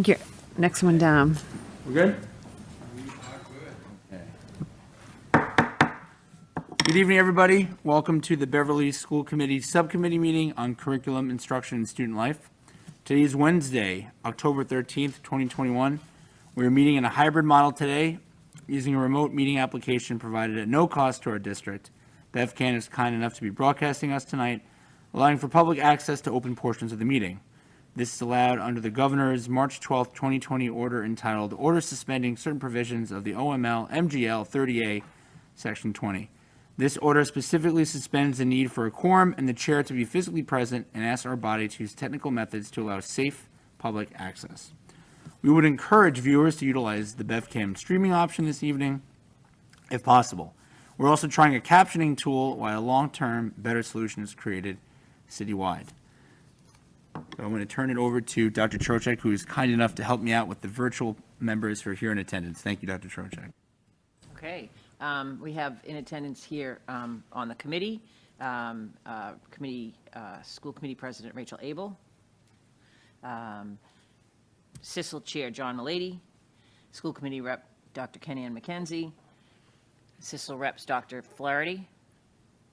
think you're next one down. We're good? Okay. Good evening, everybody. Welcome to the Beverly School Committee Subcommittee meeting on Curriculum, Instruction, and Student Life. Today is Wednesday, October 13th, 2021. We're meeting in a hybrid model today using a remote meeting application provided at no cost to our district. BevCam is kind enough to be broadcasting us tonight, allowing for public access to open portions of the meeting. This is allowed under the Governor's March 12, 2020 order entitled Order Suspending Certain Provisions of the OML MGL 30A, Section 20. This order specifically suspends the need for a quorum and the chair to be physically present and asks our body to use technical methods to allow safe public access. We would encourage viewers to utilize the BevCam streaming option this evening, if possible. We're also trying a captioning tool while a long-term better solution is created citywide. So I'm going to turn it over to Dr. Trocheck, who is kind enough to help me out with the virtual members who are here in attendance. Thank you, Dr. Trocheck. Okay. We have in attendance here on the committee, School Committee President Rachel Abel, CISL Chair John Malady, School Committee Rep Dr. Ken-Ann McKenzie, CISL Reps Dr. Flaherty,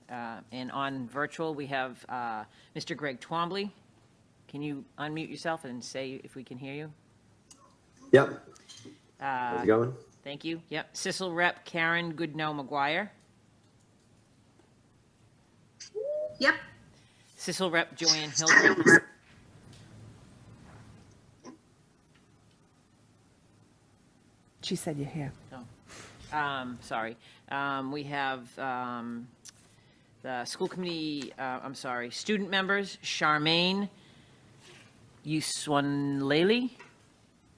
and on virtual we have Mr. Greg Twombly. Can you unmute yourself and say if we can hear you? Yep. How's it going? Thank you. Yep. CISL Rep Karen Goodnow-McGuire. Yep. CISL Rep Joanne Hildreth. She said you're here. Oh. Sorry. We have the school committee, student members, Charmaine Yuswanleli.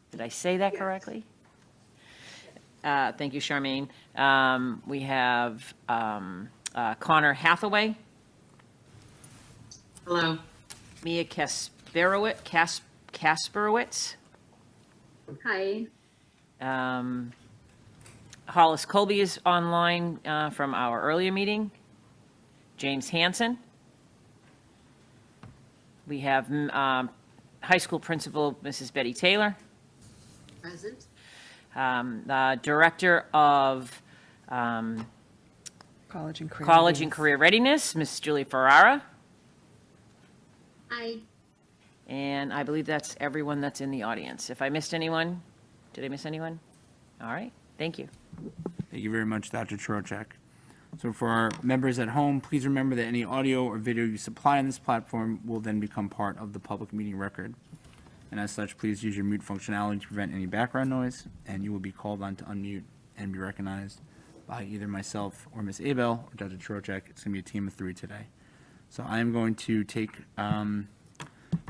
Did I say that correctly? Thank you, Charmaine. We have Connor Hathaway. Hello. Mia Kasperowitz. Hi. Hollis Colby is online from our earlier meeting. James Hansen. We have high school principal, Mrs. Betty Taylor. Present. The director of College and Career Readiness, Ms. Julie Ferrara. Hi. And I believe that's everyone that's in the audience. If I missed anyone, did I miss anyone? All right, thank you. Thank you very much, Dr. Trocheck. So for our members at home, please remember that any audio or video you supply on this platform will then become part of the public meeting record. And as such, please use your mute functionality to prevent any background noise, and you will be called on to unmute and be recognized by either myself or Ms. Abel or Dr. Trocheck. It's going to be a team of 3 today. So I am going to take the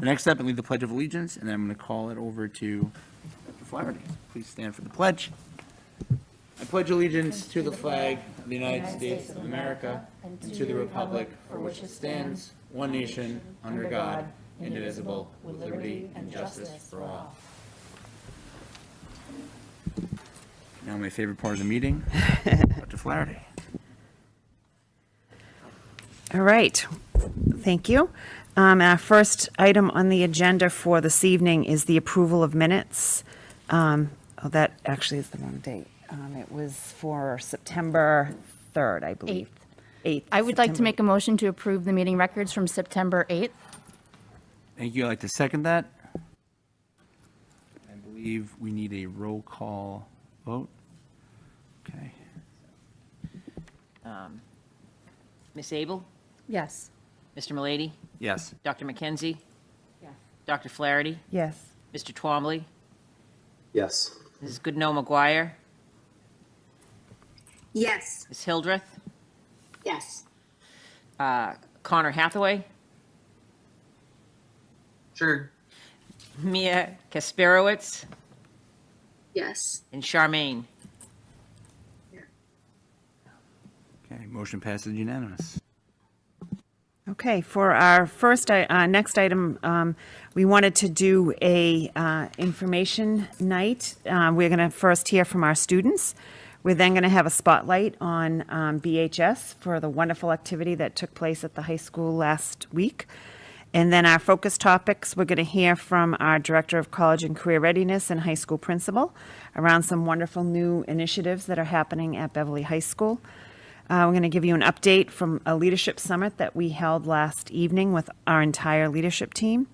next step and lead the Pledge of Allegiance, and then I'm going to call it over to Dr. Flaherty. Please stand for the pledge. I pledge allegiance to the flag of the United States of America and to the republic for which it stands, one nation, under God, indivisible, with liberty and justice for all. Now my favorite part of the meeting, Dr. Flaherty. All right. Thank you. Our first item on the agenda for this evening is the approval of minutes. That actually is the wrong date. It was for September 3rd, I believe. 8th. I would like to make a motion to approve the meeting records from September 8th. Thank you. I'd like to second that. I believe we need a roll call vote. Okay. Ms. Abel? Yes. Mr. Malady? Yes. Dr. McKenzie? Yes. Dr. Flaherty? Yes. Mr. Twombly? Yes. Mrs. Goodnow-McGuire? Yes. Ms. Hildreth? Yes. Connor Hathaway? Sure. Mia Kasperowitz? Yes. And Charmaine? Okay. Motion passes unanimous. Okay, for our first, next item, we wanted to do a information night. We're going to first hear from our students. We're then going to have a spotlight on BHS for the wonderful activity that took place at the high school last week. And then our focus topics, we're going to hear from our Director of College and Career Readiness and High School Principal around some wonderful new initiatives that are happening at Beverly High School. We're going to give you an update from a leadership summit that we held last evening with our entire leadership team.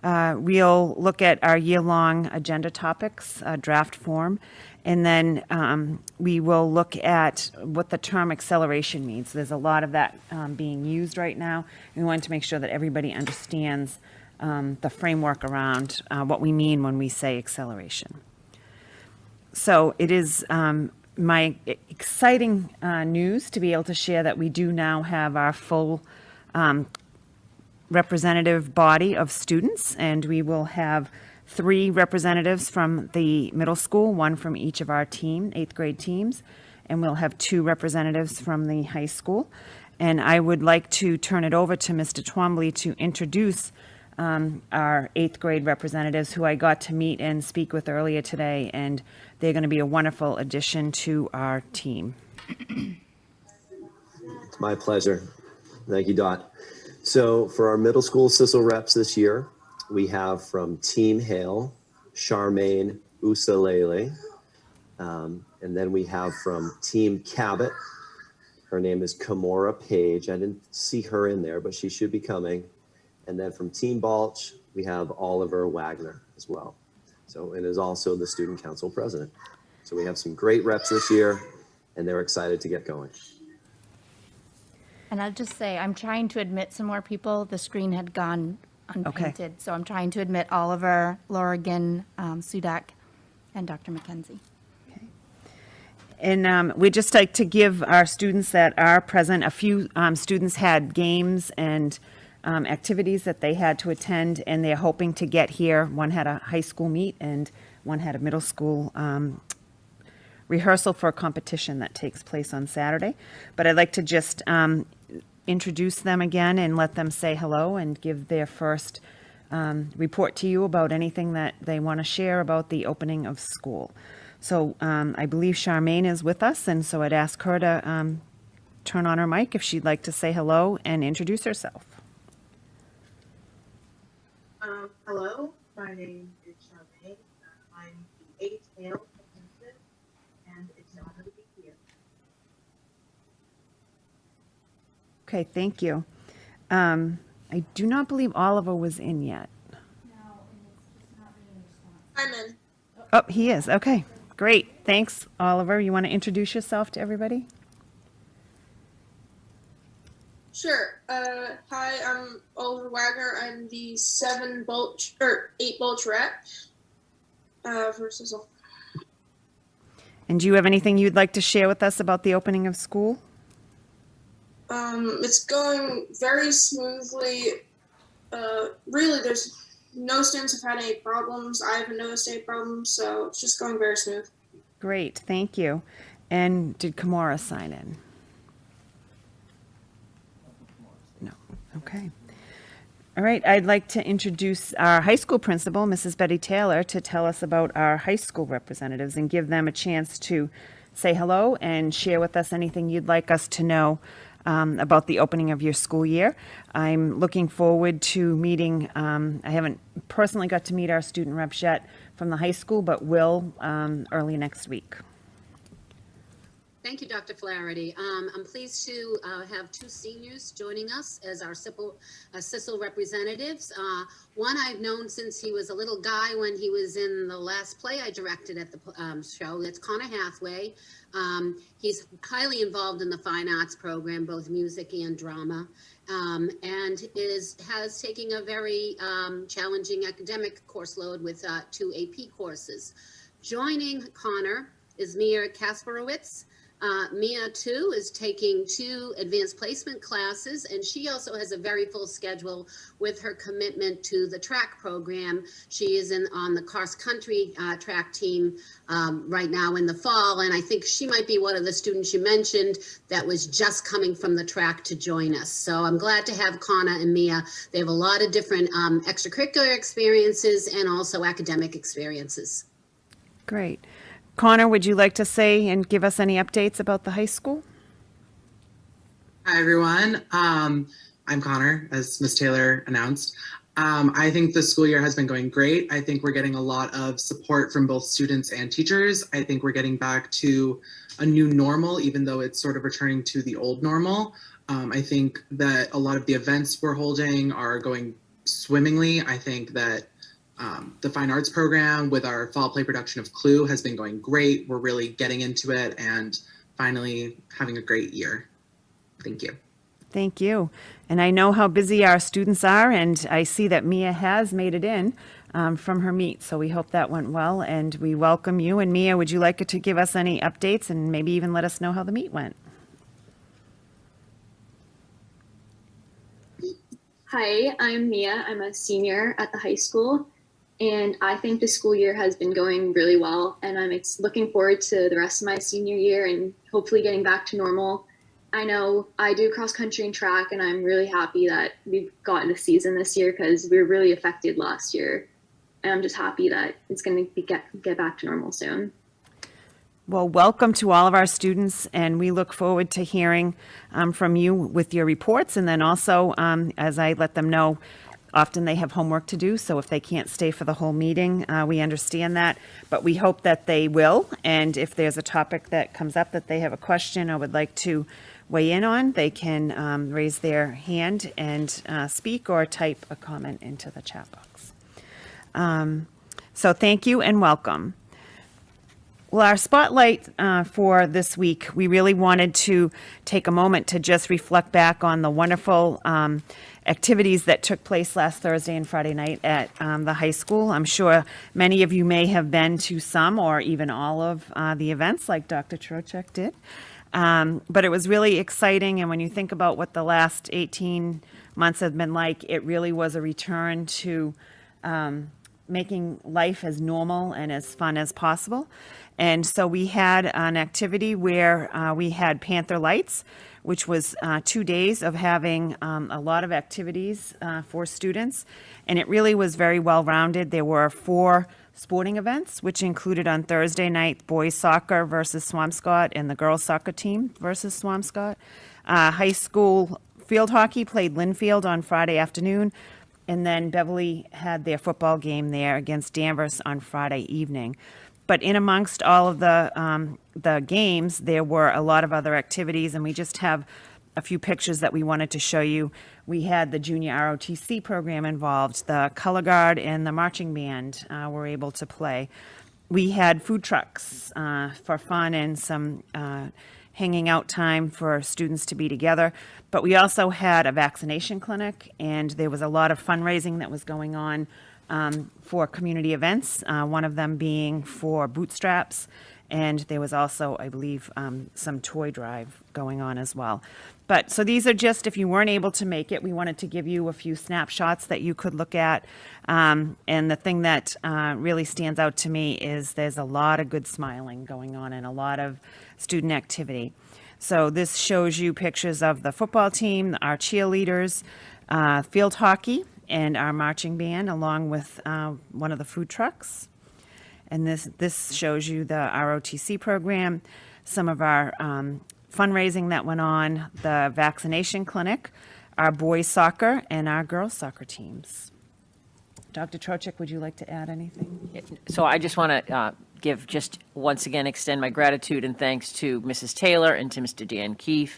We'll look at our year-long agenda topics, draft form, and then we will look at what the term acceleration means. There's a lot of that being used right now. We wanted to make sure that everybody understands the framework around what we mean when we say acceleration. So it is my exciting news to be able to share that we do now have our full representative body of students, and we will have 3 representatives from the middle school, 1 from each of our team, 8th grade teams, and we'll have 2 representatives from the high school. And I would like to turn it over to Mr. Twombly to introduce our 8th grade representatives who I got to meet and speak with earlier today, and they're going to be a wonderful addition to our team. It's my pleasure. Thank you, Dot. So for our middle school CISL reps this year, we have from Team Hale, Charmaine Usalele. And then we have from Team Cabot, her name is Kamora Page. I didn't see her in there, but she should be coming. And then from Team Balch, we have Oliver Wagner as well. So, and is also the student council president. So we have some great reps this year, and they're excited to get going. And I'll just say, I'm trying to admit some more people. The screen had gone unpainted. So I'm trying to admit Oliver, Lorigan, Sudak, and Dr. McKenzie. And we'd just like to give our students that are present, a few students had games and activities that they had to attend, and they're hoping to get here. One had a high school meet and one had a middle school rehearsal for a competition that takes place on Saturday. But I'd like to just introduce them again and let them say hello and give their first report to you about anything that they want to share about the opening of school. So I believe Charmaine is with us, and so I'd ask her to turn on her mic if she'd like to say hello and introduce herself. Hello, my name is Charmaine. I'm the 8th male representative, and it's an honor to be here. Okay, thank you. I do not believe Oliver was in yet. I'm in. Oh, he is. Okay, great. Thanks, Oliver. You want to introduce yourself to everybody? Sure. Hi, I'm Oliver Wagner. I'm the 8 Bulch rep for CISL. And do you have anything you'd like to share with us about the opening of school? It's going very smoothly. Really, there's no students have had any problems. I haven't noticed any problems, so it's just going very smooth. Great, thank you. And did Kamora sign in? No, okay. All right, I'd like to introduce our high school principal, Mrs. Betty Taylor, to tell us about our high school representatives and give them a chance to say hello and share with us anything you'd like us to know about the opening of your school year. I'm looking forward to meeting, I haven't personally got to meet our student reps yet from the high school, but will early next week. Thank you, Dr. Flaherty. I'm pleased to have 2 seniors joining us as our CISL representatives. One I've known since he was a little guy when he was in the last play I directed at the show. That's Connor Hathaway. He's highly involved in the fine arts program, both music and drama, and has taken a very challenging academic course load with 2 AP courses. Joining Connor is Mia Kasparowicz. Mia, too, is taking 2 advanced placement classes, and she also has a very full schedule with her commitment to the track program. She is on the cross-country track team right now in the fall, and I think she might be one of the students you mentioned that was just coming from the track to join us. So I'm glad to have Kana and Mia. They have a lot of different extracurricular experiences and also academic experiences. Great. Connor, would you like to say and give us any updates about the high school? Hi, everyone. I'm Connor, as Ms. Taylor announced. I think the school year has been going great. I think we're getting a lot of support from both students and teachers. I think we're getting back to a new normal, even though it's sort of returning to the old normal. I think that a lot of the events we're holding are going swimmingly. I think that the fine arts program with our fall play production of Clue has been going great. We're really getting into it and finally having a great year. Thank you. Thank you. And I know how busy our students are, and I see that Mia has made it in from her meet, so we hope that went well, and we welcome you. And Mia, would you like to give us any updates and maybe even let us know how the meet went? Hi, I'm Mia. I'm a senior at the high school, and I think the school year has been going really well, and I'm looking forward to the rest of my senior year and hopefully getting back to normal. I know I do cross country and track, and I'm really happy that we've gotten a season this year because we were really affected last year. And I'm just happy that it's going to get back to normal soon. Well, welcome to all of our students, and we look forward to hearing from you with your reports. And then also, as I let them know, often they have homework to do, so if they can't stay for the whole meeting, we understand that. But we hope that they will, and if there's a topic that comes up that they have a question or would like to weigh in on, they can raise their hand and speak or type a comment into the chat box. So thank you and welcome. Well, our spotlight for this week, we really wanted to take a moment to just reflect back on the wonderful activities that took place last Thursday and Friday night at the high school. I'm sure many of you may have been to some or even all of the events like Dr. Trocheck did. But it was really exciting, and when you think about what the last 18 months have been like, it really was a return to making life as normal and as fun as possible. And so we had an activity where we had Panther Lights, which was 2 days of having a lot of activities for students, and it really was very well-rounded. There were 4 sporting events, which included on Thursday night boys soccer versus Swampscott and the girls soccer team versus Swampscott. High school field hockey played Linfield on Friday afternoon, and then Beverly had their football game there against Danvers on Friday evening. But in amongst all of the games, there were a lot of other activities, and we just have a few pictures that we wanted to show you. We had the junior ROTC program involved. The color guard and the marching band were able to play. We had food trucks for fun and some hanging out time for students to be together. But we also had a vaccination clinic, and there was a lot of fundraising that was going on for community events, one of them being for bootstraps. And there was also, I believe, some toy drive going on as well. But so these are just, if you weren't able to make it, we wanted to give you a few snapshots that you could look at. And the thing that really stands out to me is there's a lot of good smiling going on and a lot of student activity. So this shows you pictures of the football team, our cheerleaders, field hockey, and our marching band, along with one of the food trucks. And this shows you the ROTC program, some of our fundraising that went on, the vaccination clinic, our boys soccer, and our girls soccer teams. Dr. Trocheck, would you like to add anything? So I just want to once again extend my gratitude and thanks to Mrs. Taylor and to Mr. Dan Keefe.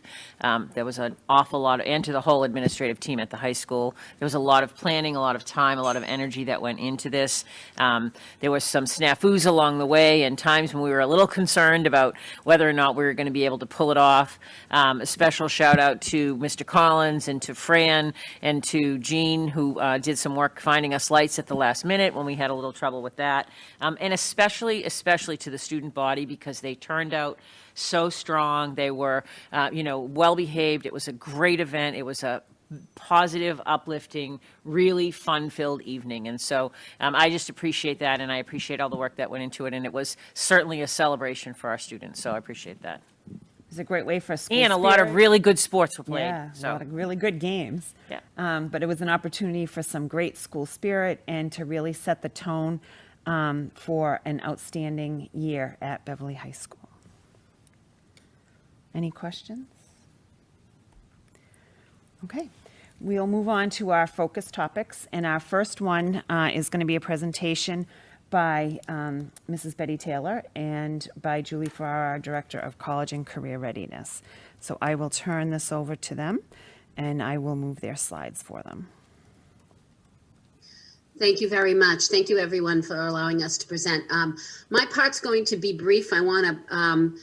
There was an awful lot, and to the whole administrative team at the high school. There was a lot of planning, a lot of time, a lot of energy that went into this. There was some snafus along the way and times when we were a little concerned about whether or not we were going to be able to pull it off. A special shout out to Mr. Collins and to Fran and to Jean, who did some work finding us lights at the last minute when we had a little trouble with that. And especially to the student body, because they turned out so strong. They were, well behaved. It was a great event. It was a positive, uplifting, really fun-filled evening. And so I just appreciate that, and I appreciate all the work that went into it. And it was certainly a celebration for our students. So I appreciate that. It was a great way for school and a lot of really good sports were played. Yeah, so. a lot of really good games. Yeah. But it was an opportunity for some great school spirit and to really set the tone for an outstanding year at Beverly High School. Any questions? Okay. We'll move on to our focus topics, and our first one is going to be a presentation by Mrs. Betty Taylor and by Julie Farrar, our Director of College and Career Readiness. So I will turn this over to them, and I will move their slides for them. Thank you very much. Thank you, everyone, for allowing us to present. My part's going to be brief. I want to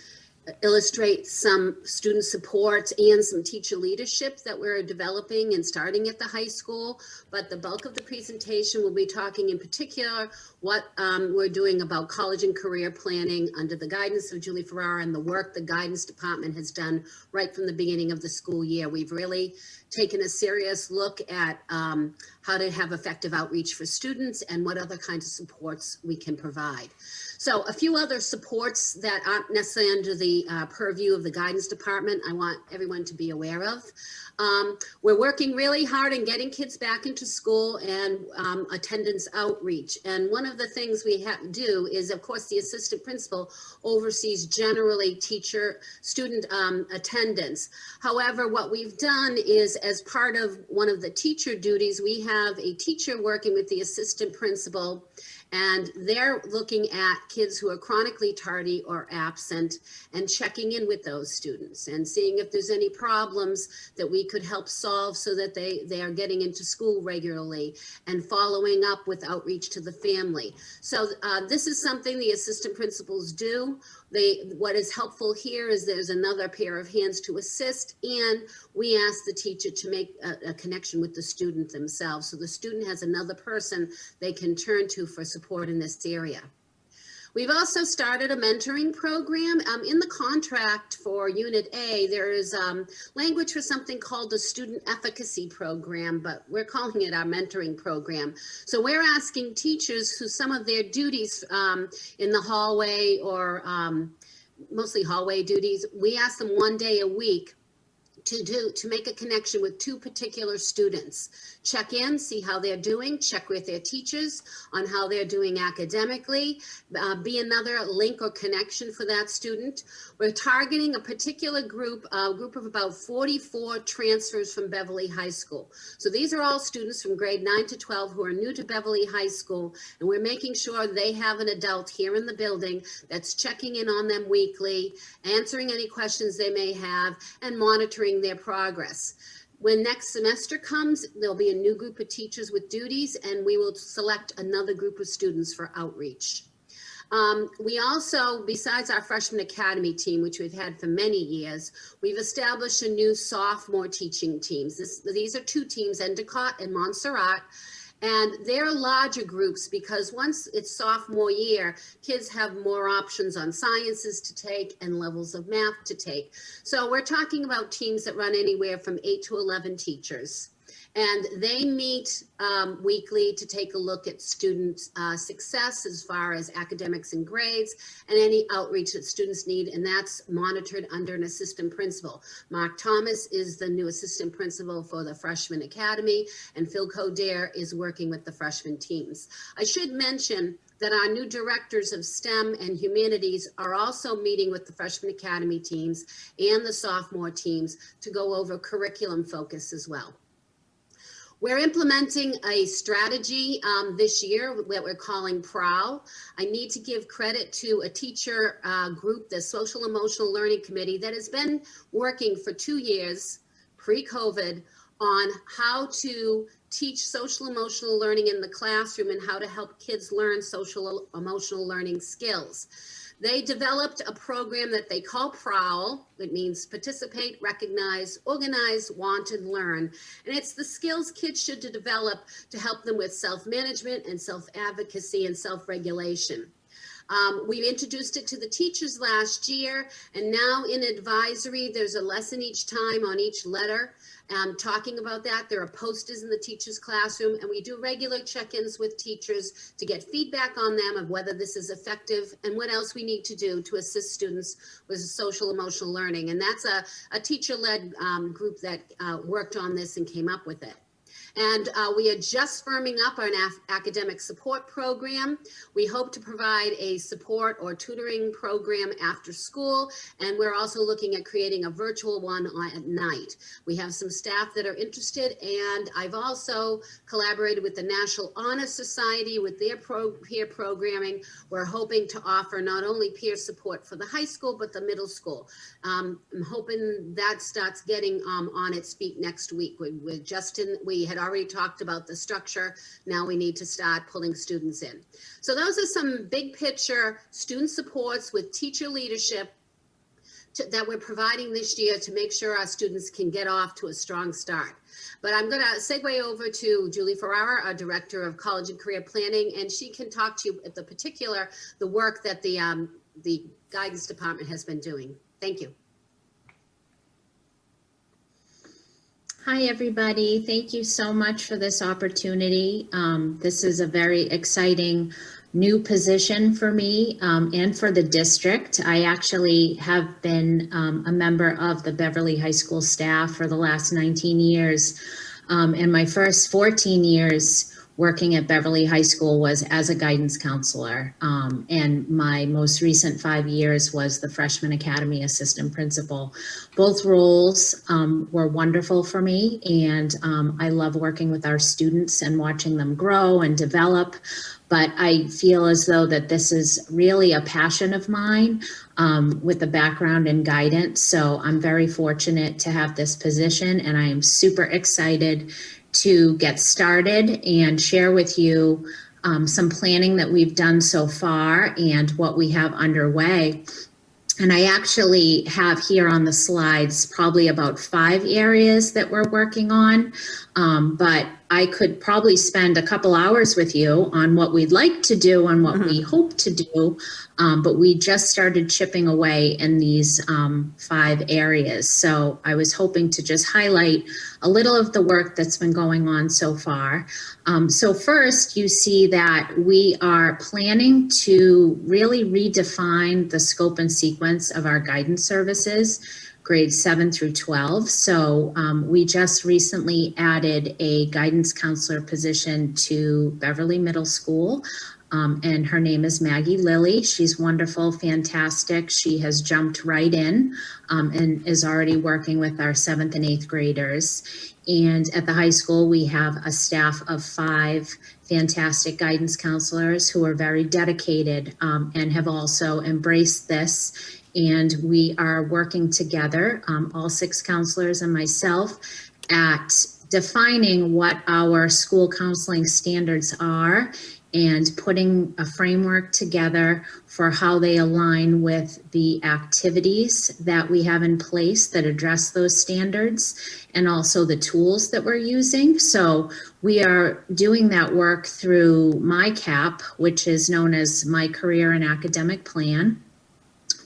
illustrate some student support and some teacher leadership that we're developing and starting at the high school. But the bulk of the presentation will be talking in particular what we're doing about college and career planning under the guidance of Julie Farrar and the work the guidance department has done right from the beginning of the school year. We've really taken a serious look at how to have effective outreach for students and what other kinds of supports we can provide. So a few other supports that aren't necessarily under the purview of the guidance department, I want everyone to be aware of. We're working really hard in getting kids back into school and attendance outreach. And one of the things we have to do is, of course, the assistant principal oversees generally student attendance. However, what we've done is, as part of one of the teacher duties, we have a teacher working with the assistant principal, and they're looking at kids who are chronically tardy or absent and checking in with those students and seeing if there's any problems that we could help solve so that they are getting into school regularly, and following up with outreach to the family. So this is something the assistant principals do. What is helpful here is there's another pair of hands to assist, and we ask the teacher to make a connection with the student themselves, so the student has another person they can turn to for support in this area. We've also started a mentoring program. In the contract for Unit A, there is language for something called the Student Efficacy Program, but we're calling it our mentoring program. So we're asking teachers who some of their duties in the hallway, or mostly hallway duties, we ask them one day a week to make a connection with two particular students. Check in, see how they're doing, check with their teachers on how they're doing academically, be another link or connection for that student. We're targeting a particular group of about 44 transfers from Beverly High School. So these are all students from grade 9 to 12 who are new to Beverly High School, and we're making sure they have an adult here in the building that's checking in on them weekly, answering any questions they may have, and monitoring their progress. When next semester comes, there'll be a new group of teachers with duties, and we will select another group of students for outreach. We also, besides our freshman academy team, which we've had for many years, we've established a new sophomore teaching teams. These are two teams, Endicott and Montserrat. And they're larger groups because once it's sophomore year, kids have more options on sciences to take and levels of math to take. So we're talking about teams that run anywhere from 8 to 11 teachers. And they meet weekly to take a look at student success as far as academics and grades and any outreach that students need, and that's monitored under an assistant principal. Mark Thomas is the new assistant principal for the freshman academy, and Phil Coder is working with the freshman teams. I should mention that our new directors of STEM and humanities are also meeting with the freshman academy teams and the sophomore teams to go over curriculum focus as well. We're implementing a strategy this year that we're calling PROW. I need to give credit to a teacher group, the Social Emotional Learning Committee, that has been working for 2 years, pre-COVID, on how to teach social emotional learning in the classroom and how to help kids learn social emotional learning skills. They developed a program that they call PROWL. It means participate, recognize, organize, want, and learn. And it's the skills kids should develop to help them with self-management and self-advocacy and self-regulation. We introduced it to the teachers last year, and now in advisory, there's a lesson each time on each letter talking about that. There are posters in the teacher's classroom, and we do regular check-ins with teachers to get feedback on them of whether this is effective and what else we need to do to assist students with social emotional learning. And that's a teacher-led group that worked on this and came up with it. And we are just firming up an academic support program. We hope to provide a support or tutoring program after school, and we're also looking at creating a virtual one at night. We have some staff that are interested, and I've also collaborated with the National Honor Society with their peer programming. We're hoping to offer not only peer support for the high school, but the middle school. I'm hoping that starts getting on its feet next week. We had already talked about the structure. Now we need to start pulling students in. So those are some big picture student supports with teacher leadership that we're providing this year to make sure our students can get off to a strong start. But I'm going to segue over to Julie Ferrara, our Director of College and Career Planning, and she can talk to you at the work that the guidance department has been doing. Thank you. Hi, everybody. Thank you so much for this opportunity. This is a very exciting new position for me and for the district. I actually have been a member of the Beverly High School staff for the last 19 years. And my first 14 years working at Beverly High School was as a guidance counselor. And my most recent 5 years was the Freshman Academy Assistant Principal. Both roles were wonderful for me, and I love working with our students and watching them grow and develop. But I feel as though that this is really a passion of mine with a background in guidance. So I'm very fortunate to have this position, and I am super excited to get started and share with you some planning that we've done so far and what we have underway. And I actually have here on the slides probably about 5 areas that we're working on, but I could probably spend a couple hours with you on what we'd like to do and what we hope to do, but we just started chipping away in these 5 areas. So I was hoping to just highlight a little of the work that's been going on so far. So first, you see that we are planning to really redefine the scope and sequence of our guidance services, grades 7 through 12. So we just recently added a guidance counselor position to Beverly Middle School. And her name is Maggie Lilly. She's wonderful, fantastic. She has jumped right in and is already working with our 7th and 8th graders. And at the high school, we have a staff of 5 fantastic guidance counselors who are very dedicated and have also embraced this. And we are working together, all 6 counselors and myself, at defining what our school counseling standards are and putting a framework together for how they align with the activities that we have in place that address those standards and also the tools that we're using. So we are doing that work through MyCap, which is known as My Career and Academic Plan.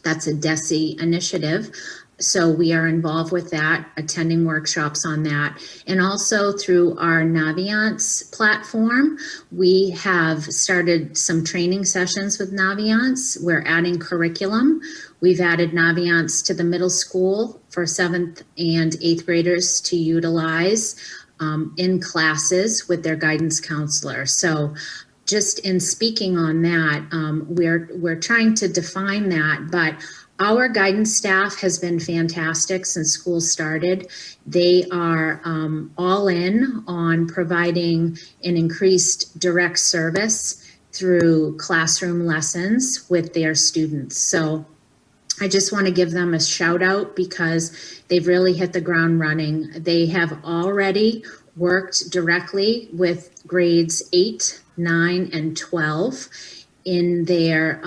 That's a DESE initiative. So we are involved with that, attending workshops on that. And also through our Naviance platform, we have started some training sessions with Naviance. We're adding curriculum. We've added Naviance to the middle school for 7th and 8th graders to utilize in classes with their guidance counselor. So just in speaking on that, we're trying to define that, but our guidance staff has been fantastic since school started. They are all in on providing an increased direct service through classroom lessons with their students. So I just want to give them a shout out because they've really hit the ground running. They have already worked directly with grades 8, 9, and 12 in their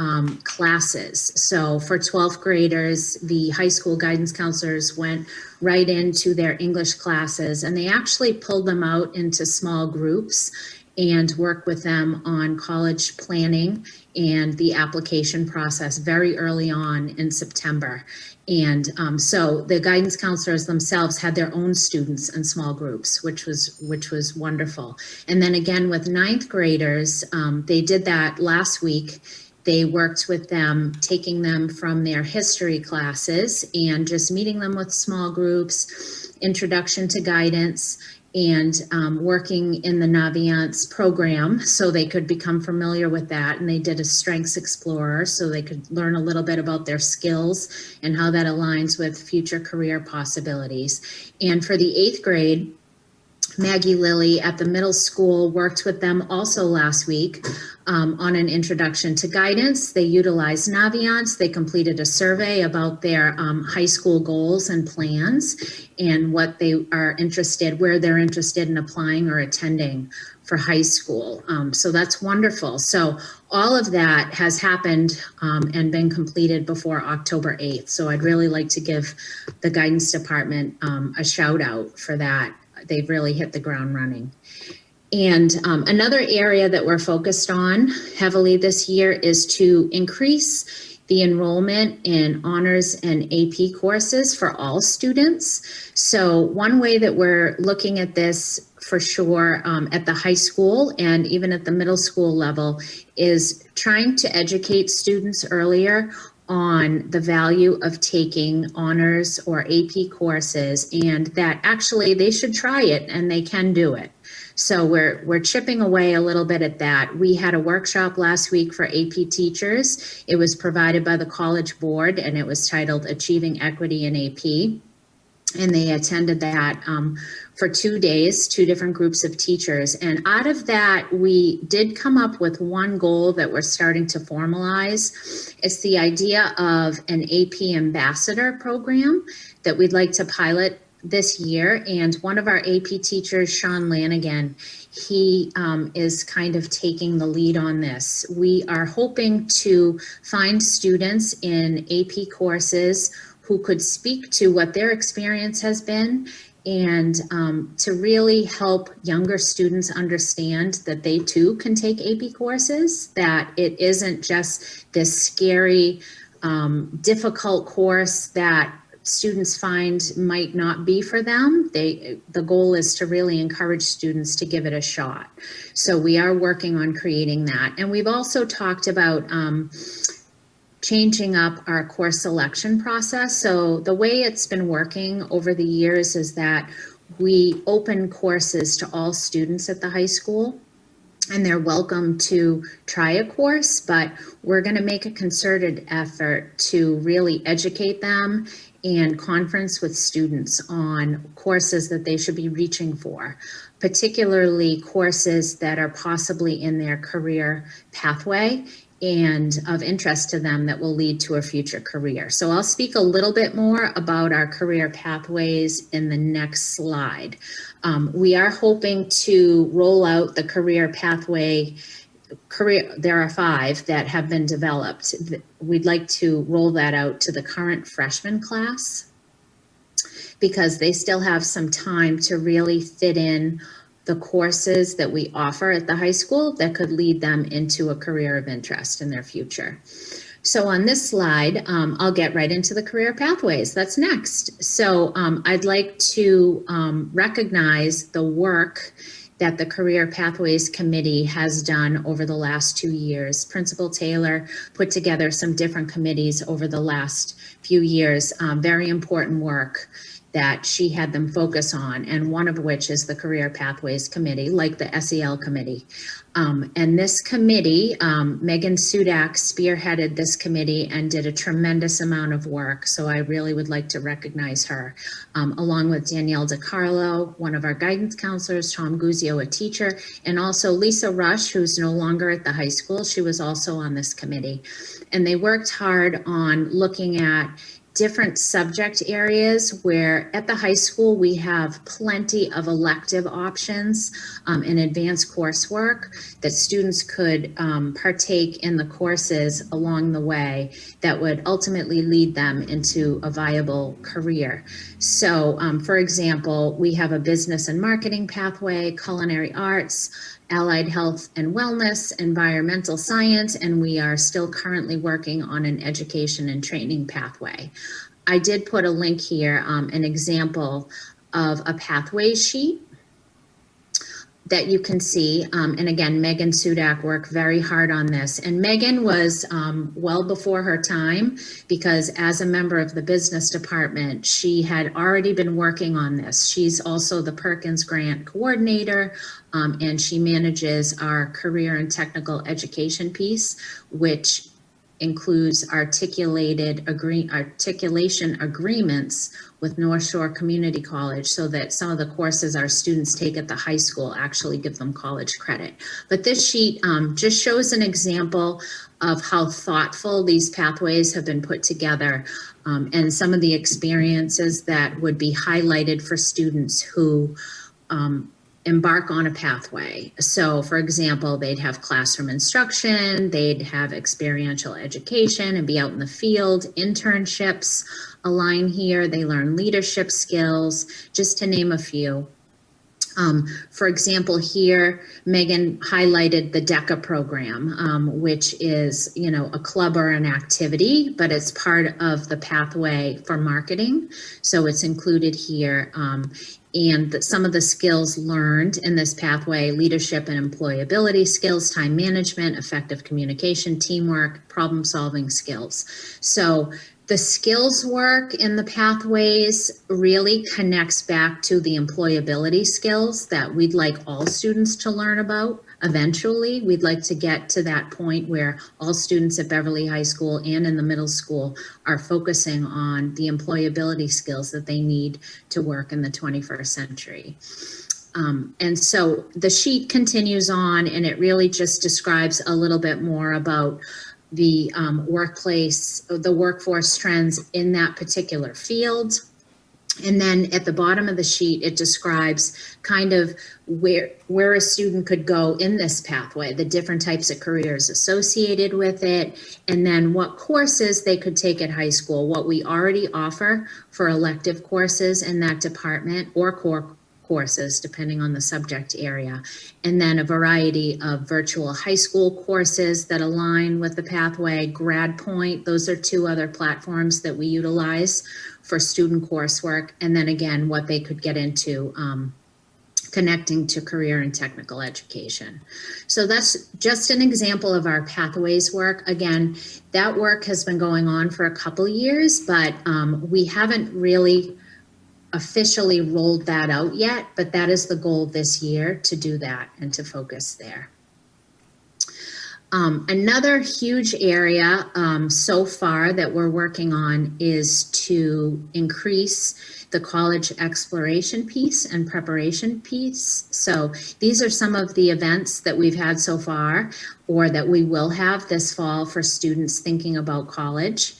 classes. So for 12th graders, the high school guidance counselors went right into their English classes, and they actually pulled them out into small groups and worked with them on college planning and the application process very early on in September. And so the guidance counselors themselves had their own students in small groups, which was wonderful. And then again with 9th graders, they did that last week. They worked with them, taking them from their history classes and just meeting them with small groups, introduction to guidance. and working in the Naviance program so they could become familiar with that. And they did a Strengths Explorer so they could learn a little bit about their skills and how that aligns with future career possibilities. And for the 8th grade, Maggie Lilly at the middle school worked with them also last week on an introduction to guidance. They utilized Naviance. They completed a survey about their high school goals and plans and what they are interested, where they're interested in applying or attending for high school. So that's wonderful. So all of that has happened and been completed before October 8th. So I'd really like to give the guidance department a shout out for that. They've really hit the ground running. And another area that we're focused on heavily this year is to increase the enrollment in honors and AP courses for all students. So one way that we're looking at this for sure at the high school and even at the middle school level is trying to educate students earlier on the value of taking honors or AP courses, and that actually they should try it and they can do it. So we're chipping away a little bit at that. We had a workshop last week for AP teachers. It was provided by the College Board and it was titled Achieving Equity in AP. And they attended that for 2 days, 2 different groups of teachers. And out of that, we did come up with one goal that we're starting to formalize. It's the idea of an AP ambassador program that we'd like to pilot this year. And one of our AP teachers, Sean Lanigan, he is kind of taking the lead on this. We are hoping to find students in AP courses who could speak to what their experience has been and to really help younger students understand that they too can take AP courses, that it isn't just this scary, difficult course that students find might not be for them. The goal is to really encourage students to give it a shot. So we are working on creating that. And we've also talked about changing up our course selection process. So the way it's been working over the years is that we open courses to all students at the high school, and they're welcome to try a course, but we're going to make a concerted effort to really educate them and conference with students on courses that they should be reaching for, particularly courses that are possibly in their career pathway and of interest to them that will lead to a future career. So I'll speak a little bit more about our career pathways in the next slide. We are hoping to roll out the career pathway. There are 5 that have been developed. We'd like to roll that out to the current freshman class because they still have some time to really fit in the courses that we offer at the high school that could lead them into a career of interest in their future. So on this slide, I'll get right into the career pathways. That's next. So I'd like to recognize the work that the Career Pathways Committee has done over the last 2 years. Principal Taylor put together some different committees over the last few years, very important work that she had them focus on, and one of which is the Career Pathways Committee, like the SEL Committee. And this committee, Megan Sudak spearheaded this committee and did a tremendous amount of work. So I really would like to recognize her, along with Danielle DiCarlo, one of our guidance counselors, Tom Guzio, a teacher, and also Lisa Rush, who's no longer at the high school. She was also on this committee. And they worked hard on looking at different subject areas where at the high school we have plenty of elective options and advanced coursework that students could partake in the courses along the way that would ultimately lead them into a viable career. So for example, we have a business and marketing pathway, culinary arts, allied health and wellness, environmental science, and we are still currently working on an education and training pathway. I did put a link here, an example of a pathway sheet that you can see, and again, Megan Sudak worked very hard on this. And Megan was well before her time, because as a member of the business department, she had already been working on this. She's also the Perkins Grant Coordinator, and she manages our career and technical education piece, which includes articulation agreements with North Shore Community College, so that some of the courses our students take at the high school actually give them college credit. But this sheet just shows an example of how thoughtful these pathways have been put together, and some of the experiences that would be highlighted for students who embark on a pathway. So for example, they'd have classroom instruction, they'd have experiential education and be out in the field, internships align here, they learn leadership skills, just to name a few. For example, here, Megan highlighted the DECA program, which is, you know, a club or an activity, but it's part of the pathway for marketing. So it's included here. And some of the skills learned in this pathway: leadership and employability skills, time management, effective communication, teamwork, problem-solving skills. So the skills work in the pathways really connects back to the employability skills that we'd like all students to learn about. Eventually, we'd like to get to that point where all students at Beverly High School and in the middle school are focusing on the employability skills that they need to work in the 21st century. And so the sheet continues on, and it really just describes a little bit more about the workforce trends in that particular field. And then at the bottom of the sheet, it describes kind of where a student could go in this pathway, the different types of careers associated with it, and then what courses they could take at high school, what we already offer for elective courses in that department, or core courses, depending on the subject area, and then a variety of virtual high school courses that align with the pathway. GradPoint, those are two other platforms that we utilize for student coursework, and then again, what they could get into connecting to career and technical education. So that's just an example of our pathways work. Again, that work has been going on for a couple years, but we haven't really officially rolled that out yet, but that is the goal this year, to do that and to focus there. Another huge area so far that we're working on is to increase the college exploration piece and preparation piece. So these are some of the events that we've had so far, or that we will have this fall, for students thinking about college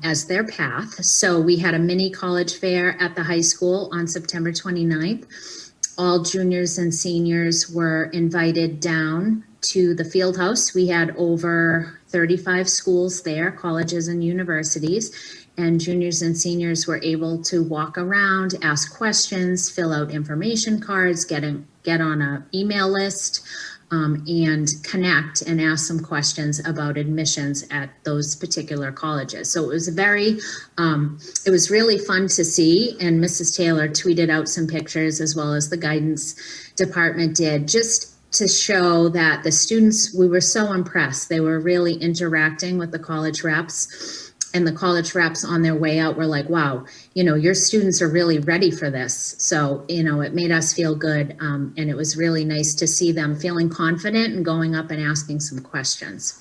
as their path. So we had a mini college fair at the high school on September 29th. All juniors and seniors were invited down to the field house. We had over 35 schools there, colleges and universities, and juniors and seniors were able to walk around, ask questions, fill out information cards, get on an email list, and connect and ask some questions about admissions at those particular colleges. So it was it was really fun to see, and Mrs. Taylor tweeted out some pictures, as well as the guidance department did, just to show that the students, we were so impressed. They were really interacting with the college reps, and the college reps on their way out were like, wow, you know, your students are really ready for this. So, you know, it made us feel good. And it was really nice to see them feeling confident and going up and asking some questions.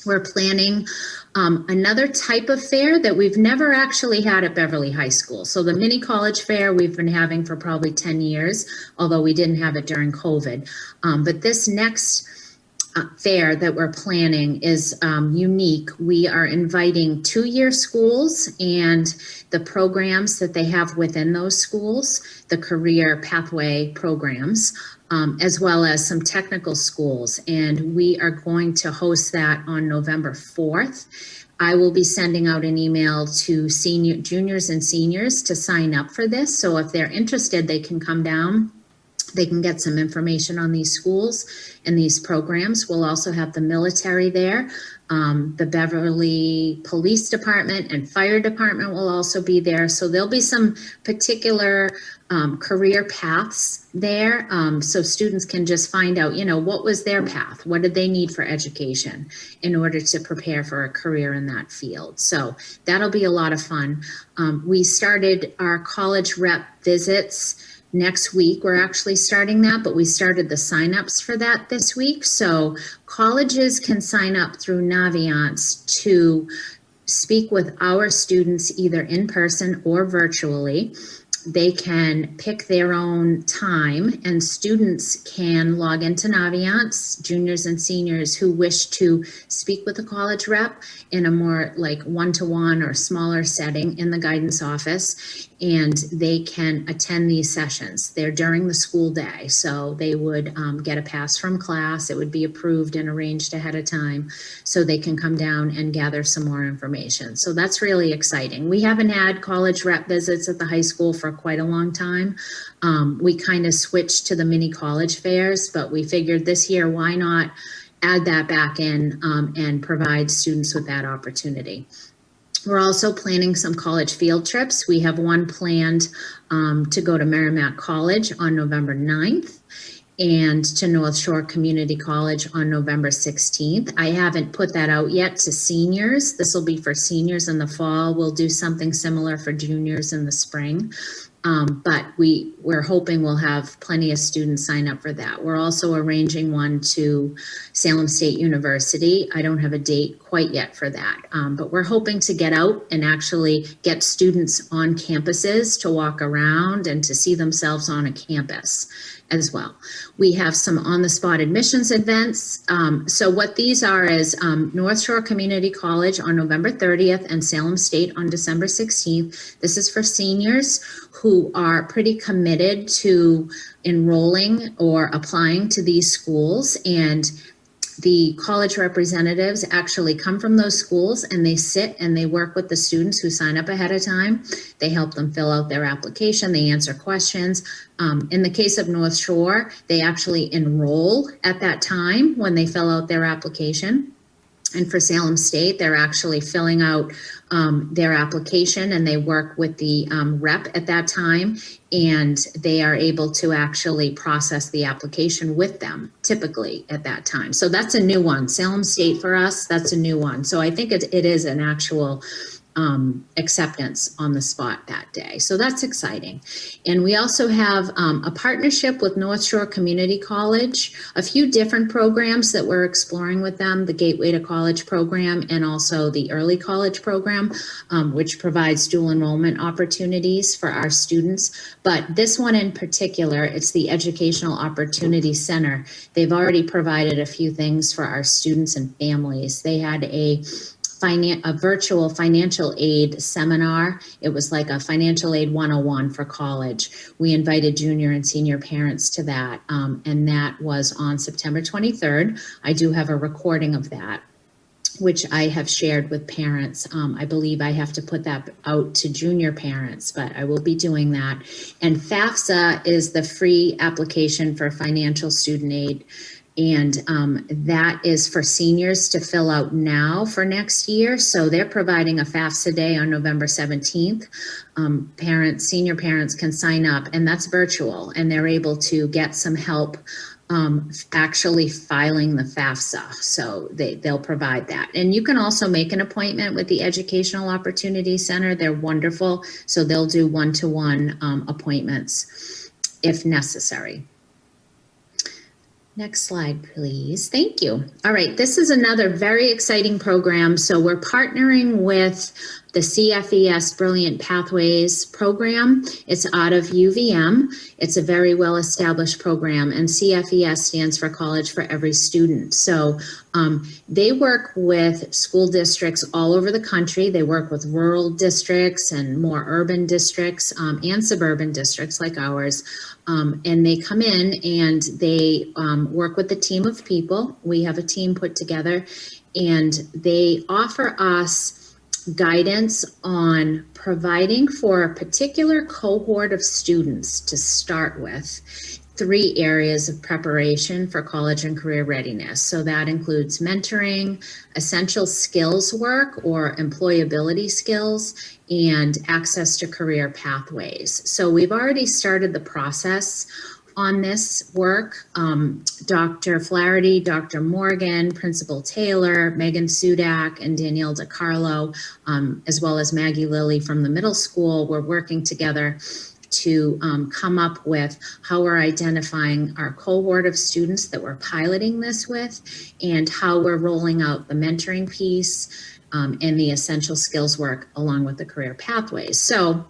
We're planning another type of fair that we've never actually had at Beverly High School. So the mini college fair we've been having for probably 10 years, although we didn't have it during COVID. But this next fair that we're planning is unique. We are inviting two-year schools and the programs that they have within those schools, the career pathway programs, as well as some technical schools. And we are going to host that on November 4th. I will be sending out an email to juniors and seniors to sign up for this. So if they're interested, they can come down they can get some information on these schools and these programs. We'll also have the military there. The Beverly Police Department and Fire Department will also be there. So there'll be some particular career paths there. So students can just find out, what was their path? What did they need for education in order to prepare for a career in that field? So that'll be a lot of fun. We started our college rep visits next week. We're actually starting that, but we started the signups for that this week. So colleges can sign up through Naviance to speak with our students either in person or virtually. They can pick their own time, and students can log into Naviance, juniors and seniors who wish to speak with a college rep in a more like one-to-one or smaller setting in the guidance office, and they can attend these sessions. They're during the school day, so they would get a pass from class. It would be approved and arranged ahead of time, so they can come down and gather some more information. So that's really exciting. We haven't had college rep visits at the high school for quite a long time. We kind of switched to the mini college fairs, but we figured this year, why not add that back in and provide students with that opportunity. We're also planning some college field trips. We have one planned to go to Merrimack College on November 9th and to North Shore Community College on November 16th. I haven't put that out yet to seniors. This will be for seniors in the fall. We'll do something similar for juniors in the spring. But we're hoping we'll have plenty of students sign up for that. We're also arranging one to Salem State University. I don't have a date quite yet for that, but we're hoping to get out and actually get students on campuses to walk around and to see themselves on a campus as well. We have some on-the-spot admissions events. So what these are is North Shore Community College on November 30th and Salem State on December 16th. This is for seniors who are pretty committed to enrolling or applying to these schools, and the college representatives actually come from those schools and they sit and they work with the students who sign up ahead of time. They help them fill out their application, they answer questions. In the case of North Shore, they actually enroll at that time when they fill out their application. And for Salem State, they're actually filling out their application and they work with the rep at that time, and they are able to actually process the application with them typically at that time. So that's a new one. Salem State for us, that's a new one. So I think it is an actual acceptance on the spot that day. So that's exciting. And we also have a partnership with North Shore Community College, a few different programs that we're exploring with them, the Gateway to College program and also the Early College program, which provides dual enrollment opportunities for our students. But this one in particular, it's the Educational Opportunity Center. They've already provided a few things for our students and families. They had a virtual financial aid seminar. It was like a financial aid 101 for college. We invited junior and senior parents to that, and that was on September 23rd. I do have a recording of that, which I have shared with parents. I believe I have to put that out to junior parents, but I will be doing that. And FAFSA is the free application for financial student aid. And that is for seniors to fill out now for next year. So they're providing a FAFSA day on November 17th. Senior parents can sign up, and that's virtual, and they're able to get some help actually filing the FAFSA. So they'll provide that. And you can also make an appointment with the Educational Opportunity Center. They're wonderful. So they'll do one-to-one appointments if necessary. Next slide, please. Thank you. All right, this is another very exciting program. So we're partnering with the CFES Brilliant Pathways program. It's out of UVM. It's a very well-established program, and CFES stands for College for Every Student. So they work with school districts all over the country. They work with rural districts and more urban districts and suburban districts like ours. And they come in and they work with a team of people. We have a team put together, and they offer us guidance on providing for a particular cohort of students to start with 3 areas of preparation for college and career readiness. So that includes mentoring, essential skills work or employability skills, and access to career pathways. So we've already started the process on this work. Dr. Flaherty, Dr. Morgan, Principal Taylor, Megan Sudak, and Danielle DiCarlo, as well as Maggie Lilly from the middle school, were working together to come up with how we're identifying our cohort of students that we're piloting this with, and how we're rolling out the mentoring piece and the essential skills work along with the career pathways. So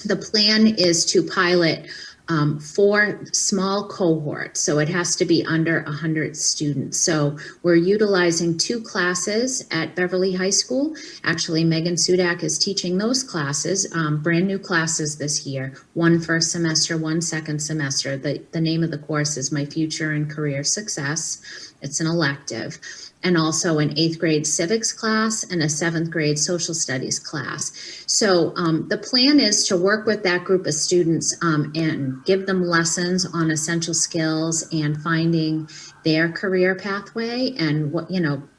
the plan is to pilot 4 small cohorts. So it has to be under 100 students. So we're utilizing 2 classes at Beverly High School. Actually, Megan Sudak is teaching those classes, brand new classes this year, 1 first semester, 1 second semester. The name of the course is My Future and Career Success. It's an elective. And also an 8th grade civics class and a 7th grade social studies class. So the plan is to work with that group of students and give them lessons on essential skills and finding their career pathway and what,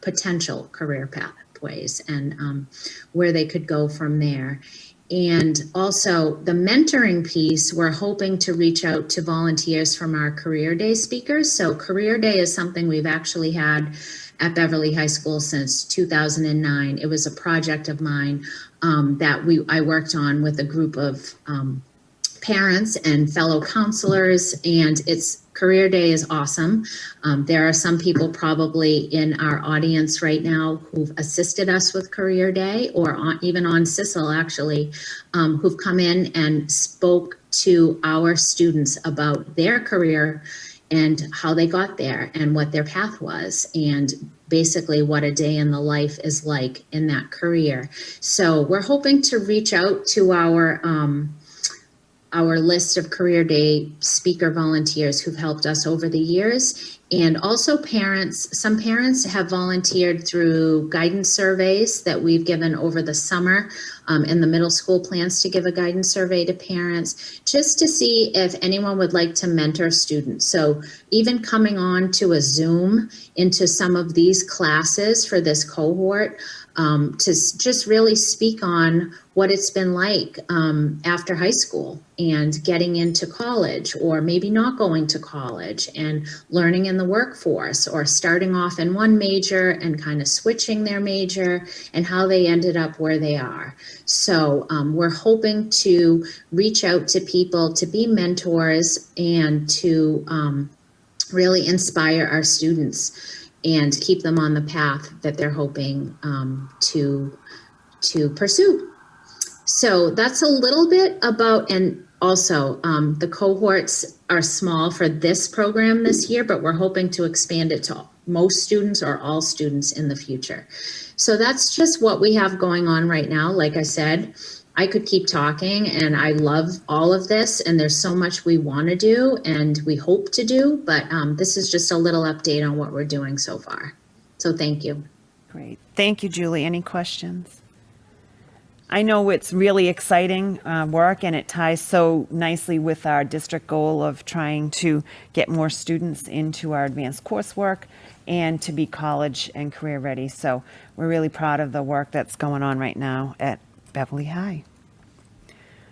potential career pathways and where they could go from there. And also the mentoring piece, we're hoping to reach out to volunteers from our Career Day speakers. So Career Day is something we've actually had at Beverly High School since 2009. It was a project of mine that I worked on with a group of parents and fellow counselors, and Career Day is awesome. There are some people probably in our audience right now who've assisted us with Career Day, or even on CISL actually, who've come in and spoke to our students about their career and how they got there and what their path was, and basically what a day in the life is like in that career. So we're hoping to reach out to our list of Career Day speaker volunteers who've helped us over the years, and also parents. Some parents have volunteered through guidance surveys that we've given over the summer, and the middle school plans to give a guidance survey to parents just to see if anyone would like to mentor students. So even coming on to a Zoom into some of these classes for this cohort, to just really speak on what it's been like after high school and getting into college, or maybe not going to college and learning in the workforce, or starting off in one major and kind of switching their major, and how they ended up where they are. So we're hoping to reach out to people to be mentors and to really inspire our students and keep them on the path that they're hoping to pursue. So that's a little bit about, and also the cohorts are small for this program this year, but we're hoping to expand it to most students or all students in the future. So that's just what we have going on right now. Like I said, I could keep talking, and I love all of this, and there's so much we want to do and we hope to do, but this is just a little update on what we're doing so far. So thank you. Great. Thank you, Julie. Any questions? I know it's really exciting work, and it ties so nicely with our district goal of trying to get more students into our advanced coursework and to be college and career ready. So we're really proud of the work that's going on right now at Beverly High.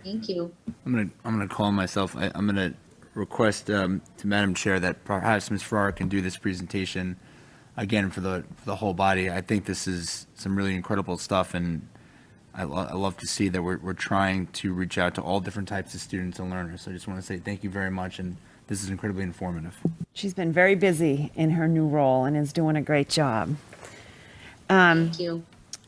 Thank you. I'm gonna call myself. I'm gonna request to Madam Chair that perhaps Ms. Farrar can do this presentation again for the whole body. I think this is some really incredible stuff, and I love to see that we're trying to reach out to all different types of students and learners. So I just want to say thank you very much, and this is incredibly informative. She's been very busy in her new role and is doing a great job. Thank you.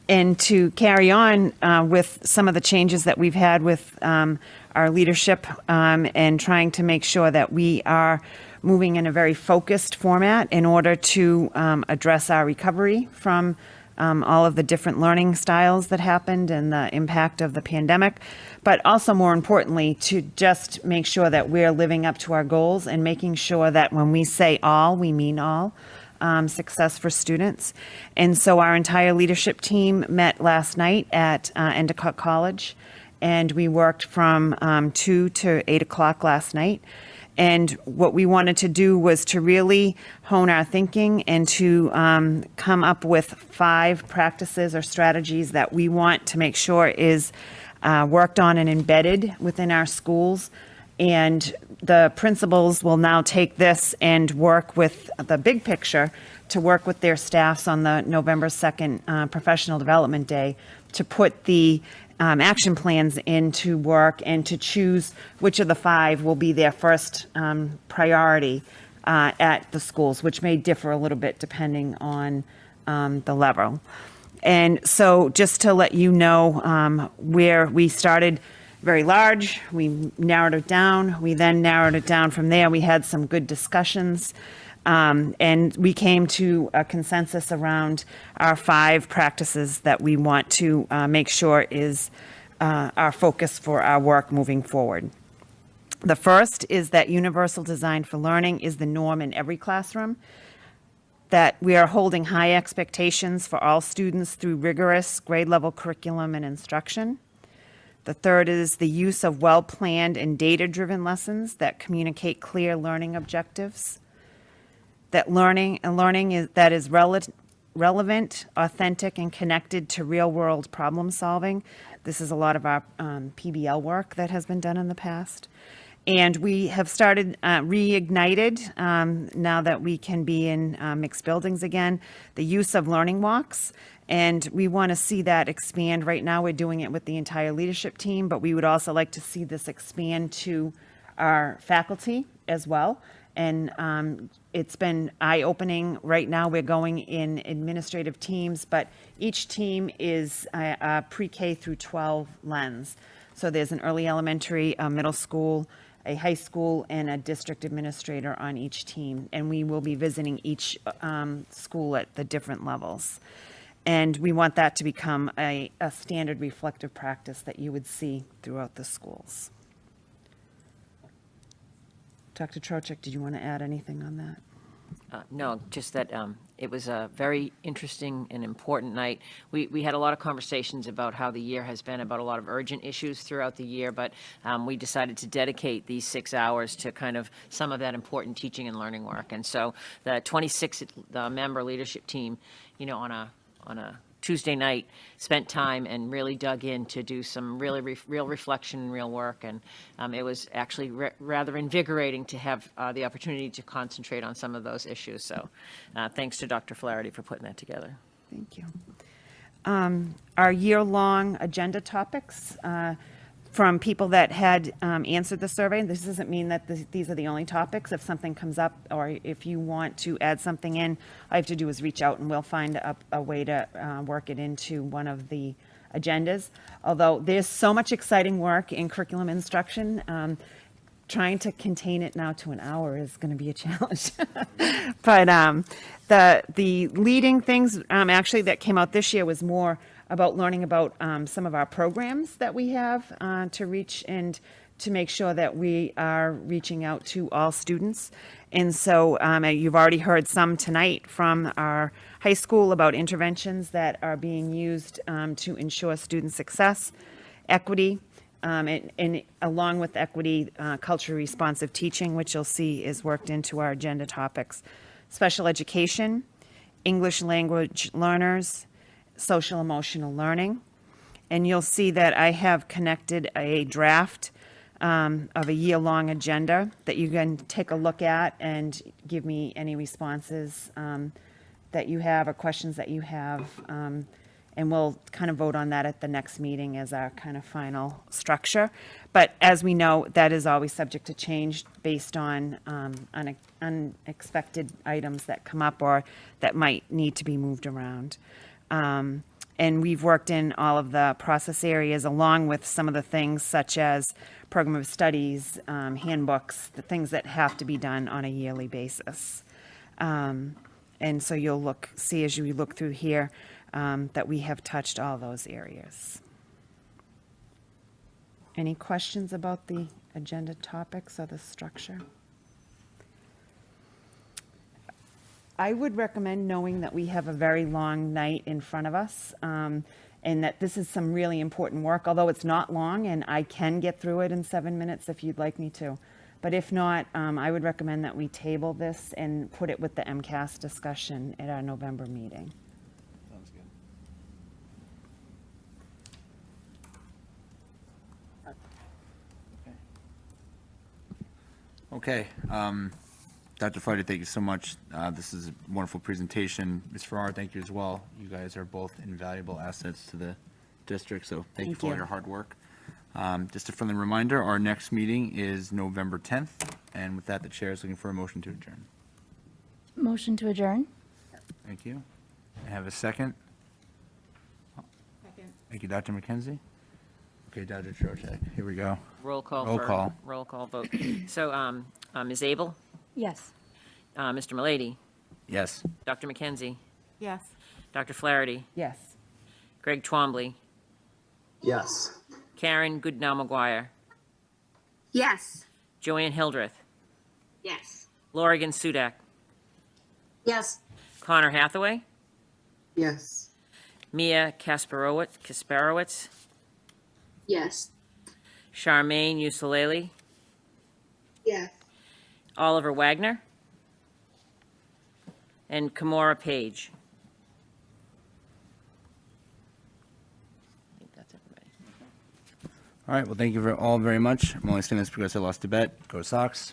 And to carry on with some of the changes that we've had with our leadership and trying to make sure that we are moving in a very focused format in order to address our recovery from all of the different learning styles that happened and the impact of the pandemic, but also more importantly, to just make sure that we're living up to our goals and making sure that when we say all, we mean all. Success for students. And so our entire leadership team met last night at Endicott College, and we worked from 2 to 8 o'clock last night. And what we wanted to do was to really hone our thinking and to come up with 5 practices or strategies that we want to make sure is worked on and embedded within our schools. And the principals will now take this and work with the big picture to work with their staffs on the November 2nd Professional Development Day to put the action plans into work and to choose which of the 5 will be their first priority at the schools, which may differ a little bit depending on the level. And so just to let you know where we started very large, we narrowed it down. We then narrowed it down from there. We had some good discussions. And we came to a consensus around our 5 practices that we want to make sure is our focus for our work moving forward. The first is that universal design for learning is the norm in every classroom, that we are holding high expectations for all students through rigorous grade level curriculum and instruction. The third is the use of well-planned and data-driven lessons that communicate clear learning objectives. That learning that is relevant, authentic, and connected to real-world problem solving. This is a lot of our PBL work that has been done in the past. And we have started reignited, now that we can be in mixed buildings again, the use of learning walks. And we want to see that expand. Right now, we're doing it with the entire leadership team, but we would also like to see this expand to our faculty as well. And it's been eye-opening. Right now, we're going in administrative teams, but each team is a pre-K through 12 lens. So there's an early elementary, a middle school, a high school, and a district administrator on each team. And we will be visiting each school at the different levels. And we want that to become a standard reflective practice that you would see throughout the schools. Dr. Trocheck, did you want to add anything on that? No, just that it was a very interesting and important night. We had a lot of conversations about how the year has been, about a lot of urgent issues throughout the year, but we decided to dedicate these 6 hours to kind of some of that important teaching and learning work. And so the 26 member leadership team, you know, on a Tuesday night, spent time and really dug in to do some really real reflection and real work. And it was actually rather invigorating to have the opportunity to concentrate on some of those issues. So thanks to Dr. Flaherty for putting that together. Thank you. Our year-long agenda topics from people that had answered the survey. This doesn't mean that these are the only topics. If something comes up or if you want to add something in, all you have to do is reach out and we'll find a way to work it into one of the agendas. Although there's so much exciting work in curriculum instruction, trying to contain it now to an hour is going to be a challenge. But the leading things actually that came out this year was more about learning about some of our programs that we have to reach and to make sure that we are reaching out to all students. And so you've already heard some tonight from our high school about interventions that are being used to ensure student success, equity, and along with equity, culturally responsive teaching, which you'll see is worked into our agenda topics, special education, English language learners, social emotional learning. And you'll see that I have connected a draft of a year-long agenda that you can take a look at and give me any responses that you have or questions that you have. And we'll kind of vote on that at the next meeting as our kind of final structure. But as we know, that is always subject to change based on unexpected items that come up or that might need to be moved around. And we've worked in all of the process areas along with some of the things such as program of studies, handbooks, the things that have to be done on a yearly basis. And so you'll see as you look through here that we have touched all those areas. Any questions about the agenda topics or the structure? I would recommend knowing that we have a very long night in front of us and that this is some really important work, although it's not long and I can get through it in 7 minutes if you'd like me to. But if not, I would recommend that we table this and put it with the MCAS discussion at our November meeting. Sounds good. Okay. Dr. Flaherty, thank you so much. This is a wonderful presentation. Ms. Farrar, thank you as well. You guys are both invaluable assets to the district, so thank you for all your hard work. Just a friendly reminder, our next meeting is November 10th, and with that, the chair is looking for a motion to adjourn. Motion to adjourn. Thank you. I have a second. Second. Thank you, Dr. McKenzie. Okay, Dr. Trocek, here we go. Roll call. Roll call. Roll call vote. So, Ms. Abel, Yes. Mr. Milady, Yes. Dr. McKenzie, Yes. Dr. Flaherty, Yes. Greg Twombly, Yes. Karen Goodnow McGuire, Yes. Joanne Hildreth, Yes. Lorigan Sudak, Yes. Connor Hathaway, Yes. Mia Kasparowicz, Yes. Charmaine Usulele, Yes. Oliver Wagner, and Kimora Page. I think that's everybody. All right, well, thank you all very much. I'm only saying this because I lost a bet. Go Sox.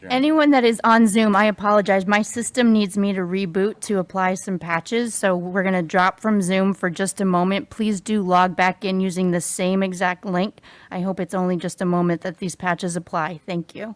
Anyone that is on Zoom, I apologize. My system needs me to reboot to apply some patches, so we're going to drop from Zoom for just a moment. Please do log back in using the same exact link. I hope it's only just a moment that these patches apply. Thank you.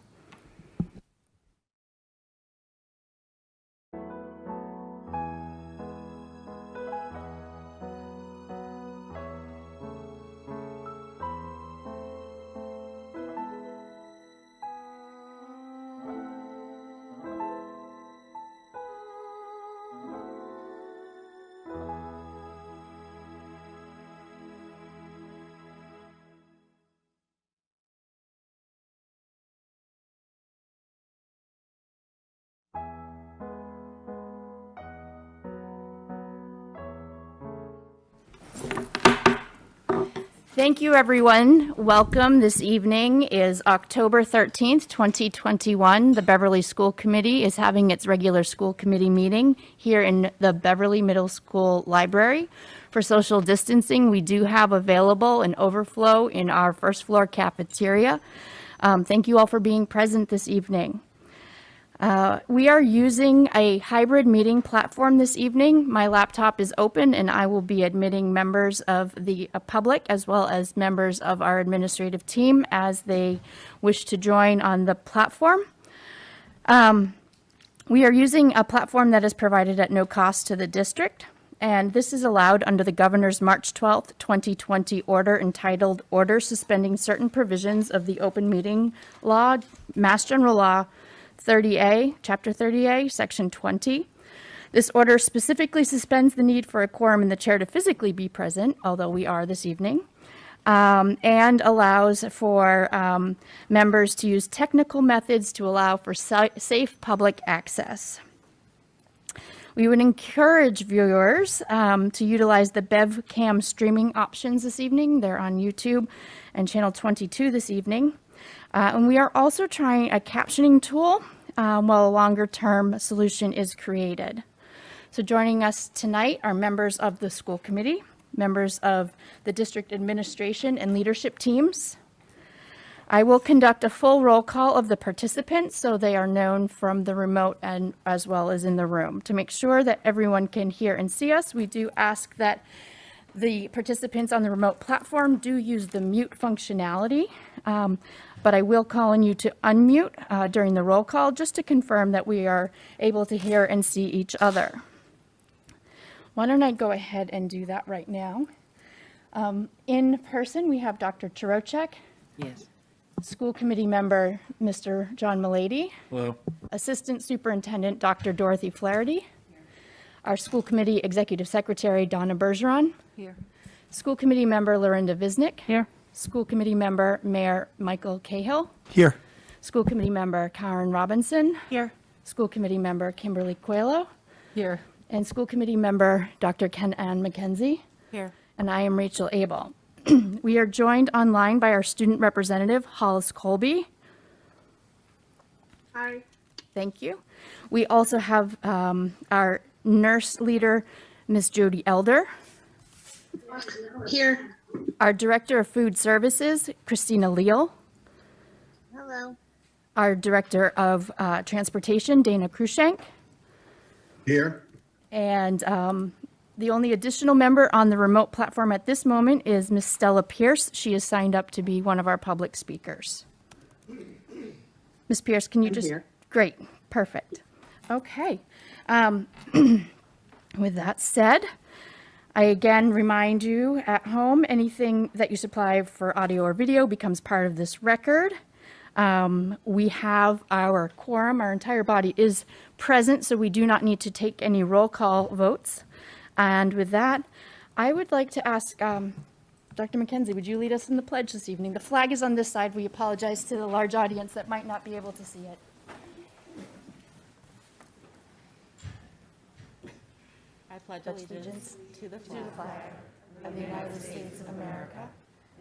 Thank you, everyone. Welcome. This evening is October 13th, 2021. The Beverly School Committee is having its regular school committee meeting here in the Beverly Middle School Library. For social distancing, we do have available an overflow in our first floor cafeteria. Thank you all for being present this evening. We are using a hybrid meeting platform this evening. My laptop is open and I will be admitting members of the public as well as members of our administrative team as they wish to join on the platform. We are using a platform that is provided at no cost to the district, and this is allowed under the Governor's March 12th, 2020 order entitled Order Suspending Certain Provisions of the Open Meeting Law, Mass General Law 30A, Chapter 30A, Section 20. This order specifically suspends the need for a quorum in the chair to physically be present, although we are this evening, and allows for members to use technical methods to allow for safe public access. We would encourage viewers to utilize the BevCam streaming options this evening. They're on YouTube and channel 22 this evening. And we are also trying a captioning tool while a longer-term solution is created. So joining us tonight are members of the school committee, members of the district administration and leadership teams. I will conduct a full roll call of the participants so they are known from the remote and as well as in the room. To make sure that everyone can hear and see us, we do ask that the participants on the remote platform do use the mute functionality, but I will call on you to unmute during the roll call just to confirm that we are able to hear and see each other. Why don't I go ahead and do that right now? In person, we have Dr. Trocek. Yes. School committee member, Mr. John Milady. Hello. Assistant Superintendent, Dr. Dorothy Flaherty. Our school committee executive secretary, Donna Bergeron. Here. School committee member, Lorinda Visnick. Here. School committee member, Mayor Michael Cahill. Here. School committee member, Karen Robinson. Here. School committee member, Kimberly Coelho. Here. And school committee member, Dr. Ken-Ann McKenzie. Here. And I am Rachel Abel. We are joined online by our student representative, Hollis Colby. Hi. Thank you. We also have our nurse leader, Ms. Jody Elder. Here. Our Director of Food Services, Christina Leal. Hello. Our Director of Transportation, Dana Krushank. Here. And the only additional member on the remote platform at this moment is Ms. Stella Pierce. She is signed up to be one of our public speakers. Ms. Pierce, can you just? here. Great, perfect. Okay. With that said, I again remind you at home, anything that you supply for audio or video becomes part of this record. We have our quorum, our entire body is present, so we do not need to take any roll call votes. And with that, I would like to ask Dr. McKenzie, would you lead us in the pledge this evening? The flag is on this side. We apologize to the large audience that might not be able to see it. I pledge Allegiance to the flag of the United States of America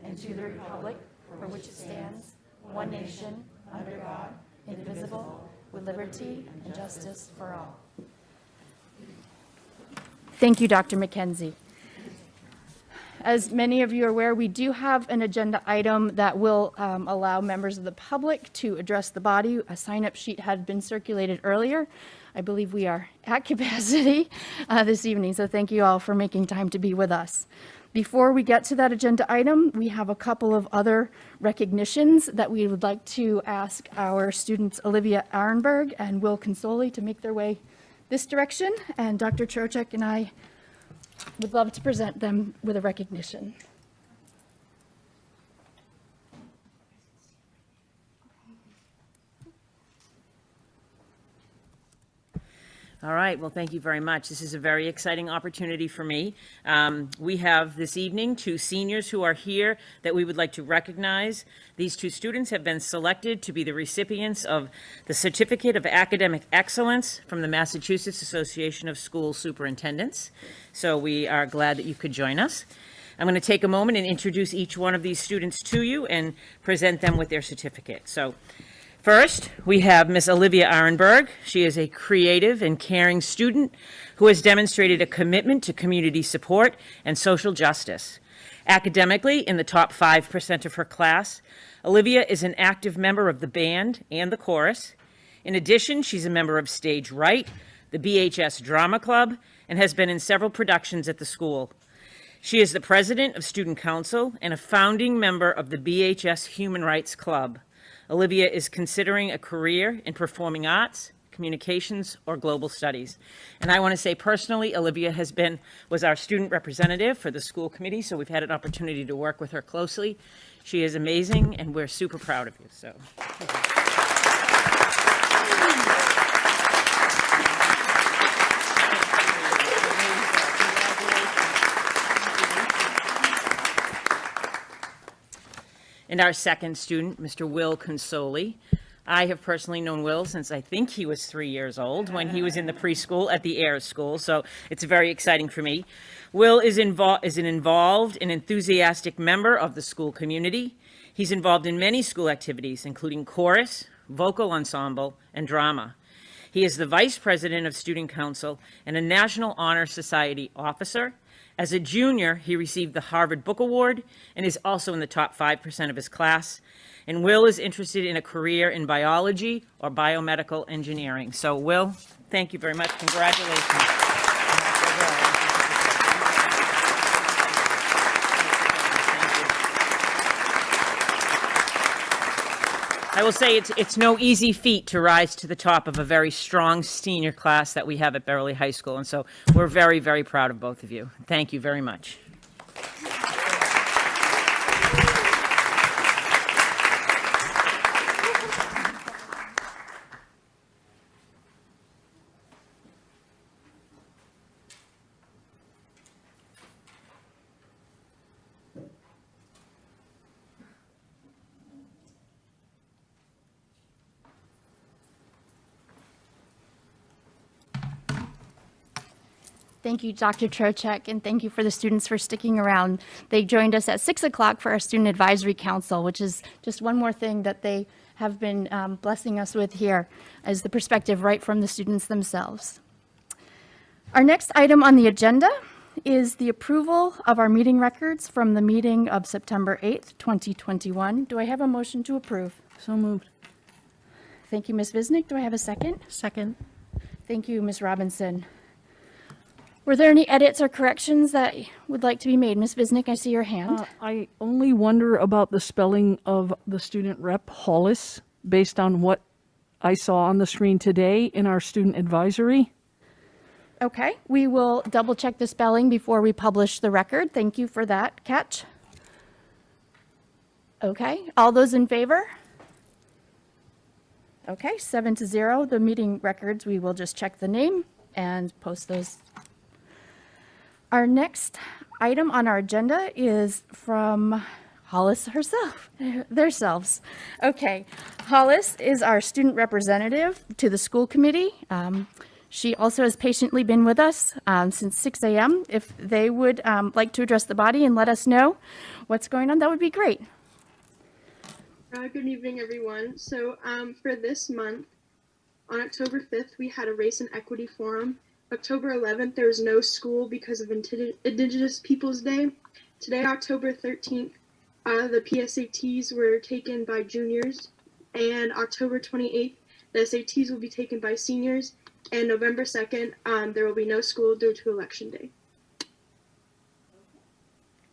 and to the republic for which it stands, one nation, under God, indivisible, with liberty and justice for all. Thank you, Dr. McKenzie. As many of you are aware, we do have an agenda item that will allow members of the public to address the body. A sign-up sheet had been circulated earlier. I believe we are at capacity this evening, so thank you all for making time to be with us. Before we get to that agenda item, we have a couple of other recognitions that we would like to ask our students Olivia Arenberg and Will Consoli to make their way this direction, and Dr. Trocek and I would love to present them with a recognition. All right, well, thank you very much. This is a very exciting opportunity for me. We have this evening two seniors who are here that we would like to recognize. These two students have been selected to be the recipients of the Certificate of Academic Excellence from the Massachusetts Association of School Superintendents. So we are glad that you could join us. I'm going to take a moment and introduce each one of these students to you and present them with their certificate. So first, we have Miss Olivia Arenberg. She is a creative and caring student who has demonstrated a commitment to community support and social justice. Academically, in the top 5% of her class, Olivia is an active member of the band and the chorus. In addition, she's a member of Stage Right, the BHS Drama Club, and has been in several productions at the school. She is the president of Student Council and a founding member of the BHS Human Rights Club. Olivia is considering a career in performing arts, communications, or global studies. And I want to say personally, Olivia was our student representative for the school committee, so we've had an opportunity to work with her closely. She is amazing, and we're super proud of you. So. And our second student, Mr. Will Consoli. I have personally known Will since I think he was 3 years old when he was in the preschool at the Ayers School, so it's very exciting for me. Will is an involved and enthusiastic member of the school community. He's involved in many school activities, including chorus, vocal ensemble, and drama. He is the vice president of Student Council and a National Honor Society officer. As a junior, he received the Harvard Book Award and is also in the top 5% of his class. And Will is interested in a career in biology or biomedical engineering. So, Will, thank you very much. Congratulations. I will say it's no easy feat to rise to the top of a very strong senior class that we have at Beverly High School, and so we're very, very proud of both of you. Thank you very much. Thank you, Dr. Trocek, and thank you for the students for sticking around. They joined us at 6 o'clock for our Student Advisory Council, which is just one more thing that they have been blessing us with here as the perspective right from the students themselves. Our next item on the agenda is the approval of our meeting records from the meeting of September 8th, 2021. Do I have a motion to approve? So moved. Thank you, Ms. Visnick. Do I have a second? Second. Thank you, Ms. Robinson. Were there any edits or corrections that would like to be made? Ms. Visnick, I see your hand. I only wonder about the spelling of the student rep Hollis based on what I saw on the screen today in our student advisory. Okay, we will double check the spelling before we publish the record. Thank you for that catch. Okay, all those in favor? Okay, 7-0. The meeting records, we will just check the name and post those. Our next item on our agenda is from Hollis herself, themselves. Okay, Hollis is our student representative to the school committee. She also has patiently been with us since 6 a.m. If they would like to address the body and let us know what's going on, that would be great. Good evening, everyone. So for this month, on October 5th, we had a Race and Equity Forum. October 11th, there was no school because of Indigenous Peoples Day. Today, October 13th, the PSATs were taken by juniors. And October 28th, the SATs will be taken by seniors. And November 2nd, there will be no school due to Election Day.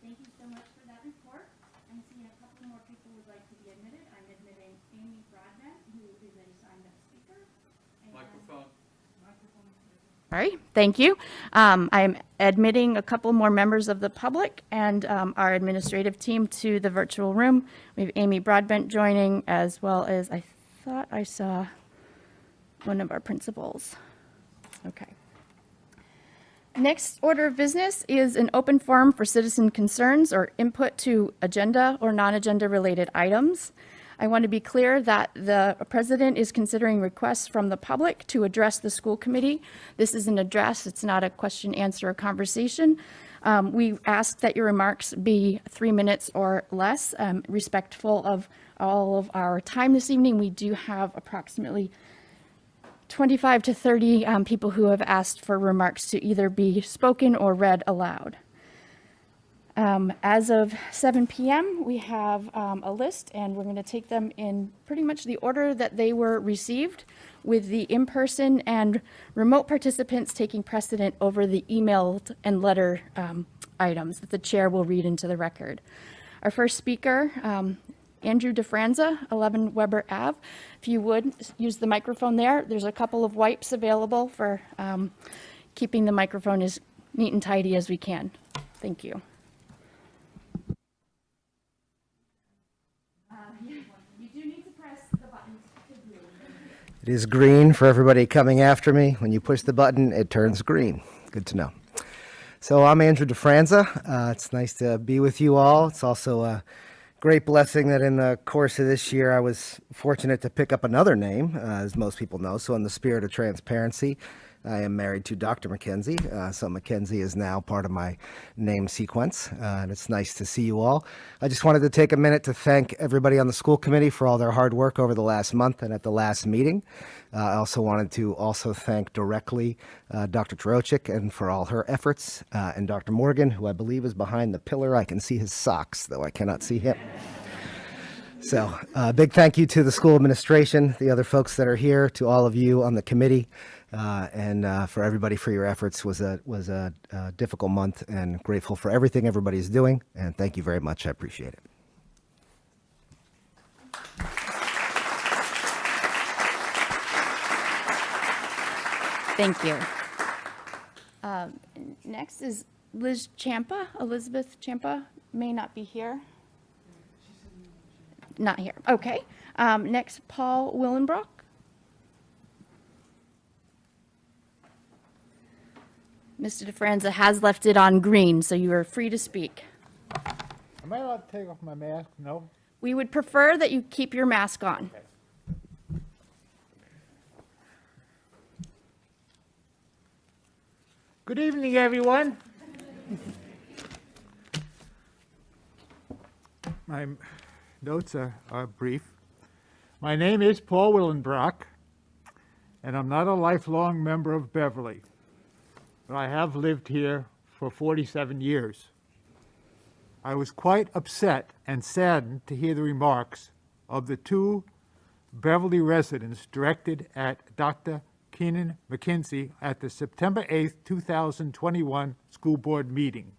Thank you so much for that report. I'm seeing a couple more people would like to be admitted. I'm admitting Amy Broadbent, who is a signed-up speaker. Microphone. All right, thank you. I'm admitting a couple more members of the public and our administrative team to the virtual room. We have Amy Broadbent joining, as well as I thought I saw one of our principals. Okay. Next order of business is an open forum for citizen concerns or input to agenda or non-agenda related items. I want to be clear that the president is considering requests from the public to address the school committee. This is an address, it's not a question, answer, or conversation. We ask that your remarks be 3 minutes or less, respectful of all of our time this evening. We do have approximately 25 to 30 people who have asked for remarks to either be spoken or read aloud. As of 7 p.m., we have a list, and we're going to take them in pretty much the order that they were received, with the in-person and remote participants taking precedent over the emailed and letter items that the chair will read into the record. Our first speaker, Andrew DeFranza, 11 Weber Ave. If you would, use the microphone there. There's a couple of wipes available for keeping the microphone as neat and tidy as we can. Thank you. You do need to press the button to green. It is green for everybody coming after me. When you push the button, it turns green. Good to know. So I'm Andrew DeFranza. It's nice to be with you all. It's also a great blessing that in the course of this year, I was fortunate to pick up another name, as most people know. So in the spirit of transparency, I am married to Dr. McKenzie, so McKenzie is now part of my name sequence, and it's nice to see you all. I just wanted to take a minute to thank everybody on the school committee for all their hard work over the last month and at the last meeting. I also wanted to thank directly Dr. Trocek and for all her efforts, and Dr. Morgan, who I believe is behind the pillar. I can see his socks, though I cannot see him. So big thank you to the school administration, the other folks that are here, to all of you on the committee, and for everybody for your efforts. Was a difficult month, and grateful for everything everybody's doing, and thank you very much. I appreciate it. Thank you. Next is Liz Champa. Elizabeth Champa may not be here. Not here. Okay. Next, Paul Willenbrock. Mr. DeFranza has left it on green, so you are free to speak. Am I allowed to take off my mask? No? We would prefer that you keep your mask on. Okay. Good evening, everyone. My notes are brief. My name is Paul Willenbrock, and I'm not a lifelong member of Beverly, but I have lived here for 47 years. I was quite upset and saddened to hear the remarks of the two Beverly residents directed at Dr. Keenan McKenzie at the September 8th, 2021 school board meeting.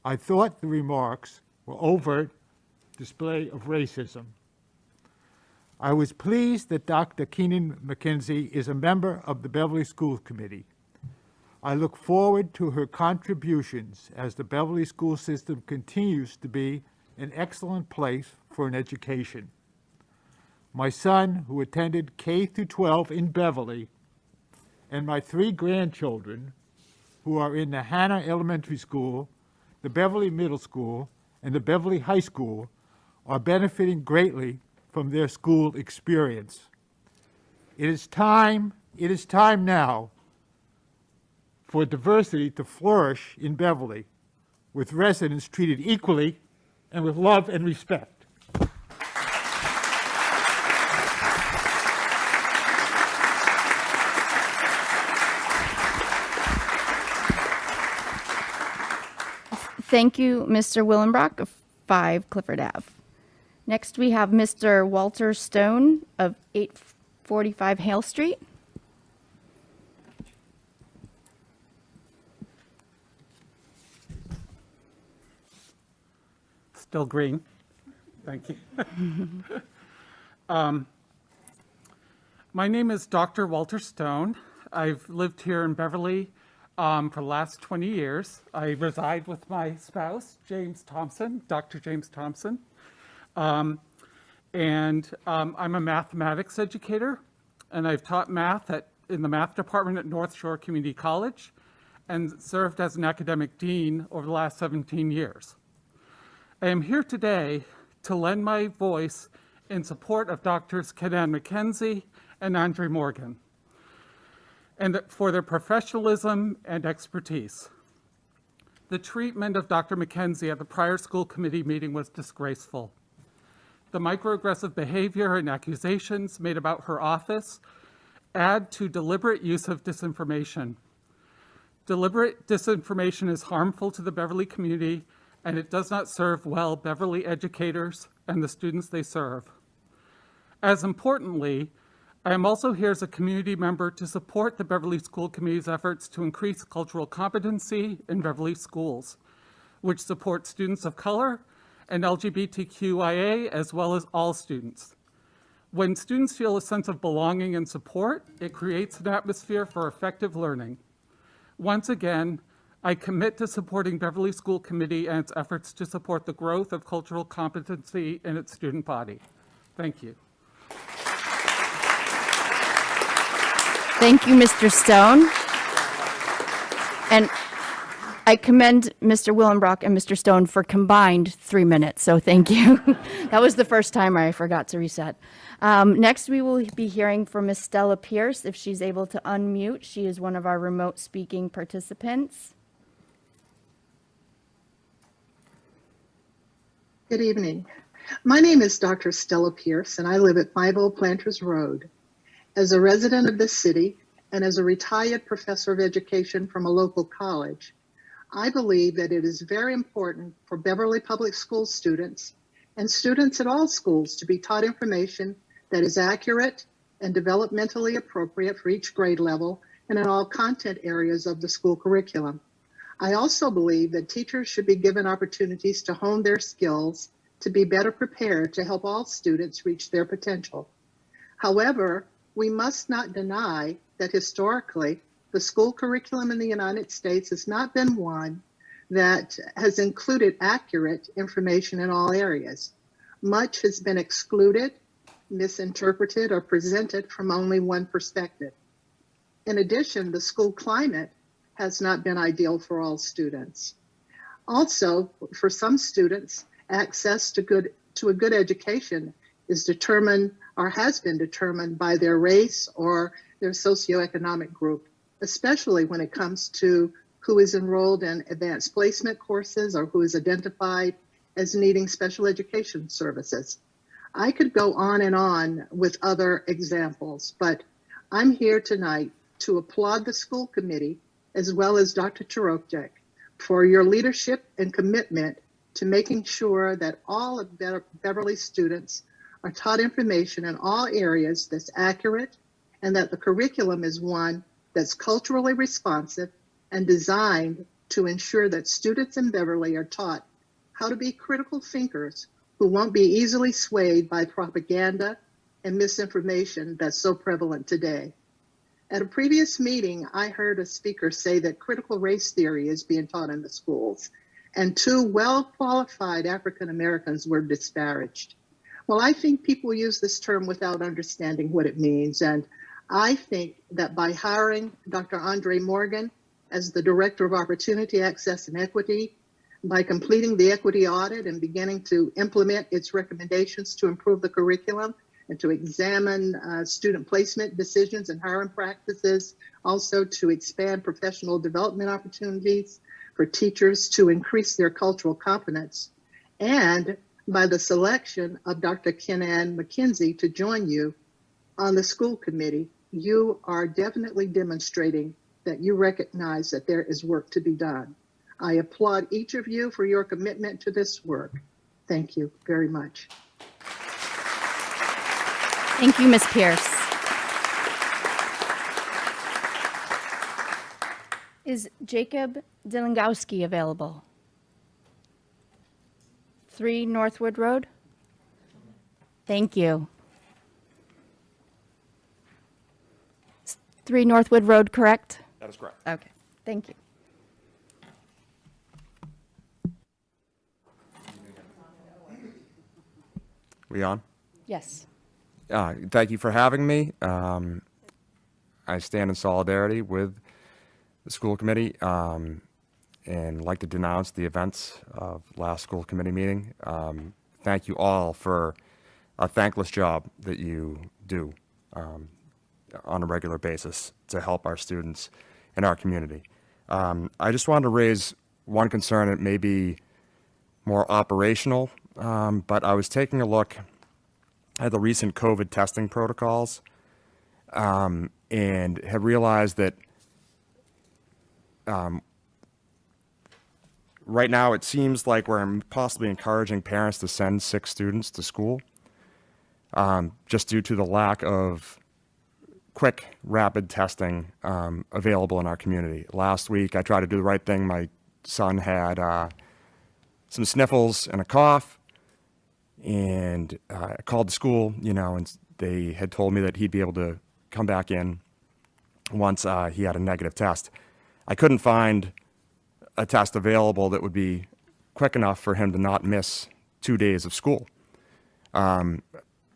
I thought the remarks were overt display of racism. I was pleased that Dr. Keenan McKenzie is a member of the Beverly School Committee. I look forward to her contributions as the Beverly school system continues to be an excellent place for an education. My son, who attended K-12 in Beverly, and my 3 grandchildren, who are in the Hannah Elementary School, the Beverly Middle School, and the Beverly High School, are benefiting greatly from their school experience. It is time now for diversity to flourish in Beverly, with residents treated equally and with love and respect. Thank you, Mr. Willenbrock of 5 Clifford Ave. Next, we have Mr. Walter Stone of 845 Hale Street. Still green. Thank you. My name is Dr. Walter Stone. I've lived here in Beverly for the last 20 years. I reside with my spouse, James Thompson, Dr. James Thompson. I'm a mathematics educator, and I've taught math in the math department at North Shore Community College and served as an academic dean over the last 17 years. I am here today to lend my voice in support of Drs. Kenan McKenzie and Andre Morgan, and for their professionalism and expertise. The treatment of Dr. McKenzie at the prior school committee meeting was disgraceful. The microaggressive behavior and accusations made about her office add to deliberate use of disinformation. Deliberate disinformation is harmful to the Beverly community, and it does not serve well Beverly educators and the students they serve. As importantly, I am also here as a community member to support the Beverly School Committee's efforts to increase cultural competency in Beverly schools, which support students of color and LGBTQIA, as well as all students. When students feel a sense of belonging and support, it creates an atmosphere for effective learning. Once again, I commit to supporting Beverly School Committee and its efforts to support the growth of cultural competency in its student body. Thank you. Thank you, Mr. Stone. And I commend Mr. Willenbrock and Mr. Stone for combined 3 minutes, so thank you. That was the first time I forgot to reset. Next, we will be hearing from Ms. Stella Pierce, if she's able to unmute. She is one of our remote speaking participants. Good evening. My name is Dr. Stella Pierce, and I live at 50 Planters Road. As a resident of this city and as a retired professor of education from a local college, I believe that it is very important for Beverly Public School students and students at all schools to be taught information that is accurate and developmentally appropriate for each grade level and in all content areas of the school curriculum. I also believe that teachers should be given opportunities to hone their skills to be better prepared to help all students reach their potential. However, we must not deny that historically, the school curriculum in the United States has not been one that has included accurate information in all areas. Much has been excluded, misinterpreted, or presented from only one perspective. In addition, the school climate has not been ideal for all students. Also, for some students, access to a good education is determined or has been determined by their race or their socioeconomic group. especially when it comes to who is enrolled in advanced placement courses or who is identified as needing special education services. I could go on and on with other examples, but I'm here tonight to applaud the school committee as well as Dr. Chirokjek for your leadership and commitment to making sure that all of Beverly students are taught information in all areas that's accurate and that the curriculum is one that's culturally responsive and designed to ensure that students in Beverly are taught how to be critical thinkers who won't be easily swayed by propaganda and misinformation that's so prevalent today. At a previous meeting, I heard a speaker say that critical race theory is being taught in the schools, and 2 well-qualified African Americans were disparaged. Well, I think people use this term without understanding what it means, and I think that by hiring Dr. Andre Morgan as the Director of Opportunity, Access, and Equity, by completing the equity audit and beginning to implement its recommendations to improve the curriculum and to examine student placement decisions and hiring practices, also to expand professional development opportunities for teachers to increase their cultural competence, and by the selection of Dr. Kenan McKenzie to join you on the school committee, you are definitely demonstrating that you recognize that there is work to be done. I applaud each of you for your commitment to this work. Thank you very much. Thank you, Ms. Pierce. Is Jacob Dilingowski available? 3 Northwood Road? Thank you. 3 Northwood Road, correct? That is correct. Okay, thank you. We on? Yes. Thank you for having me. I stand in solidarity with the school committee and like to denounce the events of last school committee meeting. Thank you all for a thankless job that you do on a regular basis to help our students in our community. I just wanted to raise one concern. It may be more operational, but I was taking a look at the recent COVID testing protocols and have realized that right now it seems like we're possibly encouraging parents to send sick students to school just due to the lack of quick, rapid testing available in our community. Last week, I tried to do the right thing. My son had some sniffles and a cough, and I called the school, and they had told me that he'd be able to come back in once he had a negative test. I couldn't find a test available that would be quick enough for him to not miss 2 days of school.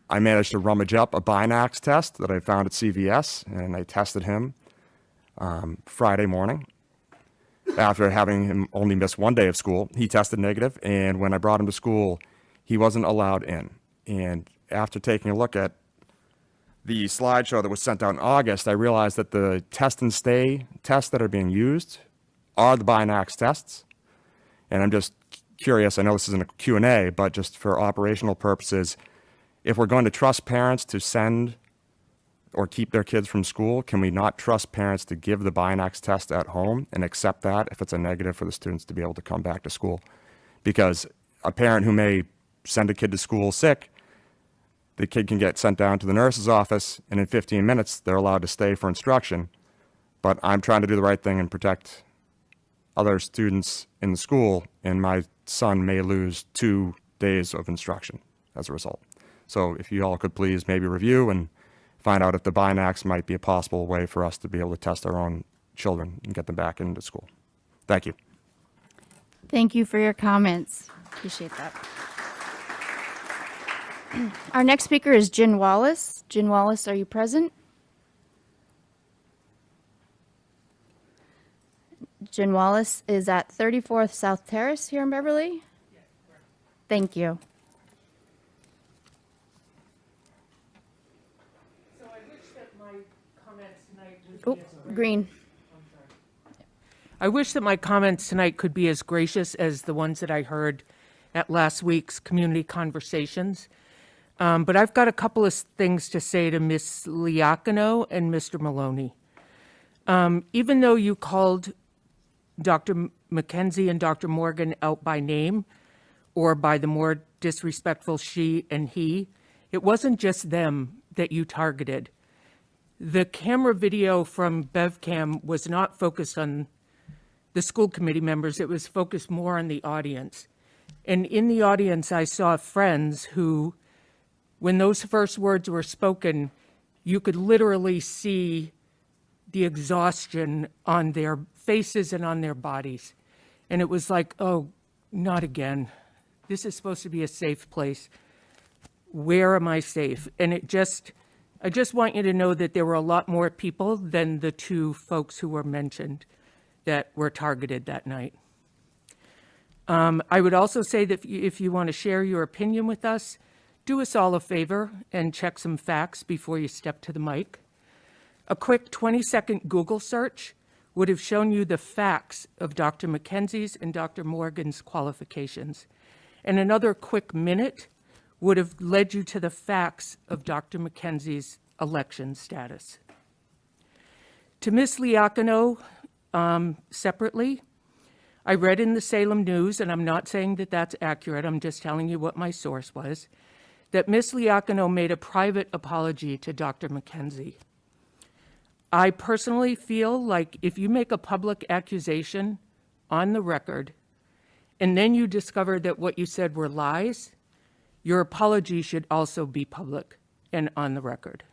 I managed to rummage up a Binax test that I found at CVS, and I tested him Friday morning. After having him only miss 1 day of school, he tested negative, and when I brought him to school, he wasn't allowed in. And after taking a look at the slideshow that was sent out in August, I realized that the test and stay tests that are being used are the Binax tests. And I'm just curious, I know this isn't a Q&A, but just for operational purposes, if we're going to trust parents to send or keep their kids from school, can we not trust parents to give the Binax test at home and accept that if it's a negative for the students to be able to come back to school? Because a parent who may send a kid to school sick, the kid can get sent down to the nurse's office, and in 15 minutes, they're allowed to stay for instruction. But I'm trying to do the right thing and protect other students in the school, and my son may lose 2 days of instruction as a result. So if you all could please maybe review and find out if the Binax might be a possible way for us to be able to test our own children and get them back into school. Thank you. Thank you for your comments. Appreciate that. Our next speaker is Jen Wallace. Jen Wallace, are you present? Jen Wallace is at 34th South Terrace here in Beverly. Thank you. So I wish that my comments tonight would Oh, green. I wish that my comments tonight could be as gracious as the ones that I heard at last week's community conversations. But I've got a couple of things to say to Ms. Liacano and Mr. Maloney. Even though you called Dr. McKenzie and Dr. Morgan out by name or by the more disrespectful she and he, it wasn't just them that you targeted. The camera video from BevCam was not focused on the school committee members. It was focused more on the audience. And in the audience, I saw friends who, when those first words were spoken, you could literally see the exhaustion on their faces and on their bodies. And it was like, oh, not again. This is supposed to be a safe place. Where am I safe? And I just want you to know that there were a lot more people than the two folks who were mentioned that were targeted that night. I would also say that if you want to share your opinion with us, do us all a favor and check some facts before you step to the mic. A quick 20-second Google search would have shown you the facts of Dr. McKenzie's and Dr. Morgan's qualifications. And another quick minute would have led you to the facts of Dr. McKenzie's election status. To Ms. Liacano, separately, I read in the Salem News, and I'm not saying that that's accurate, I'm just telling you what my source was, that Ms. Liacano made a private apology to Dr. McKenzie. I personally feel like if you make a public accusation on the record, and then you discover that what you said were lies, your apology should also be public and on the record.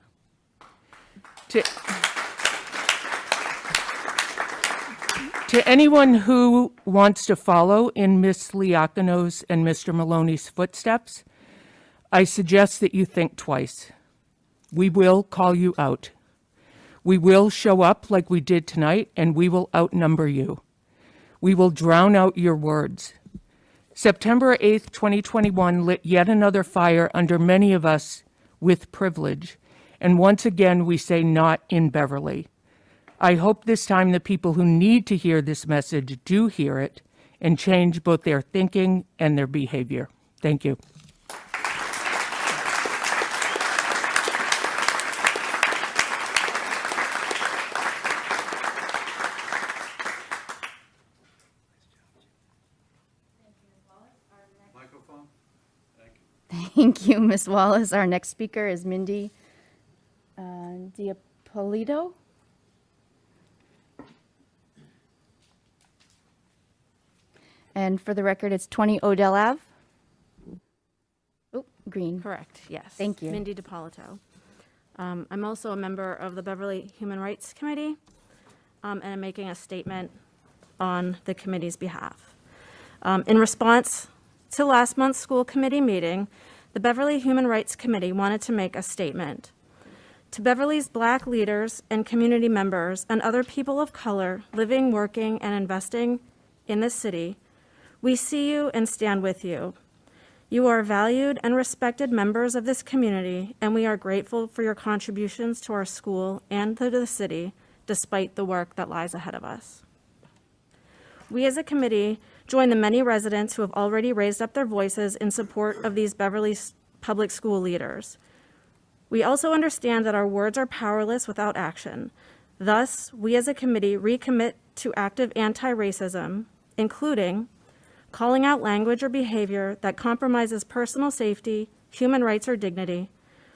To anyone who wants to follow in Ms. Liacano's and Mr. Maloney's footsteps, I suggest that you think twice. We will call you out. We will show up like we did tonight, and we will outnumber you. We will drown out your words. September 8th, 2021 lit yet another fire under many of us with privilege. And once again, we say not in Beverly. I hope this time the people who need to hear this message do hear it and change both their thinking and their behavior. Thank you. Thank you, Ms. Wallace. Our next speaker is Mindy Diapolito. And for the record, it's 20 Odell Ave. Oh, green. Correct, yes. Thank you. Mindy DiPolito. I'm also a member of the Beverly Human Rights Committee, and I'm making a statement on the committee's behalf. In response to last month's school committee meeting, the Beverly Human Rights Committee wanted to make a statement. To Beverly's Black leaders and community members and other people of color living, working, and investing in this city, we see you and stand with you. You are valued and respected members of this community, and we are grateful for your contributions to our school and to the city, despite the work that lies ahead of us. We as a committee join the many residents who have already raised up their voices in support of these Beverly public school leaders. We also understand that our words are powerless without action. Thus, we as a committee recommit to active anti-racism, including calling out language or behavior that compromises personal safety, human rights, or dignity,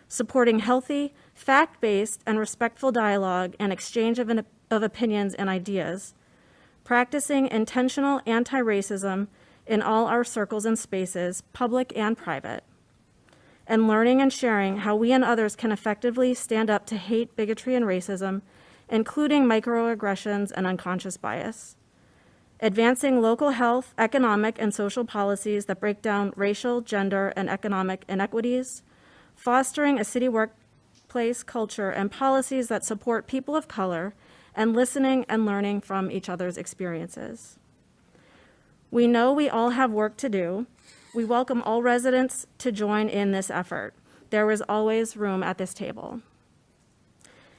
supporting healthy, fact-based, and respectful dialogue and exchange of opinions and ideas, practicing intentional anti-racism in all our circles and spaces, public and private, and learning and sharing how we and others can effectively stand up to hate, bigotry, and racism, including microaggressions and unconscious bias. Advancing local health, economic, and social policies that break down racial, gender, and economic inequities, fostering a city workplace culture and policies that support people of color, and listening and learning from each other's experiences. We know we all have work to do. We welcome all residents to join in this effort. There is always room at this table.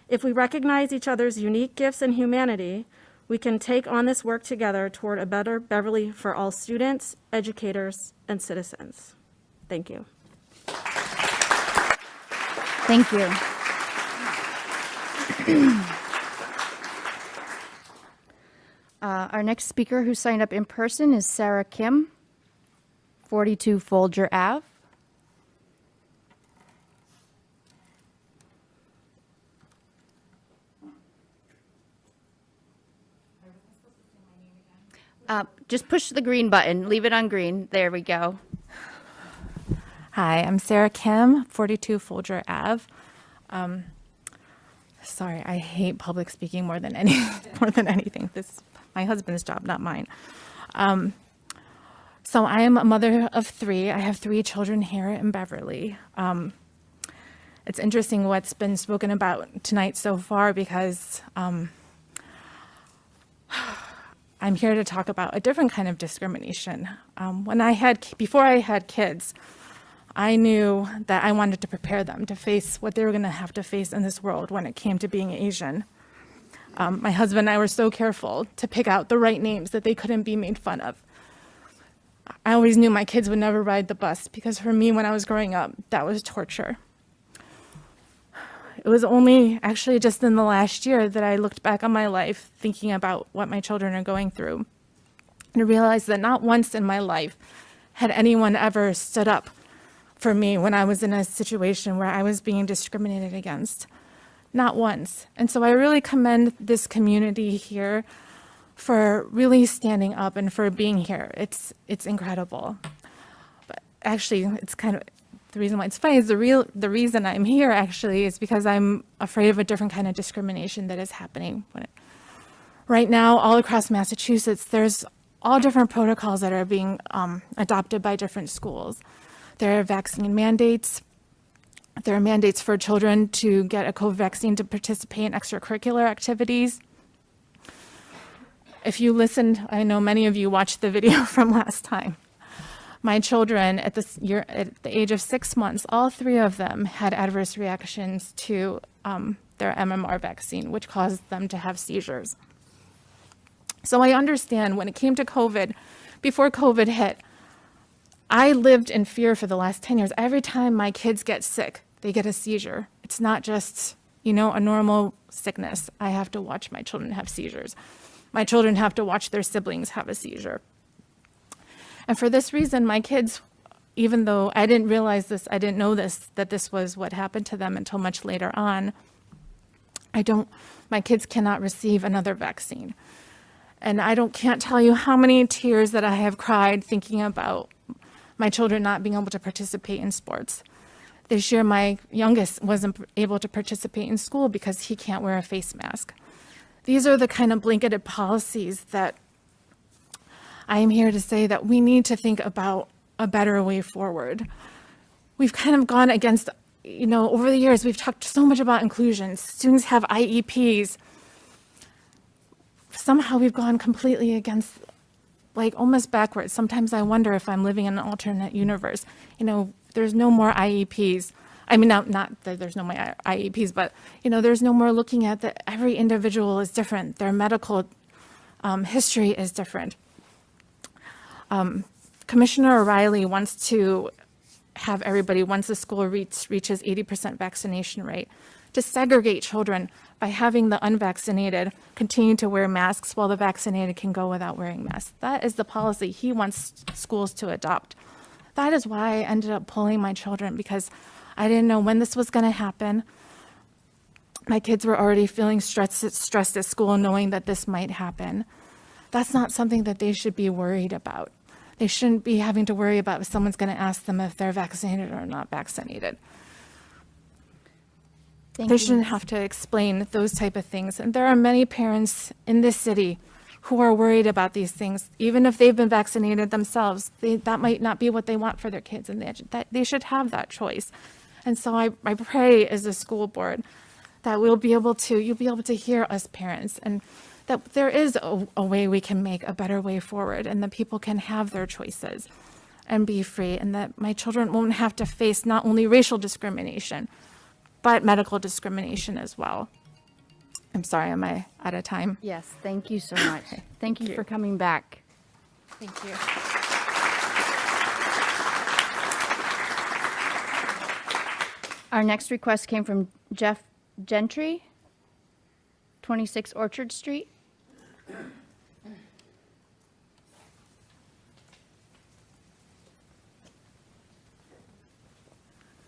If we recognize each other's unique gifts and humanity, We can take on this work together toward a better Beverly for all students, educators, and citizens. Thank you. Thank you. Our next speaker who signed up in person is Sarah Kim, 42 Folger Ave. Just push the green button. Leave it on green. There we go. Hi, I'm Sarah Kim, 42 Folger Ave. Sorry, I hate public speaking more than anything. This is my husband's job, not mine. So I am a mother of three. I have 3 children here in Beverly. It's interesting what's been spoken about tonight so far because I'm here to talk about a different kind of discrimination. Before I had kids, I knew that I wanted to prepare them to face what they were going to have to face in this world when it came to being Asian. My husband and I were so careful to pick out the right names that they couldn't be made fun of. I always knew my kids would never ride the bus because for me, when I was growing up, that was torture. It was only actually just in the last year that I looked back on my life thinking about what my children are going through and realized that not once in my life had anyone ever stood up for me when I was in a situation where I was being discriminated against. Not once. And so I really commend this community here for really standing up and for being here. It's incredible. But actually, it's kind of the reason why it's funny is the reason I'm here actually is because I'm afraid of a different kind of discrimination that is happening. Right now, all across Massachusetts, there's all different protocols that are being adopted by different schools. There are vaccine mandates. There are mandates for children to get a COVID vaccine to participate in extracurricular activities. If you listened, I know many of you watched the video from last time. My children at the age of 6 months, all 3 of them had adverse reactions to their MMR vaccine, which caused them to have seizures. So I understand when it came to COVID, before COVID hit, I lived in fear for the last 10 years. Every time my kids get sick, they get a seizure. It's not just, a normal sickness. I have to watch my children have seizures. My children have to watch their siblings have a seizure. And for this reason, my kids, even though I didn't realize this, I didn't know that this was what happened to them until much later on, my kids cannot receive another vaccine. And can't tell you how many tears that I have cried thinking about my children not being able to participate in sports. This year, my youngest wasn't able to participate in school because he can't wear a face mask. These are the kind of blanketed policies that I am here to say that we need to think about a better way forward. We've kind of gone against, over the years, we've talked so much about inclusion. Students have IEPs. Somehow we've gone completely against, almost backwards. Sometimes I wonder if I'm living in an alternate universe. There's no more IEPs. I mean, not that there's no more IEPs, but, there's no more looking at that every individual is different. Their medical history is different. Commissioner O'Reilly wants to have everybody, once the school reaches 80% vaccination rate, to segregate children by having the unvaccinated continue to wear masks while the vaccinated can go without wearing masks. That is the policy he wants schools to adopt. That is why I ended up pulling my children, because I didn't know when this was going to happen. My kids were already feeling stressed at school, knowing that this might happen. That's not something that they should be worried about. They shouldn't be having to worry about if someone's going to ask them if they're vaccinated or not vaccinated. They shouldn't have to explain those type of things. And there are many parents in this city who are worried about these things, even if they've been vaccinated themselves. That might not be what they want for their kids, and they should have that choice. And so I pray as a school board that you'll be able to hear us parents, and that there is a way we can make a better way forward, and that people can have their choices and be free, and that my children won't have to face not only racial discrimination, but medical discrimination as well. I'm sorry, am I out of time? Yes, thank you so much. Thank you for coming back. Thank you. Our next request came from Jeff Gentry, 26 Orchard Street.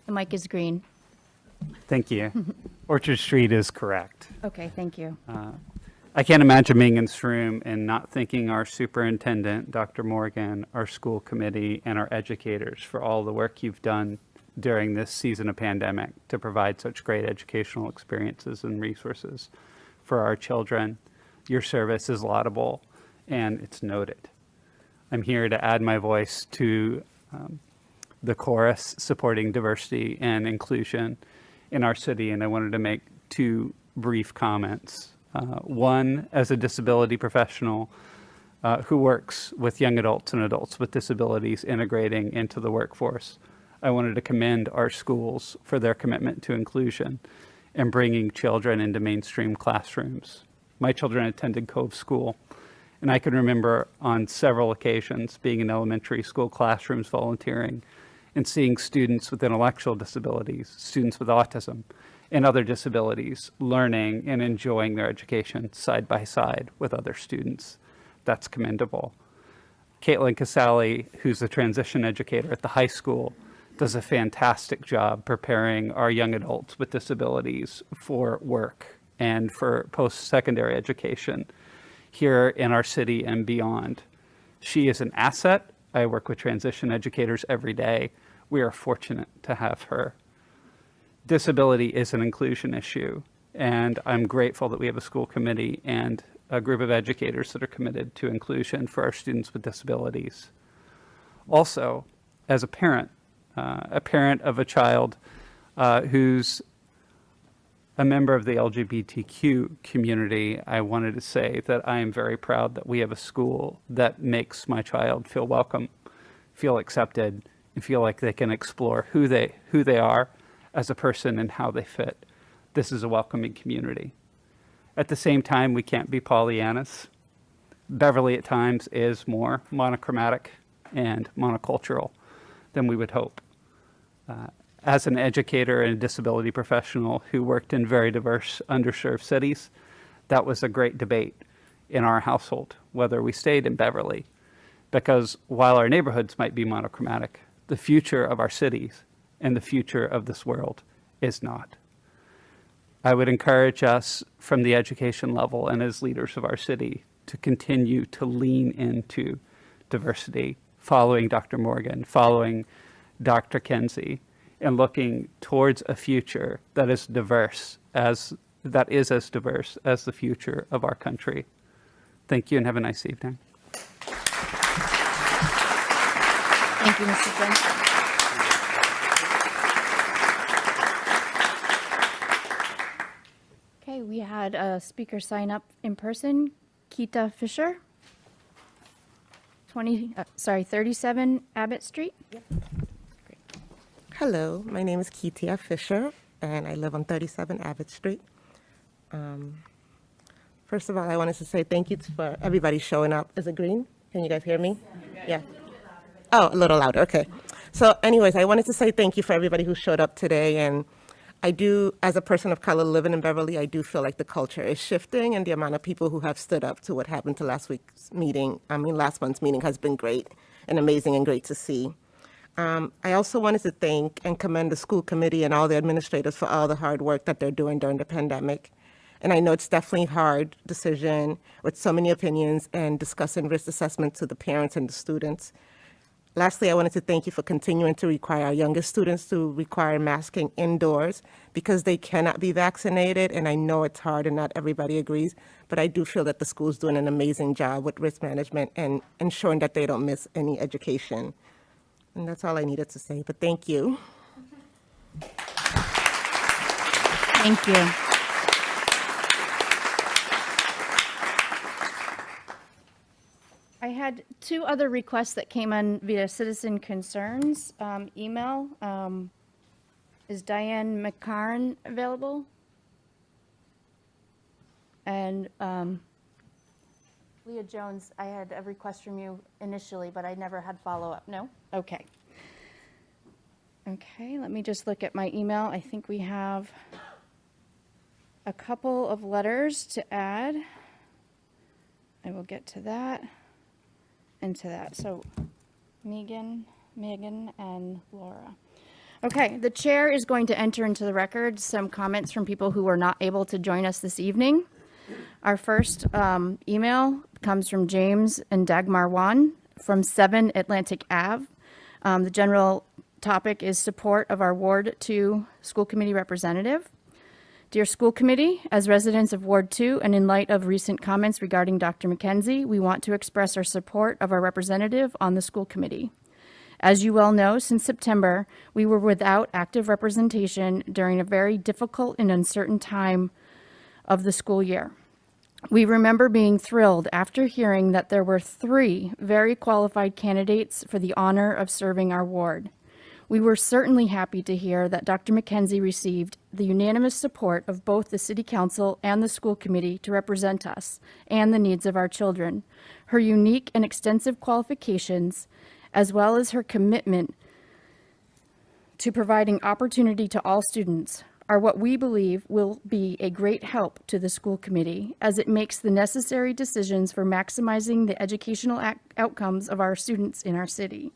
The mic is green. Thank you. Orchard Street is correct. Okay, thank you. I can't imagine being in this room and not thanking our superintendent, Dr. Morgan, our school committee, and our educators for all the work you've done during this season of pandemic to provide such great educational experiences and resources for our children. Your service is laudable and it's noted. I'm here to add my voice to the chorus supporting diversity and inclusion in our city, and I wanted to make two brief comments. One, as a disability professional who works with young adults and adults with disabilities integrating into the workforce, I wanted to commend our schools for their commitment to inclusion and bringing children into mainstream classrooms. My children attended Cove School, and I can remember on several occasions being in elementary school classrooms volunteering and seeing students with intellectual disabilities, students with autism, and other disabilities learning and enjoying their education side by side with other students. That's commendable. Caitlin Casale, who's a transition educator at the high school, does a fantastic job preparing our young adults with disabilities for work and for post-secondary education here in our city and beyond. She is an asset. I work with transition educators every day. We are fortunate to have her. Disability is an inclusion issue, and I'm grateful that we have a school committee and a group of educators that are committed to inclusion for our students with disabilities. Also, as a parent of a child who's a member of the LGBTQ community, I wanted to say that I am very proud that we have a school that makes my child feel welcome, feel accepted, and feel like they can explore who they are as a person and how they fit. This is a welcoming community. At the same time, we can't be Pollyannas. Beverly at times is more monochromatic and monocultural than we would hope. As an educator and a disability professional who worked in very diverse, underserved cities, that was a great debate in our household, whether we stayed in Beverly. Because while our neighborhoods might be monochromatic, the future of our cities and the future of this world is not. I would encourage us from the education level and as leaders of our city to continue to lean into diversity, following Dr. Morgan, following Dr. Kenzie, and looking towards a future that is diverse as the future of our country. Thank you and have a nice evening. Thank you, Mr. Jensen. Okay, we had a speaker sign up in person, Keita Fisher, 37 Abbott Street. Yep. Hello, my name is Keita Fisher, and I live on 37 Abbott Street. First of all, I wanted to say thank you for everybody showing up. Is it green? Can you guys hear me? Yeah. Oh, a little louder. Okay. So anyways, I wanted to say thank you for everybody who showed up today. And I do, as a person of color living in Beverly, I do feel like the culture is shifting, and the amount of people who have stood up to what happened to last month's meeting has been great and amazing and great to see. I also wanted to thank and commend the school committee and all the administrators for all the hard work that they're doing during the pandemic. And I know it's definitely a hard decision with so many opinions and discussing risk assessment to the parents and the students. Lastly, I wanted to thank you for continuing to require our youngest students to require masking indoors because they cannot be vaccinated. And I know it's hard and not everybody agrees, but I do feel that the school's doing an amazing job with risk management and ensuring that they don't miss any education. And that's all I needed to say, but thank you. Thank you. I had two other requests that came in via citizen concerns email. Is Diane McCarn available? And Leah Jones, I had a request from you initially, but I never had follow-up. No? Okay. Okay, let me just look at my email. I think we have a couple of letters to add. I will get to that and to that. So Megan, and Laura. Okay, the chair is going to enter into the record some comments from people who were not able to join us this evening. Our first email comes from James and Dagmar Wan from 7 Atlantic Ave. The general topic is support of our Ward 2 school committee representative. Dear school committee, as residents of Ward 2 and in light of recent comments regarding Dr. McKenzie, we want to express our support of our representative on the school committee. As you well know, since September, we were without active representation during a very difficult and uncertain time of the school year. We remember being thrilled after hearing that there were 3 very qualified candidates for the honor of serving our ward. We were certainly happy to hear that Dr. McKenzie received the unanimous support of both the City Council and the school committee to represent us and the needs of our children. Her unique and extensive qualifications, as well as her commitment to providing opportunity to all students, are what we believe will be a great help to the school committee as it makes the necessary decisions for maximizing the educational outcomes of our students in our city.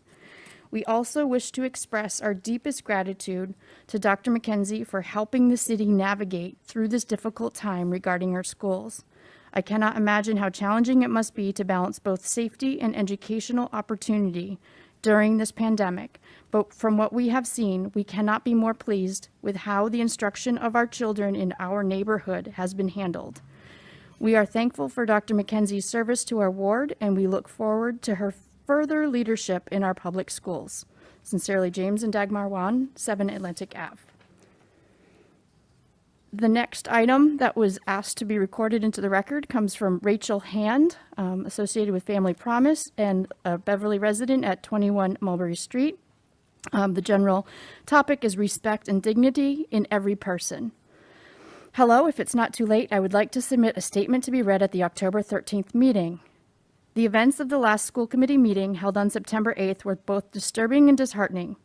We also wish to express our deepest gratitude to Dr. McKenzie for helping the city navigate through this difficult time regarding our schools. I cannot imagine how challenging it must be to balance both safety and educational opportunity during this pandemic, but from what we have seen, we cannot be more pleased with how the instruction of our children in our neighborhood has been handled. We are thankful for Dr. McKenzie's service to our ward, and we look forward to her further leadership in our public schools. Sincerely, James and Dagmar Wan, 7 Atlantic Ave. The next item that was asked to be recorded into the record comes from Rachel Hand, associated with Family Promise and a Beverly resident at 21 Mulberry Street. The general topic is respect and dignity in every person. Hello, if it's not too late, I would like to submit a statement to be read at the October 13th meeting. The events of the last school committee meeting held on September 8th were both disturbing and disheartening.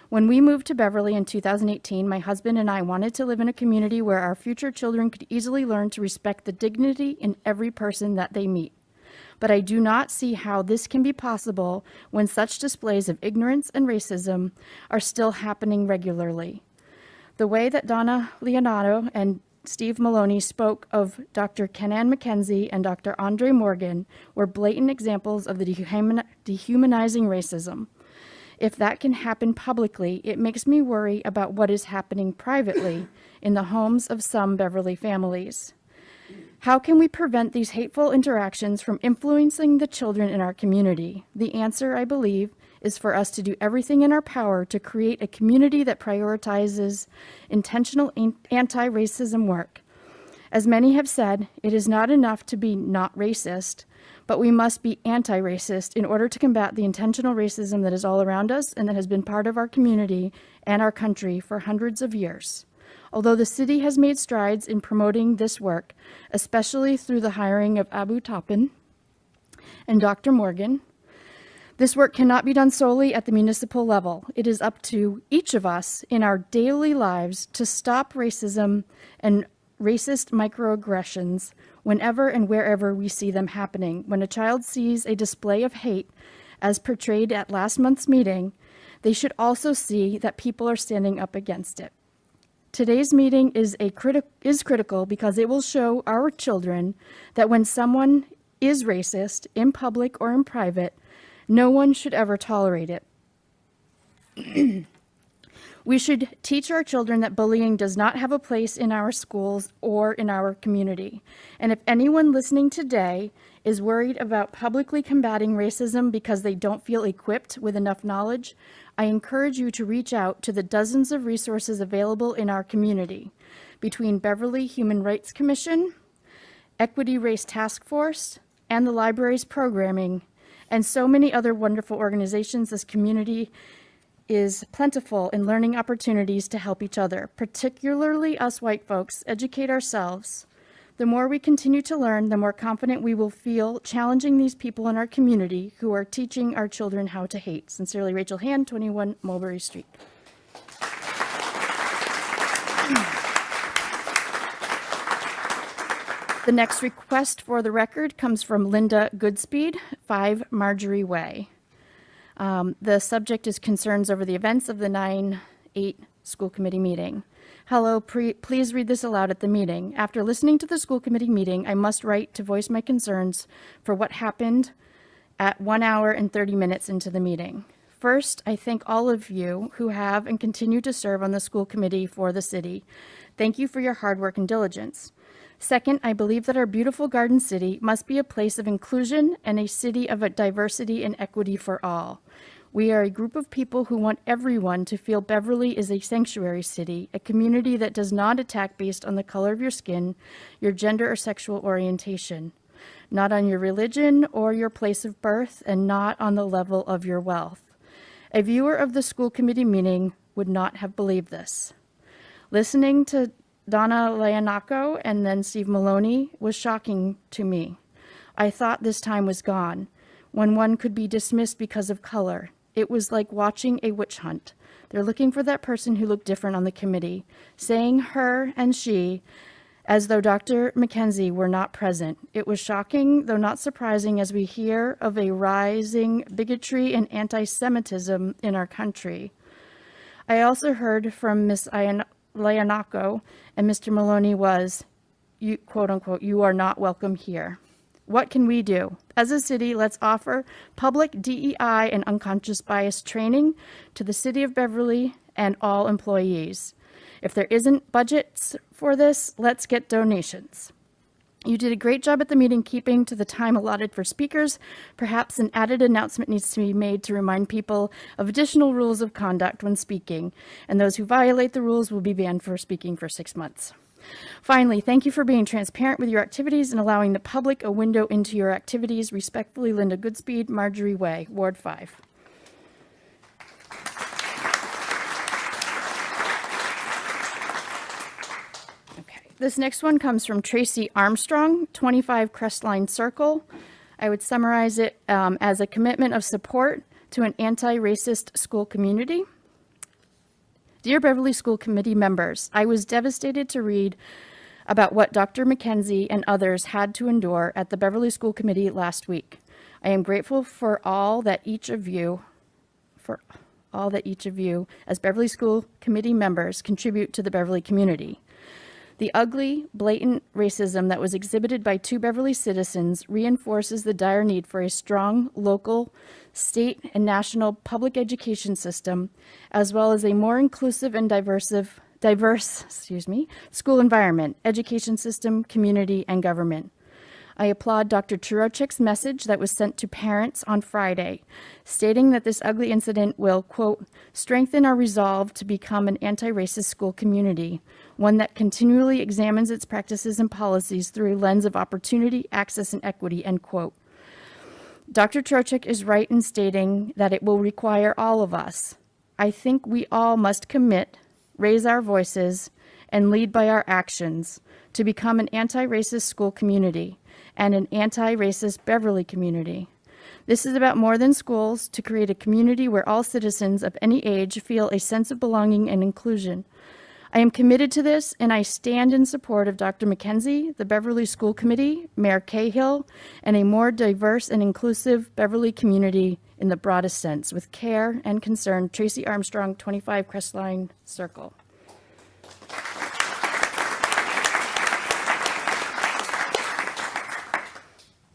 When we moved to Beverly in 2018, my husband and I wanted to live in a community where our future children could easily learn to respect the dignity in every person that they meet. But I do not see how this can be possible when such displays of ignorance and racism are still happening regularly. The way that Donna Leonardo and Steve Maloney spoke of Dr. Kenan McKenzie and Dr. Andre Morgan were blatant examples of the dehumanizing racism. If that can happen publicly, it makes me worry about what is happening privately in the homes of some Beverly families. How can we prevent these hateful interactions from influencing the children in our community? The answer, I believe, is for us to do everything in our power to create a community that prioritizes intentional anti-racism work. As many have said, it is not enough to be not racist, but we must be anti-racist in order to combat the intentional racism that is all around us and that has been part of our community and our country for hundreds of years. Although the city has made strides in promoting this work, especially through the hiring of Abu Toppin and Dr. Morgan, this work cannot be done solely at the municipal level. It is up to each of us in our daily lives to stop racism and racist microaggressions whenever and wherever we see them happening. When a child sees a display of hate, as portrayed at last month's meeting, they should also see that people are standing up against it. Today's meeting is critical because it will show our children that when someone is racist, in public or in private, no one should ever tolerate it. We should teach our children that bullying does not have a place in our schools or in our community. And if anyone listening today is worried about publicly combating racism because they don't feel equipped with enough knowledge, I encourage you to reach out to the dozens of resources available in our community between Beverly Human Rights Commission, Equity Race Task Force, and the library's programming, and so many other wonderful organizations. This community is plentiful in learning opportunities to help each other, particularly us white folks, educate ourselves. The more we continue to learn, the more confident we will feel challenging these people in our community who are teaching our children how to hate. Sincerely, Rachel Hand, 21 Mulberry Street. The next request for the record comes from Linda Goodspeed, 5 Marjorie Way. The subject is concerns over the events of the 9/8 school committee meeting. Hello, please read this aloud at the meeting. After listening to the school committee meeting, I must write to voice my concerns for what happened at 1 hour and 30 minutes into the meeting. First, I thank all of you who have and continue to serve on the school committee for the city. Thank you for your hard work and diligence. Second, I believe that our beautiful Garden City must be a place of inclusion and a city of diversity and equity for all. We are a group of people who want everyone to feel Beverly is a sanctuary city, a community that does not attack based on the color of your skin, your gender or sexual orientation, not on your religion or your place of birth, and not on the level of your wealth. A viewer of the school committee meeting would not have believed this. Listening to Donna Leonaco and then Steve Maloney was shocking to me. I thought this time was gone, when one could be dismissed because of color. It was like watching a witch hunt. They're looking for that person who looked different on the committee, saying her and she as though Dr. McKenzie were not present. It was shocking, though not surprising, as we hear of a rising bigotry and anti-Semitism in our country. I also heard from Ms. Leonaco and Mr. Maloney was, you, quote unquote, you are not welcome here. What can we do? As a city, let's offer public DEI and unconscious bias training to the city of Beverly and all employees. If there isn't budgets for this, let's get donations. You did a great job at the meeting keeping to the time allotted for speakers. Perhaps an added announcement needs to be made to remind people of additional rules of conduct when speaking, and those who violate the rules will be banned for speaking for 6 months. Finally, thank you for being transparent with your activities and allowing the public a window into your activities. Respectfully, Linda Goodspeed, Marjorie Way, Ward 5. This next one comes from Tracy Armstrong, 25 Crestline Circle. I would summarize it as a commitment of support to an anti-racist school community. Dear Beverly School Committee members, I was devastated to read about what Dr. McKenzie and others had to endure at the Beverly School Committee last week. I am grateful for all that each of you, as Beverly School Committee members contribute to the Beverly community. The ugly, blatant racism that was exhibited by 2 Beverly citizens reinforces the dire need for a strong local, state, and national public education system, as well as a more inclusive and diverse school environment, education system, community, and government. I applaud Dr. Turochik's message that was sent to parents on Friday, stating that this ugly incident will, quote, strengthen our resolve to become an anti-racist school community, one that continually examines its practices and policies through a lens of opportunity, access, and equity, end quote. Dr. Turochik is right in stating that it will require all of us. I think we all must commit, raise our voices, and lead by our actions to become an anti-racist school community and an anti-racist Beverly community. This is about more than schools, to create a community where all citizens of any age feel a sense of belonging and inclusion. I am committed to this, and I stand in support of Dr. McKenzie, the Beverly School Committee, Mayor Cahill, and a more diverse and inclusive Beverly community in the broadest sense. With care and concern, Tracy Armstrong, 25 Crestline Circle.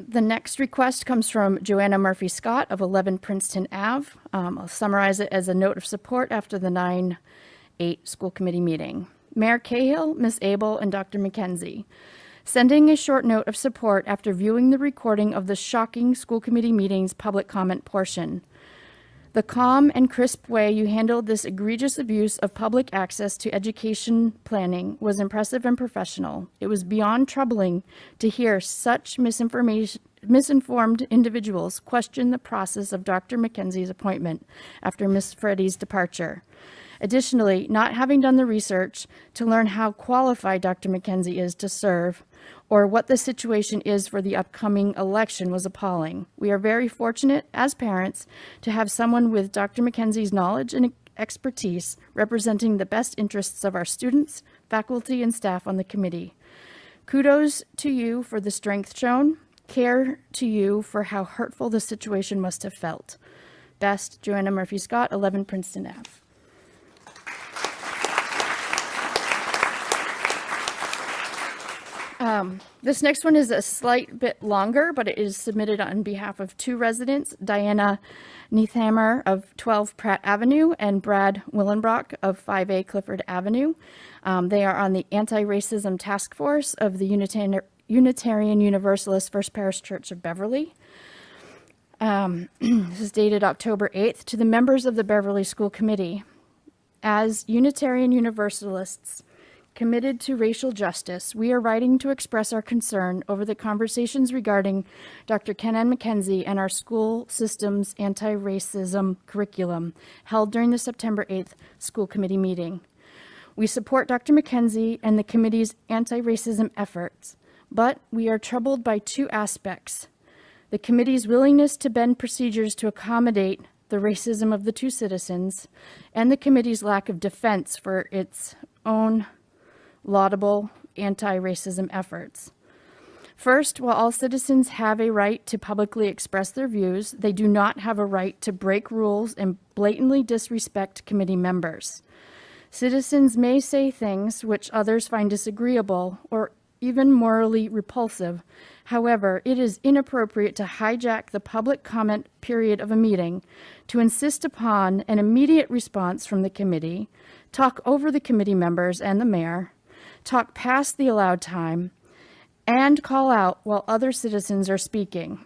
The next request comes from Joanna Murphy Scott of 11 Princeton Ave. I'll summarize it as a note of support after the 9/8 school committee meeting. Mayor Cahill, Ms. Abel, and Dr. McKenzie, sending a short note of support after viewing the recording of the shocking school committee meeting's public comment portion. The calm and crisp way you handled this egregious abuse of public access to education planning was impressive and professional. It was beyond troubling to hear such misinformed individuals question the process of Dr. McKenzie's appointment after Ms. Freddy's departure. Additionally, not having done the research to learn how qualified Dr. McKenzie is to serve or what the situation is for the upcoming election was appalling. We are very fortunate as parents to have someone with Dr. McKenzie's knowledge and expertise representing the best interests of our students, faculty, and staff on the committee. Kudos to you for the strength shown. Care to you for how hurtful the situation must have felt. Best, Joanna Murphy Scott, 11 Princeton Ave. This next one is a slight bit longer, but it is submitted on behalf of two residents, Diana Neithammer of 12 Pratt Avenue and Brad Willenbrock of 5A Clifford Avenue. They are on the Anti-Racism Task Force of the Unitarian Universalist First Parish Church of Beverly. This is dated October 8th. To the members of the Beverly School Committee, as Unitarian Universalists committed to racial justice, we are writing to express our concern over the conversations regarding Dr. Ken-Ann McKenzie and our school system's anti-racism curriculum held during the September 8th school committee meeting. We support Dr. McKenzie and the committee's anti-racism efforts, but we are troubled by two aspects: the committee's willingness to bend procedures to accommodate the racism of the two citizens, and the committee's lack of defense for its own laudable anti-racism efforts. First, while all citizens have a right to publicly express their views, they do not have a right to break rules and blatantly disrespect committee members. Citizens may say things which others find disagreeable or even morally repulsive. However, it is inappropriate to hijack the public comment period of a meeting to insist upon an immediate response from the committee, talk over the committee members and the mayor, talk past the allowed time, and call out while other citizens are speaking.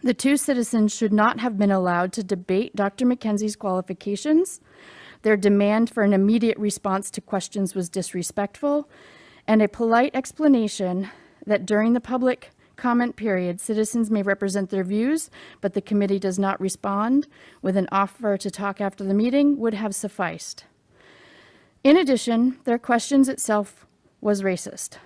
The two citizens should not have been allowed to debate Dr. McKenzie's qualifications. Their demand for an immediate response to questions was disrespectful, and a polite explanation that during the public comment period, citizens may represent their views, but the committee does not respond with an offer to talk after the meeting would have sufficed. In addition, their questions itself was racist.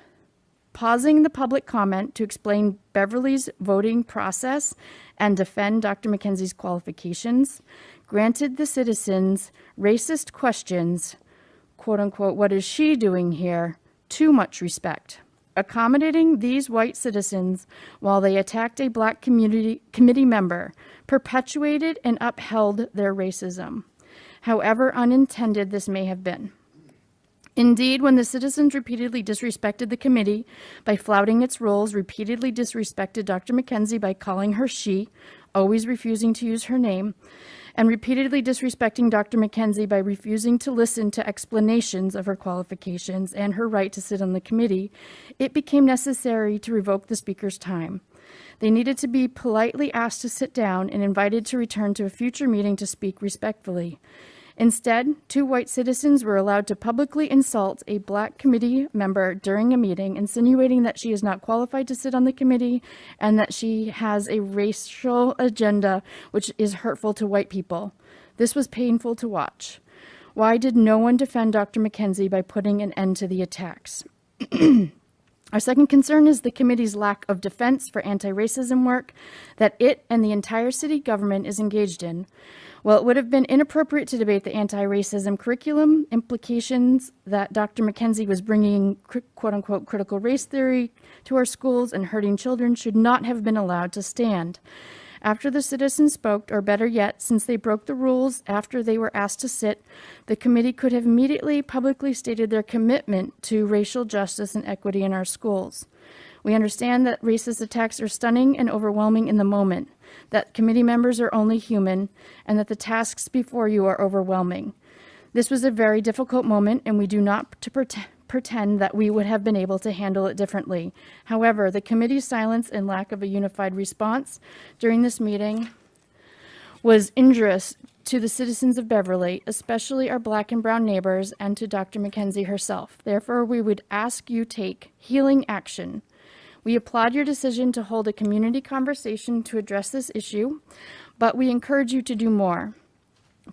Pausing the public comment to explain Beverly's voting process and defend Dr. McKenzie's qualifications granted the citizens racist questions, quote unquote, what is she doing here, too much respect. Accommodating these white citizens while they attacked a black committee member perpetuated and upheld their racism, however unintended this may have been. Indeed, when the citizens repeatedly disrespected the committee by flouting its rules, repeatedly disrespected Dr. McKenzie by calling her she, always refusing to use her name, and repeatedly disrespecting Dr. McKenzie by refusing to listen to explanations of her qualifications and her right to sit on the committee, it became necessary to revoke the speaker's time. They needed to be politely asked to sit down and invited to return to a future meeting to speak respectfully. Instead, two white citizens were allowed to publicly insult a black committee member during a meeting, insinuating that she is not qualified to sit on the committee and that she has a racial agenda which is hurtful to white people. This was painful to watch. Why did no one defend Dr. McKenzie by putting an end to the attacks? Our second concern is the committee's lack of defense for anti-racism work that it and the entire city government is engaged in. While it would have been inappropriate to debate the anti-racism curriculum, implications that Dr. McKenzie was bringing quote-unquote critical race theory to our schools and hurting children should not have been allowed to stand. After the citizens spoke, or better yet, since they broke the rules after they were asked to sit, the committee could have immediately publicly stated their commitment to racial justice and equity in our schools. We understand that racist attacks are stunning and overwhelming in the moment, that committee members are only human, and that the tasks before you are overwhelming. This was a very difficult moment, and we do not pretend that we would have been able to handle it differently. However, the committee's silence and lack of a unified response during this meeting was injurious to the citizens of Beverly, especially our black and brown neighbors, and to Dr. McKenzie herself. Therefore, we would ask you take healing action. We applaud your decision to hold a community conversation to address this issue, but we encourage you to do more.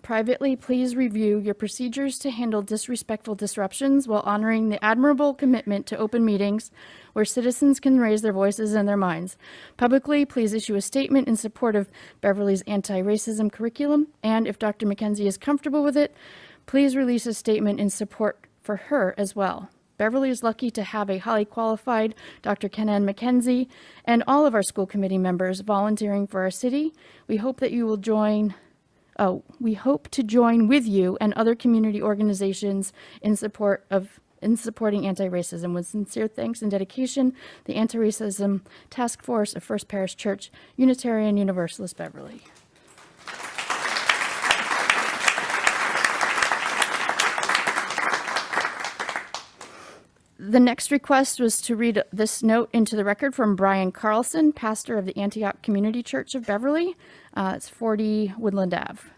Privately, please review your procedures to handle disrespectful disruptions while honoring the admirable commitment to open meetings where citizens can raise their voices and their minds. Publicly, please issue a statement in support of Beverly's anti-racism curriculum, and if Dr. McKenzie is comfortable with it, please release a statement in support for her as well. Beverly is lucky to have a highly qualified Dr. Kenan McKenzie and all of our school committee members volunteering for our city. We hope that you will join. We hope to join with you and other community organizations in supporting anti-racism. With sincere thanks and dedication, the Anti-Racism Task Force of First Parish Church, Unitarian Universalist Beverly. The next request was to read this note into the record from Brian Carlson, pastor of the Antioch Community Church of Beverly. It's 40 Woodland Ave.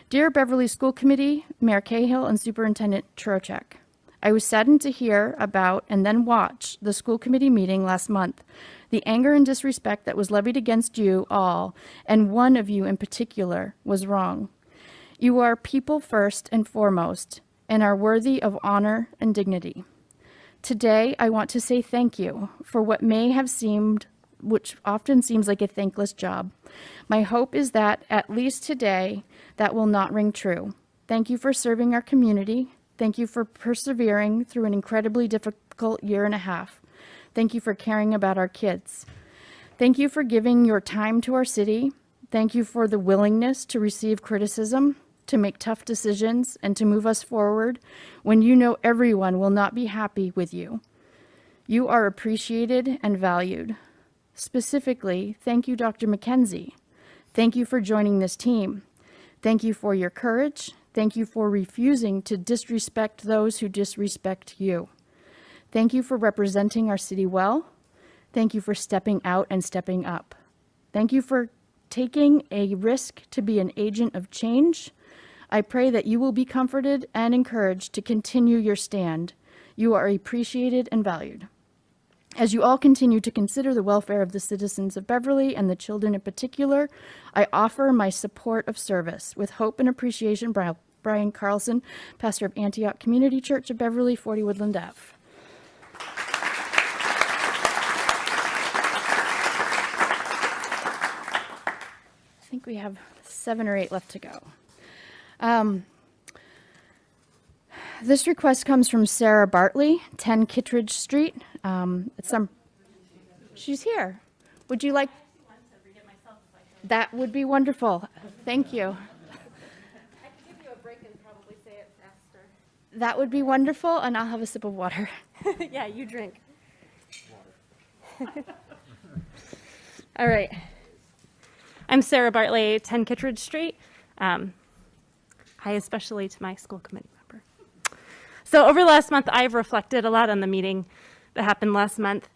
Dear Beverly School Committee, Mayor Cahill, and Superintendent Trocheck, I was saddened to hear about and then watch the school committee meeting last month. The anger and disrespect that was levied against you all, and one of you in particular, was wrong. You are people first and foremost, and are worthy of honor and dignity. Today, I want to say thank you for what may have seemed, which often seems like a thankless job. My hope is that, at least today, that will not ring true. Thank you for serving our community. Thank you for persevering through an incredibly difficult year and a half. Thank you for caring about our kids. Thank you for giving your time to our city. Thank you for the willingness to receive criticism, to make tough decisions, and to move us forward when you know everyone will not be happy with you. You are appreciated and valued. Specifically, thank you, Dr. McKenzie. Thank you for joining this team. Thank you for your courage. Thank you for refusing to disrespect those who disrespect you. Thank you for representing our city well. Thank you for stepping out and stepping up. Thank you for taking a risk to be an agent of change. I pray that you will be comforted and encouraged to continue your stand. You are appreciated and valued. As you all continue to consider the welfare of the citizens of Beverly and the children in particular, I offer my support of service. With hope and appreciation, Brian Carlson, pastor of Antioch Community Church of Beverly, 40 Woodland Ave. I think we have 7 or 8 left to go. This request comes from Sarah Bartley, 10 Kittredge Street. She's here. Would you like? That would be wonderful. Thank you. I can give you a break and probably say it faster. That would be wonderful, and I'll have a sip of water. Yeah, you drink. All right. I'm Sarah Bartley, 10 Kittredge Street. Hi, especially to my school committee member. So over the last month, I've reflected a lot on the meeting that happened last month.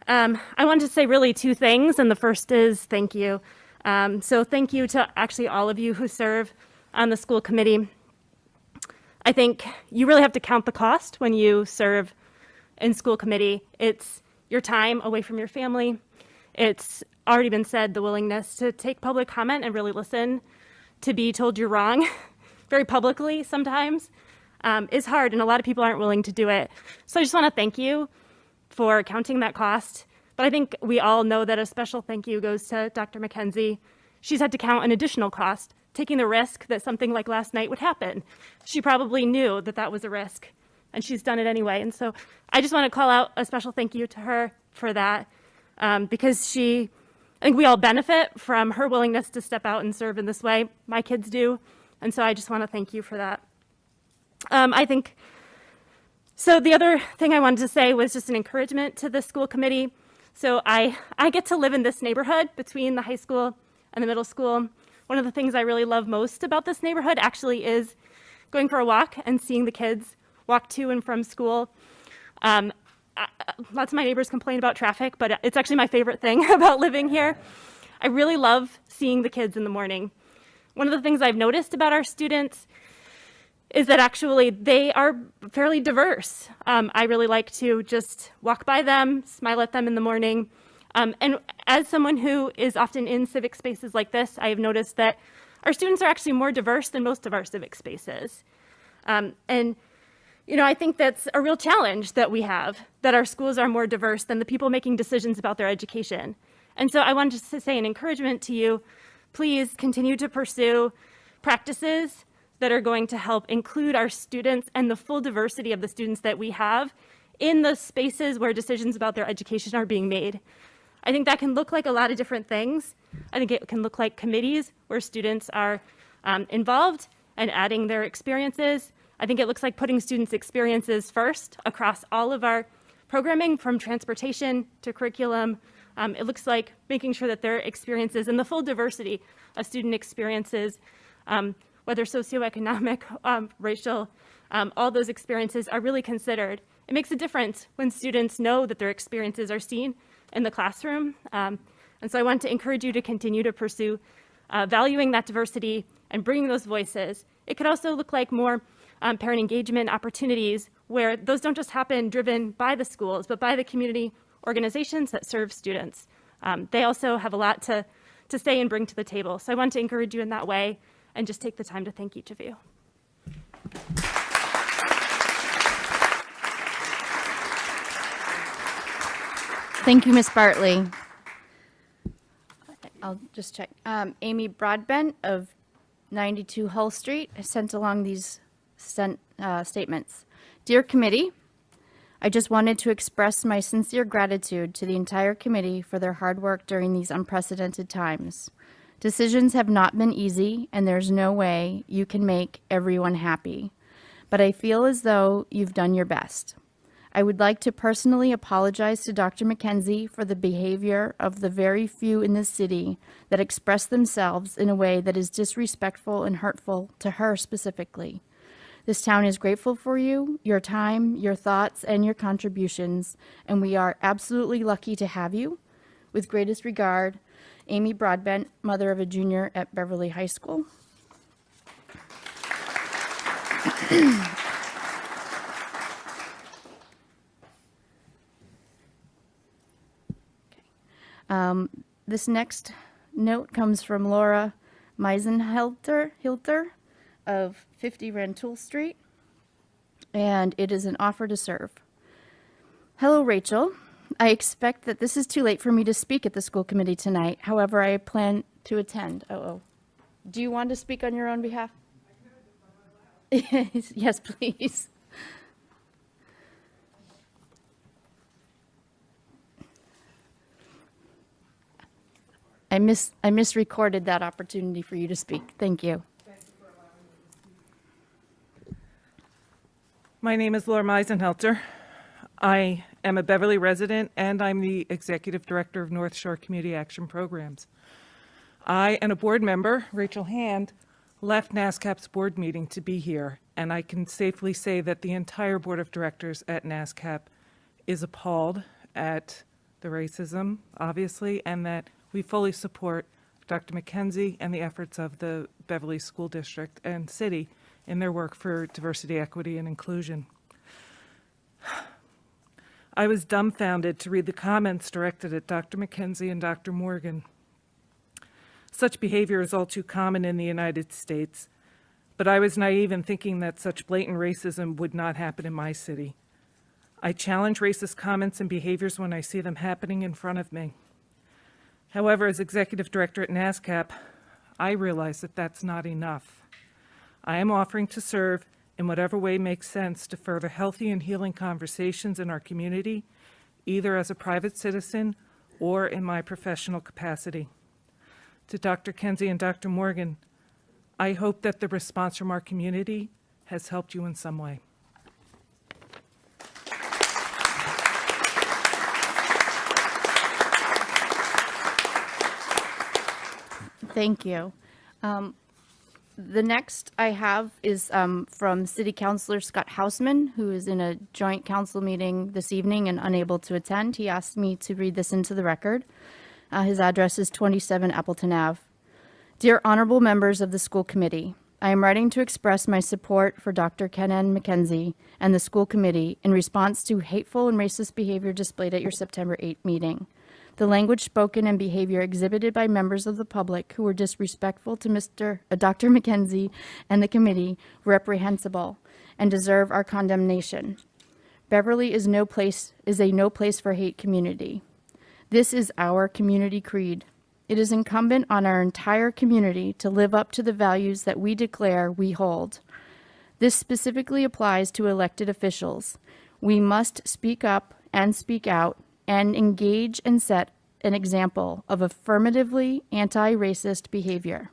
I wanted to say really 2 things, and the first is thank you. So thank you to actually all of you who serve on the school committee. I think you really have to count the cost when you serve in school committee. It's your time away from your family. It's already been said, the willingness to take public comment and really listen, to be told you're wrong very publicly sometimes is hard, and a lot of people aren't willing to do it. So I just want to thank you for counting that cost. But I think we all know that a special thank you goes to Dr. McKenzie. She's had to count an additional cost, taking the risk that something like last night would happen. She probably knew that that was a risk, and she's done it anyway. And so I just want to call out a special thank you to her for that, because I think we all benefit from her willingness to step out and serve in this way. My kids do. And so I just want to thank you for that. So the other thing I wanted to say was just an encouragement to the school committee. So I get to live in this neighborhood between the high school and the middle school. One of the things I really love most about this neighborhood actually is going for a walk and seeing the kids walk to and from school. Lots of my neighbors complain about traffic, but it's actually my favorite thing about living here. I really love seeing the kids in the morning. One of the things I've noticed about our students is that actually they are fairly diverse. I really like to just walk by them, smile at them in the morning. And as someone who is often in civic spaces like this, I have noticed that our students are actually more diverse than most of our civic spaces. And you know, I think that's a real challenge that we have, that our schools are more diverse than the people making decisions about their education. And so I wanted to say an encouragement to you, please continue to pursue practices that are going to help include our students and the full diversity of the students that we have in the spaces where decisions about their education are being made. I think that can look like a lot of different things. I think it can look like committees where students are involved and adding their experiences. I think it looks like putting students' experiences first across all of our programming, from transportation to curriculum. It looks like making sure that their experiences and the full diversity of student experiences, whether socioeconomic, racial, all those experiences are really considered. It makes a difference when students know that their experiences are seen in the classroom. And so I want to encourage you to continue to pursue valuing that diversity and bringing those voices. It could also look like more parent engagement opportunities where those don't just happen driven by the schools, but by the community organizations that serve students. They also have a lot to say and bring to the table. So I want to encourage you in that way and just take the time to thank each of you. Thank you, Ms. Bartley. I'll just check. Amy Broadbent of 92 Hull Street has sent along these statements. Dear committee, I just wanted to express my sincere gratitude to the entire committee for their hard work during these unprecedented times. Decisions have not been easy, and there's no way you can make everyone happy. But I feel as though you've done your best. I would like to personally apologize to Dr. McKenzie for the behavior of the very few in this city that express themselves in a way that is disrespectful and hurtful to her specifically. This town is grateful for you, your time, your thoughts, and your contributions, and we are absolutely lucky to have you. With greatest regard, Amy Broadbent, mother of a junior at Beverly High School. This next note comes from Laura Meisenhilter of 50 Rantoul Street, and it is an offer to serve. Hello, Rachel. I expect that this is too late for me to speak at the school committee tonight. However, I plan to attend. Do you want to speak on your own behalf? Yes, please. I misrecorded that opportunity for you to speak. Thank you. My name is Laura Meisenhelter. I am a Beverly resident, and I'm the Executive Director of North Shore Community Action Programs. I and a board member, Rachel Hand, left NASCAP's board meeting to be here, and I can safely say that the entire board of directors at NASCAP is appalled at the racism, obviously, and that we fully support Dr. McKenzie and the efforts of the Beverly School District and City in their work for diversity, equity, and inclusion. I was dumbfounded to read the comments directed at Dr. McKenzie and Dr. Morgan. Such behavior is all too common in the United States, but I was naive in thinking that such blatant racism would not happen in my city. I challenge racist comments and behaviors when I see them happening in front of me. However, as executive director at NASCAP, I realize that that's not enough. I am offering to serve in whatever way makes sense to further healthy and healing conversations in our community, either as a private citizen or in my professional capacity. To Dr. Kenzie and Dr. Morgan, I hope that the response from our community has helped you in some way. Thank you. The next I have is from City Councilor Scott Hausman, who is in a joint council meeting this evening and unable to attend. He asked me to read this into the record. His address is 27 Appleton Ave. Dear honorable members of the school committee, I am writing to express my support for Dr. Kenan McKenzie and the school committee in response to hateful and racist behavior displayed at your September 8 meeting. The language spoken and behavior exhibited by members of the public who were disrespectful to Dr. McKenzie and the committee were reprehensible and deserve our condemnation. Beverly is a no place for hate community. This is our community creed. It is incumbent on our entire community to live up to the values that we declare we hold. This specifically applies to elected officials. We must speak up and speak out and engage and set an example of affirmatively anti-racist behavior.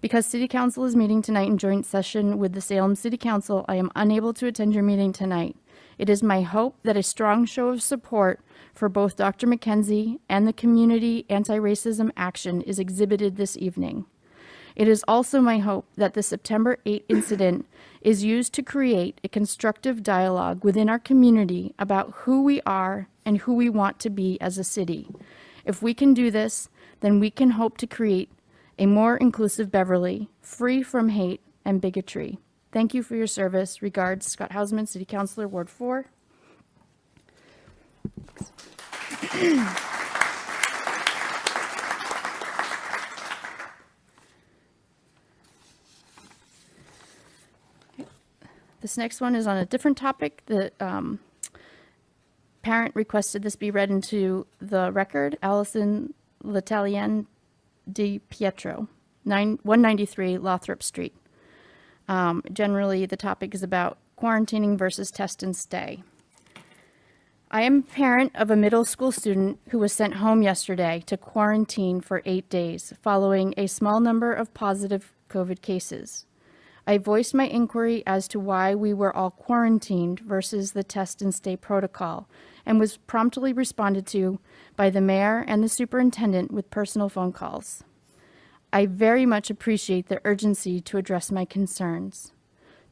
Because City Council is meeting tonight in joint session with the Salem City Council, I am unable to attend your meeting tonight. It is my hope that a strong show of support for both Dr. McKenzie and the community anti-racism action is exhibited this evening. It is also my hope that the September 8 incident is used to create a constructive dialogue within our community about who we are and who we want to be as a city. If we can do this, then we can hope to create a more inclusive Beverly, free from hate and bigotry. Thank you for your service. Regards, Scott Hausman, City Councilor, Ward 4. This next one is on a different topic. The parent requested this be read into the record. Allison L'Italienne Di Pietro, 193 Lothrop Street. Generally, the topic is about quarantining versus test and stay. I am a parent of a middle school student who was sent home yesterday to quarantine for 8 days following a small number of positive COVID cases. I voiced my inquiry as to why we were all quarantined versus the test and stay protocol and was promptly responded to by the mayor and the superintendent with personal phone calls. I very much appreciate the urgency to address my concerns.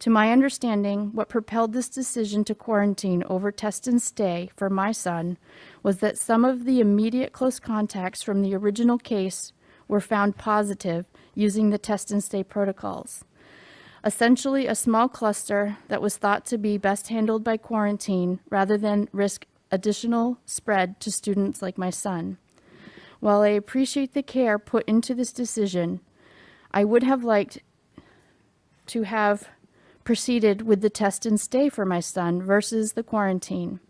To my understanding, what propelled this decision to quarantine over test and stay for my son was that some of the immediate close contacts from the original case were found positive using the test and stay protocols. Essentially, a small cluster that was thought to be best handled by quarantine rather than risk additional spread to students like my son. While I appreciate the care put into this decision, I would have liked to have proceeded with the test and stay for my son versus the quarantine.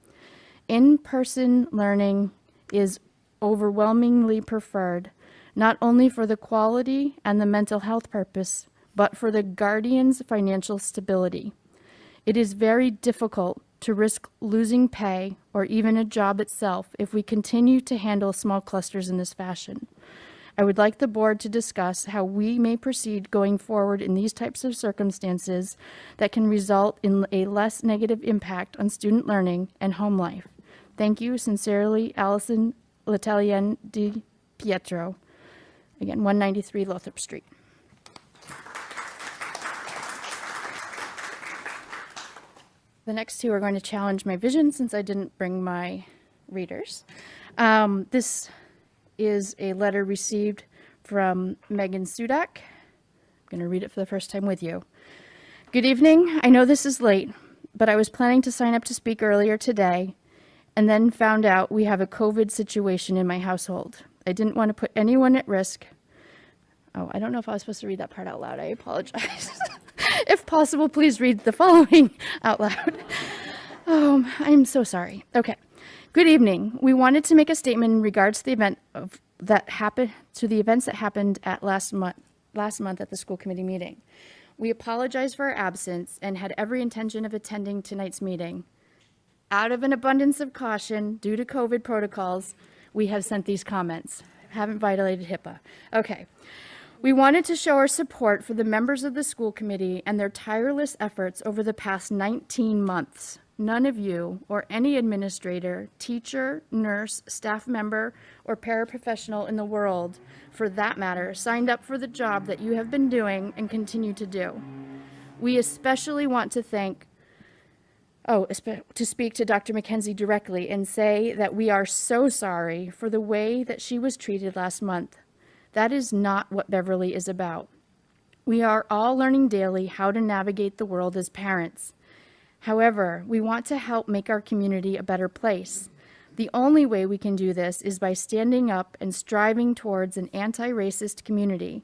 In-person learning is overwhelmingly preferred, not only for the quality and the mental health purpose, but for the guardian's financial stability. It is very difficult to risk losing pay or even a job itself if we continue to handle small clusters in this fashion. I would like the board to discuss how we may proceed going forward in these types of circumstances that can result in a less negative impact on student learning and home life. Thank you. Sincerely, Allison L'Italienne Di Pietro. Again, 193 Lothrop Street. The next two are going to challenge my vision since I didn't bring my readers. This is a letter received from Megan Sudak. I'm going to read it for the first time with you. Good evening. I know this is late, but I was planning to sign up to speak earlier today and then found out we have a COVID situation in my household. I didn't want to put anyone at risk. Oh, I don't know if I was supposed to read that part out loud. I apologize. If possible, please read the following out loud. I'm so sorry. Okay. Good evening. We wanted to make a statement in regards to the events that happened at last month at the school committee meeting. We apologize for our absence and had every intention of attending tonight's meeting. Out of an abundance of caution, due to COVID protocols, we have sent these comments. Haven't violated HIPAA. Okay. We wanted to show our support for the members of the school committee and their tireless efforts over the past 19 months. None of you, or any administrator, teacher, nurse, staff member, or paraprofessional in the world, for that matter, signed up for the job that you have been doing and continue to do. We especially want to speak to Dr. McKenzie directly and say that we are so sorry for the way that she was treated last month. That is not what Beverly is about. We are all learning daily how to navigate the world as parents. However, we want to help make our community a better place. The only way we can do this is by standing up and striving towards an anti-racist community.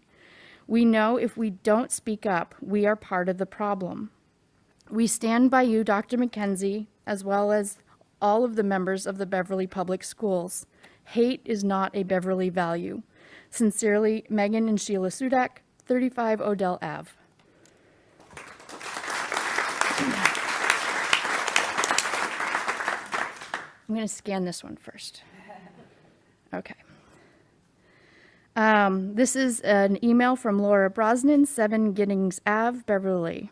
We know if we don't speak up, we are part of the problem. We stand by you, Dr. McKenzie, as well as all of the members of the Beverly Public Schools. Hate is not a Beverly value. Sincerely, Megan and Sheila Sudak, 35 Odell Ave. I'm going to scan this one first. Okay. This is an email from Laura Brosnan, 7 Giddings Ave, Beverly.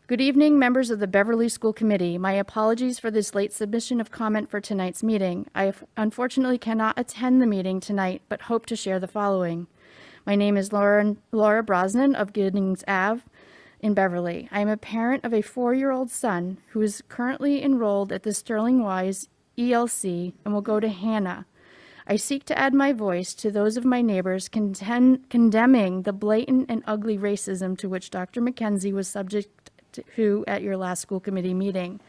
Good evening, members of the Beverly School Committee. My apologies for this late submission of comment for tonight's meeting. I unfortunately cannot attend the meeting tonight, but hope to share the following. My name is Laura Brosnan of Giddings Ave in Beverly. I am a parent of a 4-year-old son who is currently enrolled at the Sterling Wise ELC and will go to Hannah. I seek to add my voice to those of my neighbors condemning the blatant and ugly racism to which Dr. McKenzie was subject to at your last school committee meeting.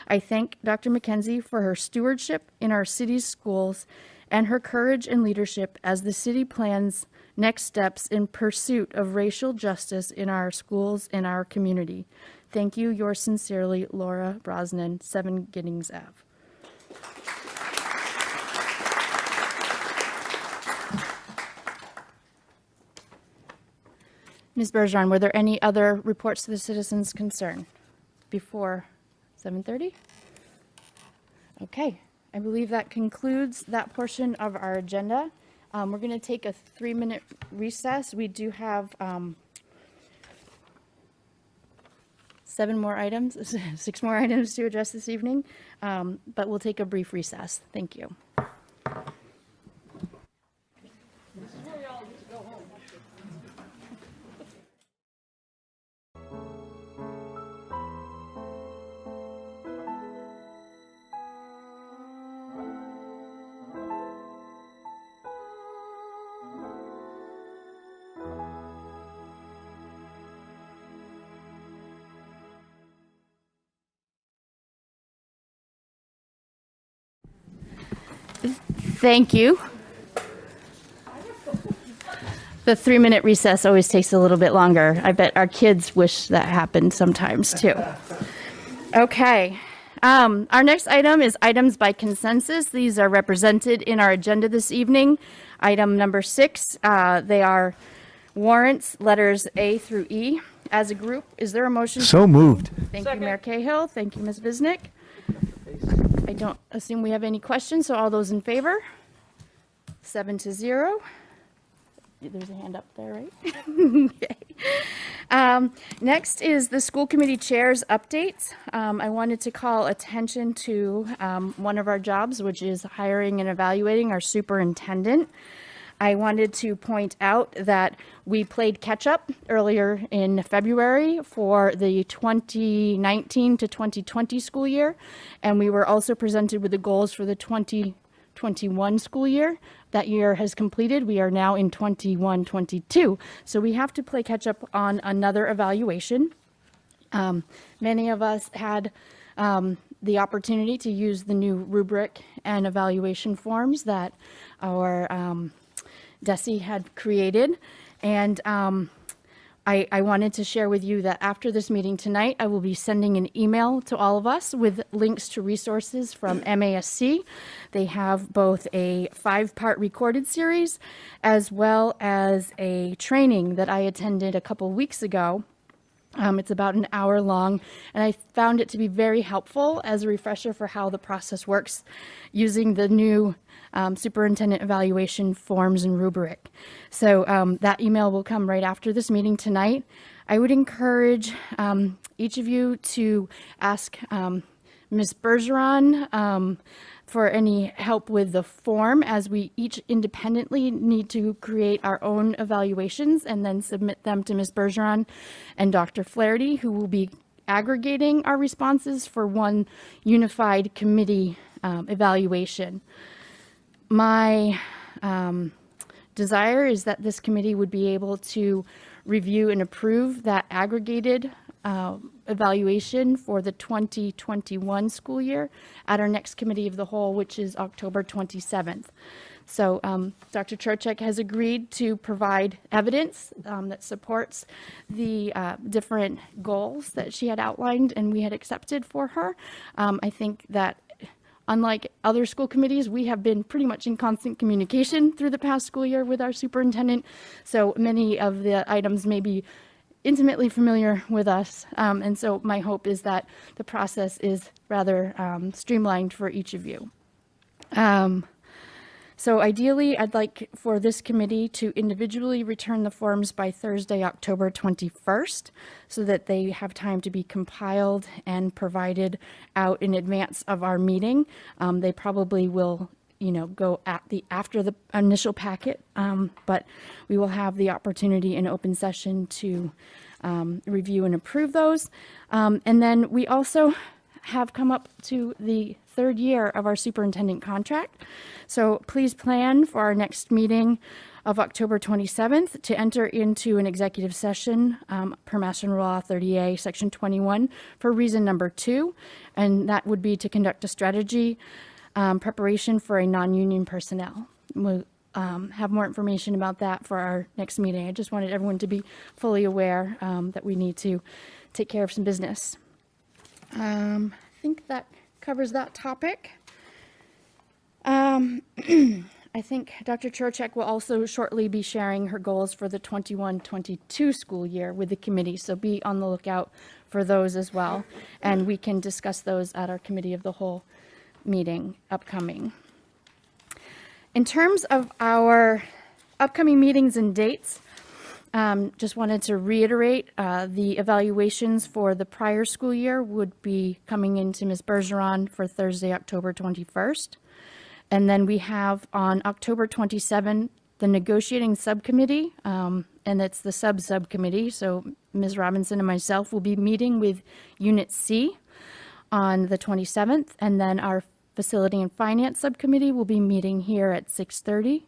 I thank Dr. McKenzie for her stewardship in our city's schools and her courage and leadership as the city plans next steps in pursuit of racial justice in our schools and our community. Thank you, yours sincerely, Laura Brosnan, 7 Giddings Ave. Ms. Bergeron, were there any other reports to the citizens' concern before 7:30? Okay, I believe that concludes that portion of our agenda. We're going to take a 3-minute recess. We do have 6 more items to address this evening, but we'll take a brief recess. Thank you. Thank you. The 3-minute recess always takes a little bit longer. I bet our kids wish that happened sometimes too. Okay. Our next item is items by consensus. These are represented in our agenda this evening. Item number 6, they are warrants, letters A through E. As a group, is there a motion? So moved. Thank you, Mayor Cahill. Thank you, Ms. Visnick. I don't assume we have any questions, so all those in favor? 7-0. There's a hand up there, right? Okay. Next is the school committee chairs updates. I wanted to call attention to one of our jobs, which is hiring and evaluating our superintendent. I wanted to point out that we played catch up earlier in February for the 2019 to 2020 school year, and we were also presented with the goals for the 2021 school year. That year has completed. We are now in 21-22. So we have to play catch up on another evaluation. Many of us had the opportunity to use the new rubric and evaluation forms that our Desi had created. And I wanted to share with you that after this meeting tonight, I will be sending an email to all of us with links to resources from MASC. They have both a 5-part recorded series as well as a training that I attended a couple weeks ago. It's about an hour long, and I found it to be very helpful as a refresher for how the process works using the new superintendent evaluation forms and rubric. So that email will come right after this meeting tonight. I would encourage each of you to ask Ms. Bergeron for any help with the form, as we each independently need to create our own evaluations and then submit them to Ms. Bergeron and Dr. Flaherty, who will be aggregating our responses for one unified committee evaluation. My desire is that this committee would be able to review and approve that aggregated evaluation for the 2021 school year at our next committee of the whole, which is October 27th. So Dr. Churchak has agreed to provide evidence that supports the different goals that she had outlined and we had accepted for her. I think that unlike other school committees, we have been pretty much in constant communication through the past school year with our superintendent. So many of the items may be intimately familiar with us. And so my hope is that the process is rather streamlined for each of you. So ideally, I'd like for this committee to individually return the forms by Thursday, October 21st, so that they have time to be compiled and provided out in advance of our meeting. They probably will, go after the initial packet, but we will have the opportunity in open session to review and approve those. And then we also have come up to the third year of our superintendent contract. So please plan for our next meeting of October 27th to enter into an executive session per Mass General Law 30A, Section 21, for reason number 2, and that would be to conduct a strategy preparation for a non-union personnel. We'll have more information about that for our next meeting. I just wanted everyone to be fully aware that we need to take care of some business. I think that covers that topic. I think Dr. Churchak will also shortly be sharing her goals for the 21-22 school year with the committee, so be on the lookout for those as well. And we can discuss those at our committee of the whole meeting upcoming. In terms of our upcoming meetings and dates, just wanted to reiterate the evaluations for the prior school year would be coming into Ms. Bergeron for Thursday, October 21st. And then we have on October 27th, the negotiating subcommittee, and it's the subcommittee. So Ms. Robinson and myself will be meeting with Unit C on the 27th. And then our facility and finance subcommittee will be meeting here at 6:30.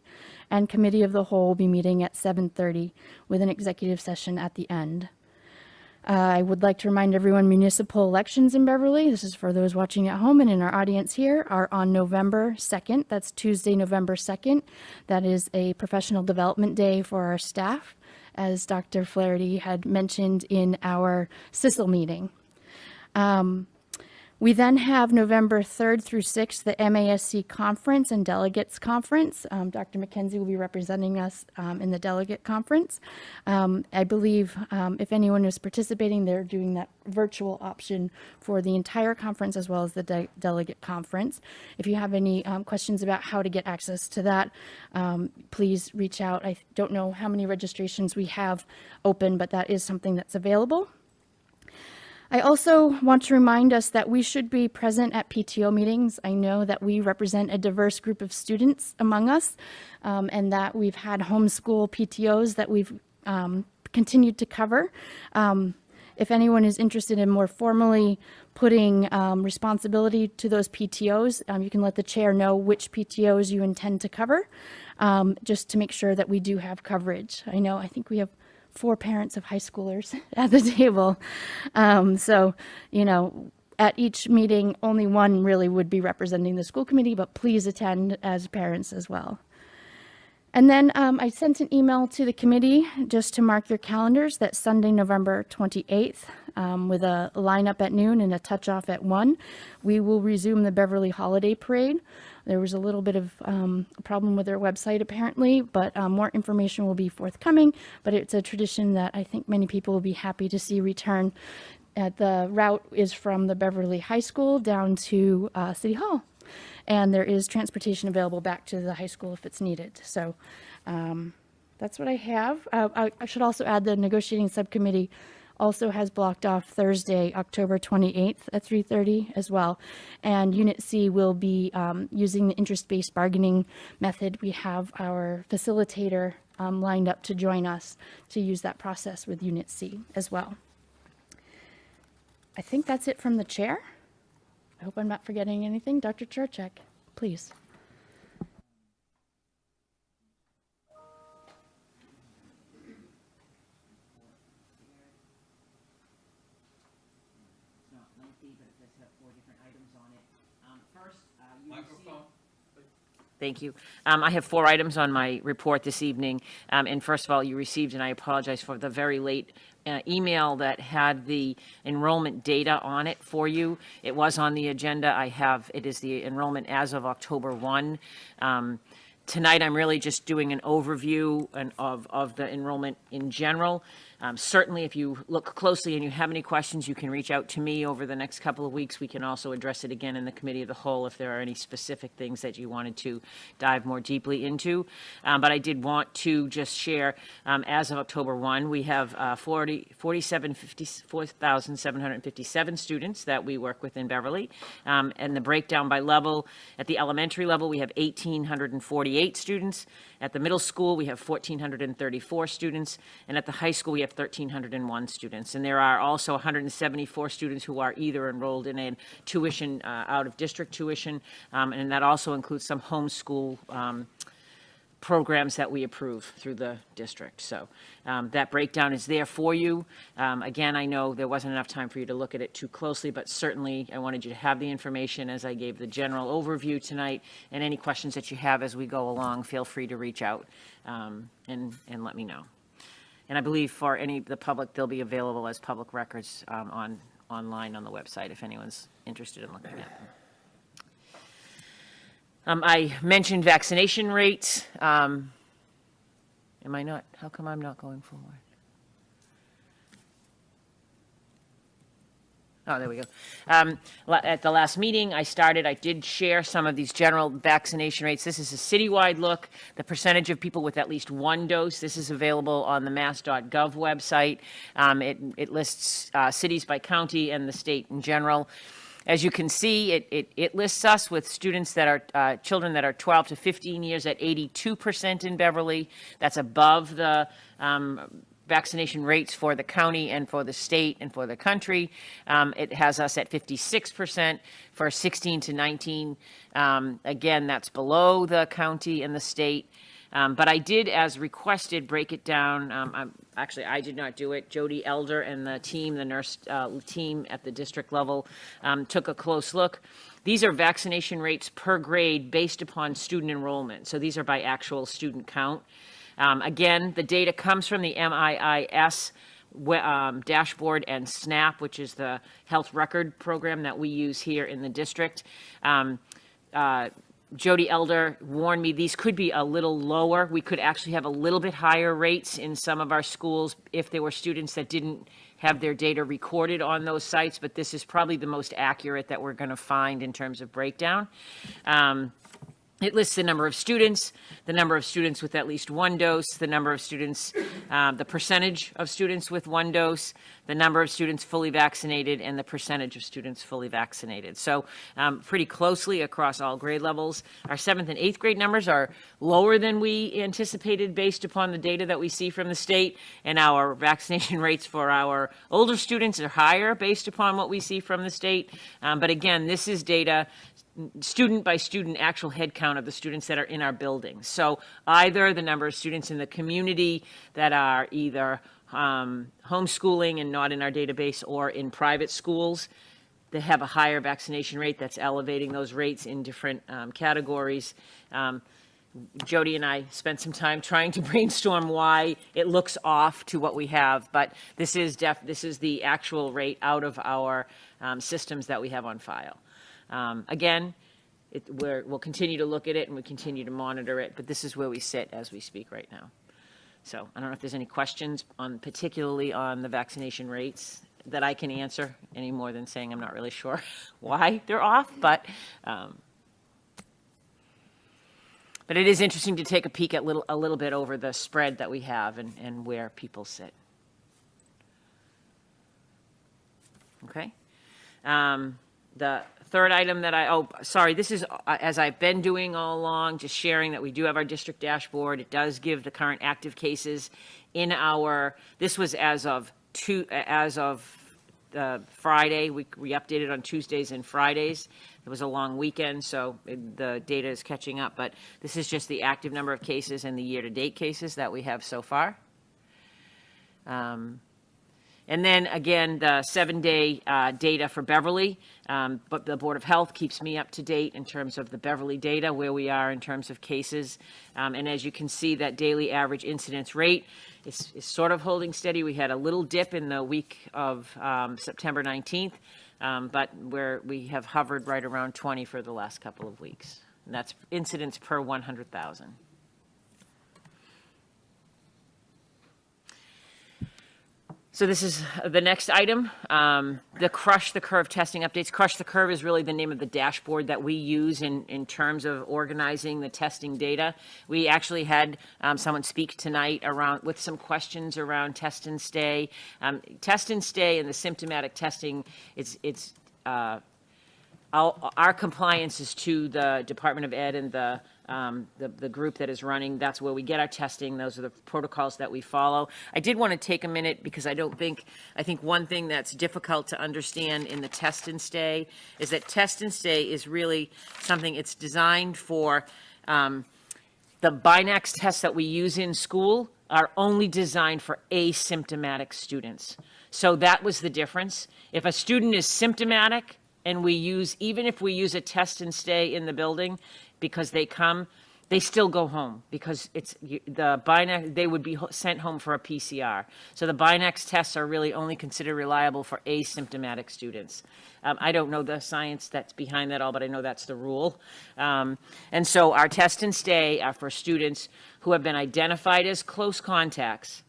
And committee of the whole will be meeting at 7:30 with an executive session at the end. I would like to remind everyone municipal elections in Beverly, this is for those watching at home and in our audience here, are on November 2nd. That's Tuesday, November 2nd. That is a professional development day for our staff, as Dr. Flaherty had mentioned in our CISL meeting. We then have November 3rd through 6th, the MASC Conference and Delegates Conference. Dr. McKenzie will be representing us in the delegate conference. I believe if anyone is participating, they're doing that virtual option for the entire conference as well as the delegate conference. If you have any questions about how to get access to that, please reach out. I don't know how many registrations we have open, but that is something that's available. I also want to remind us that we should be present at PTO meetings. I know that we represent a diverse group of students among us, and that we've had homeschool PTOs that we've continued to cover. If anyone is interested in more formally putting responsibility to those PTOs, you can let the chair know which PTOs you intend to cover, just to make sure that we do have coverage. I think we have 4 parents of high schoolers at the table. So, at each meeting, only one really would be representing the school committee, but please attend as parents as well. And then I sent an email to the committee just to mark your calendars that Sunday, November 28th, with a lineup at noon and a touch-off at 1, we will resume the Beverly Holiday Parade. There was a little bit of a problem with their website apparently, but more information will be forthcoming. But it's a tradition that I think many people will be happy to see return. The route is from the Beverly High School down to City Hall. And there is transportation available back to the high school if it's needed. So that's what I have. I should also add the negotiating subcommittee also has blocked off Thursday, October 28th at 3:30 as well. And Unit C will be using the interest-based bargaining method. We have our facilitator lined up to join us to use that process with Unit C as well. I think that's it from the chair. I hope I'm not forgetting anything. Dr. Churchak, please. Thank you. I have 4 items on my report this evening. And first of all, you received, and I apologize for the very late email that had the enrollment data on it for you. It was on the agenda. It is the enrollment as of October 1. Tonight, I'm really just doing an overview of the enrollment in general. Certainly, if you look closely and you have any questions, you can reach out to me over the next couple of weeks. We can also address it again in the committee of the whole if there are any specific things that you wanted to dive more deeply into. But I did want to just share, as of October 1, we have 4,757 students that we work with in Beverly. And the breakdown by level, at the elementary level, we have 1,848 students. At the middle school, we have 1,434 students. And at the high school, we have 1,301 students. And there are also 174 students who are either enrolled in a tuition, out-of-district tuition, and that also includes some homeschool programs that we approve through the district. So that breakdown is there for you. Again, I know there wasn't enough time for you to look at it too closely, but certainly I wanted you to have the information as I gave the general overview tonight. And any questions that you have as we go along, feel free to reach out and let me know. And I believe for any of the public, they'll be available as public records online on the website if anyone's interested in looking at them. I mentioned vaccination rates. Am I not? How come I'm not going forward? Oh, there we go. At the last meeting I did share some of these general vaccination rates. This is a citywide look. The percentage of people with at least 1 dose. This is available on the mass.gov website. It lists cities by county and the state in general. As you can see, it lists us with students that are, children that are 12 to 15 years at 82% in Beverly. That's above the vaccination rates for the county and for the state and for the country. It has us at 56% for 16 to 19. Again, that's below the county and the state. But I did, as requested, break it down. Actually, I did not do it. Jody Elder and the team, the nurse team at the district level, took a close look. These are vaccination rates per grade based upon student enrollment. So these are by actual student count. Again, the data comes from the MIIS dashboard and SNAP, which is the health record program that we use here in the district. Jody Elder warned me these could be a little lower. We could actually have a little bit higher rates in some of our schools if there were students that didn't have their data recorded on those sites, but this is probably the most accurate that we're going to find in terms of breakdown. It lists the number of students with at least 1 dose, the number of students, the percentage of students with 1 dose, the number of students fully vaccinated, and the percentage of students fully vaccinated. So pretty closely across all grade levels. Our 7th and 8th grade numbers are lower than we anticipated based upon the data that we see from the state, and our vaccination rates for our older students are higher based upon what we see from the state. But again, this is data student by student actual head count of the students that are in our buildings. So either the number of students in the community that are either homeschooling and not in our database or in private schools, they have a higher vaccination rate that's elevating those rates in different categories. Jody and I spent some time trying to brainstorm why it looks off to what we have, but this is the actual rate out of our systems that we have on file. Again, we'll continue to look at it and we continue to monitor it, but this is where we sit as we speak right now. So I don't know if there's any questions particularly on the vaccination rates that I can answer any more than saying I'm not really sure why they're off, but it is interesting to take a peek at a little bit over the spread that we have and where people sit. Okay. The third item that this is as I've been doing all along, just sharing that we do have our district dashboard. It does give the current active cases in this was as of Friday. We updated on Tuesdays and Fridays. It was a long weekend, so the data is catching up, but this is just the active number of cases and the year-to-date cases that we have so far. And then again, the 7-day data for Beverly, but the Board of Health keeps me up to date in terms of the Beverly data, where we are in terms of cases. And as you can see, that daily average incidence rate is sort of holding steady. We had a little dip in the week of September 19th, but we have hovered right around 20 for the last couple of weeks. And that's incidents per 100,000. So this is the next item, the Crush the Curve testing updates. Crush the Curve is really the name of the dashboard that we use in terms of organizing the testing data. We actually had someone speak tonight with some questions around test and stay. Test and stay and the symptomatic testing, our compliance is to the Department of Ed and the group that is running. That's where we get our testing. Those are the protocols that we follow. I did want to take a minute because I think one thing that's difficult to understand in the test and stay is that test and stay is really something, it's designed for the Binax tests that we use in school are only designed for asymptomatic students. So that was the difference. If a student is symptomatic, and even if we use a test and stay in the building because they still go home because they would be sent home for a PCR. So the Binax tests are really only considered reliable for asymptomatic students. I don't know the science that's behind that all, but I know that's the rule. And so our test and stay are for students who have been identified as close contacts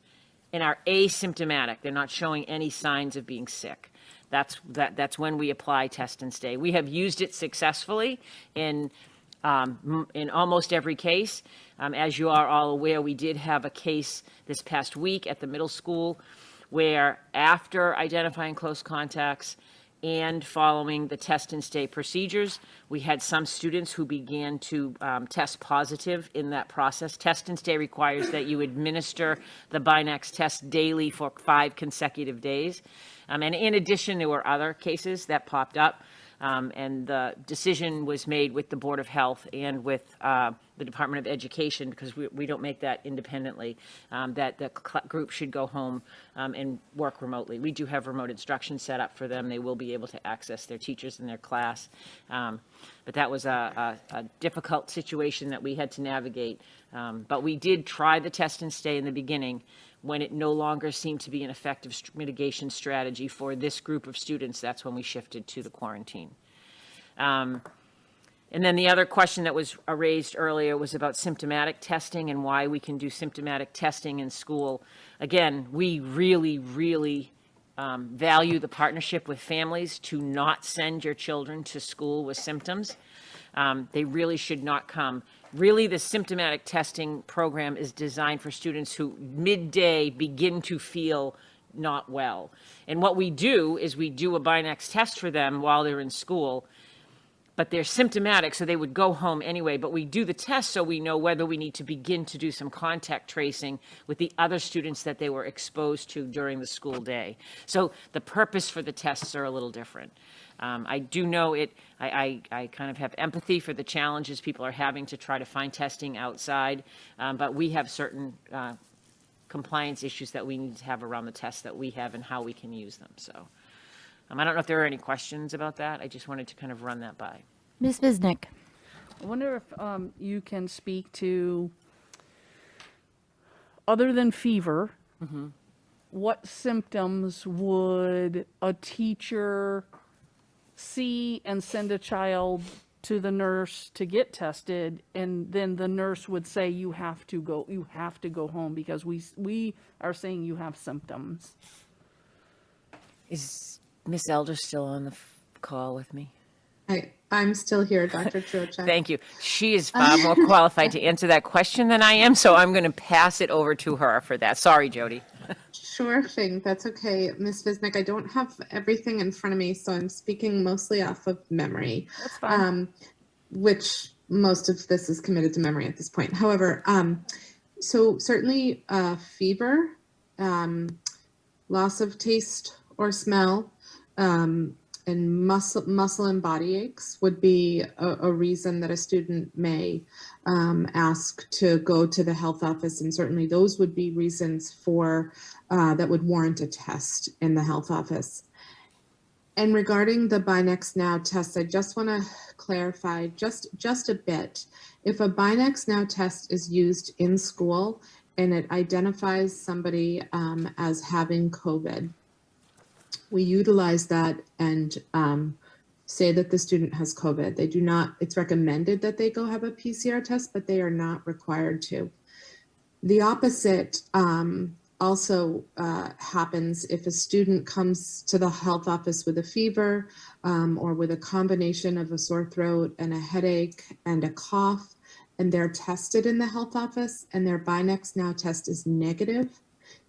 and are asymptomatic. They're not showing any signs of being sick. That's when we apply test and stay. We have used it successfully in almost every case. As you are all aware, we did have a case this past week at the middle school where after identifying close contacts and following the test and stay procedures, we had some students who began to test positive in that process. Test and stay requires that you administer the Binax test daily for 5 consecutive days. And in addition, there were other cases that popped up, and the decision was made with the Board of Health and with the Department of Education, because we don't make that independently, that the group should go home and work remotely. We do have remote instruction set up for them. They will be able to access their teachers in their class. But that was a difficult situation that we had to navigate. But we did try the test and stay in the beginning when it no longer seemed to be an effective mitigation strategy for this group of students. That's when we shifted to the quarantine. And then the other question that was raised earlier was about symptomatic testing and why we can do symptomatic testing in school. Again, we really, really value the partnership with families to not send your children to school with symptoms. They really should not come. Really, the symptomatic testing program is designed for students who midday begin to feel not well. And what we do is we do a Binax test for them while they're in school, but they're symptomatic, so they would go home anyway. But we do the test so we know whether we need to begin to do some contact tracing with the other students that they were exposed to during the school day. So the purpose for the tests are a little different. I do know I kind of have empathy for the challenges people are having to try to find testing outside, but we have certain compliance issues that we need to have around the tests that we have and how we can use them. So I don't know if there are any questions about that. I just wanted to kind of run that by. Ms. Visnick. I wonder if you can speak to, other than fever, what symptoms would a teacher see and send a child to the nurse to get tested, and then the nurse would say you have to go home because we are saying you have symptoms? Is Miss Elder still on the call with me? I'm still here, Dr. Trocheck. Thank you. She is far more qualified to answer that question than I am, so I'm going to pass it over to her for that. Sorry, Jody. Sure thing. That's okay. Ms. Visnick, I don't have everything in front of me, so I'm speaking mostly off of memory. That's fine. Which most of this is committed to memory at this point. However, so certainly fever, loss of taste or smell, and muscle and body aches would be a reason that a student may ask to go to the health office, and certainly those would be reasons for that would warrant a test in the health office. And regarding the Binex Now test, I just want to clarify just a bit. If a Binex Now test is used in school and it identifies somebody as having COVID, we utilize that and say that the student has COVID. They do not, it's recommended that they go have a PCR test, but they are not required to. The opposite also happens if a student comes to the health office with a fever or with a combination of a sore throat and a headache and a cough, and they're tested in the health office and their Binex Now test is negative,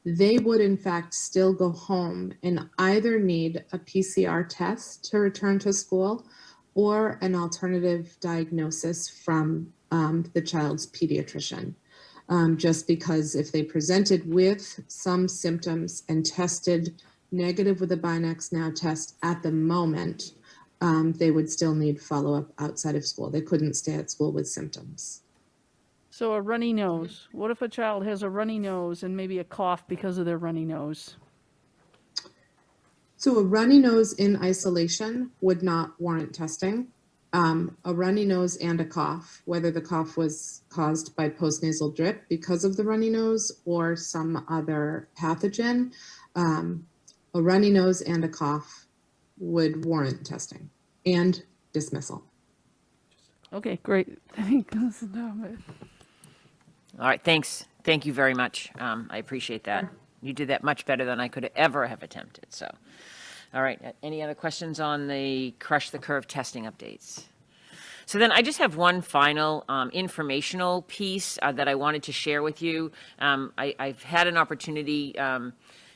they would in fact still go home and either need a PCR test to return to school or an alternative diagnosis from the child's pediatrician. Just because if they presented with some symptoms and tested negative with a Binex Now test at the moment, they would still need follow-up outside of school. They couldn't stay at school with symptoms. So a runny nose. What if a child has a runny nose and maybe a cough because of their runny nose? So a runny nose in isolation would not warrant testing. A runny nose and a cough, whether the cough was caused by postnasal drip because of the runny nose or some other pathogen, a runny nose and a cough would warrant testing and dismissal. Okay, great. Thanks. All right, thanks. Thank you very much. I appreciate that. You did that much better than I could ever have attempted. So, all right, any other questions on the Crush the Curve testing updates? So then I just have one final informational piece that I wanted to share with you. I've had an opportunity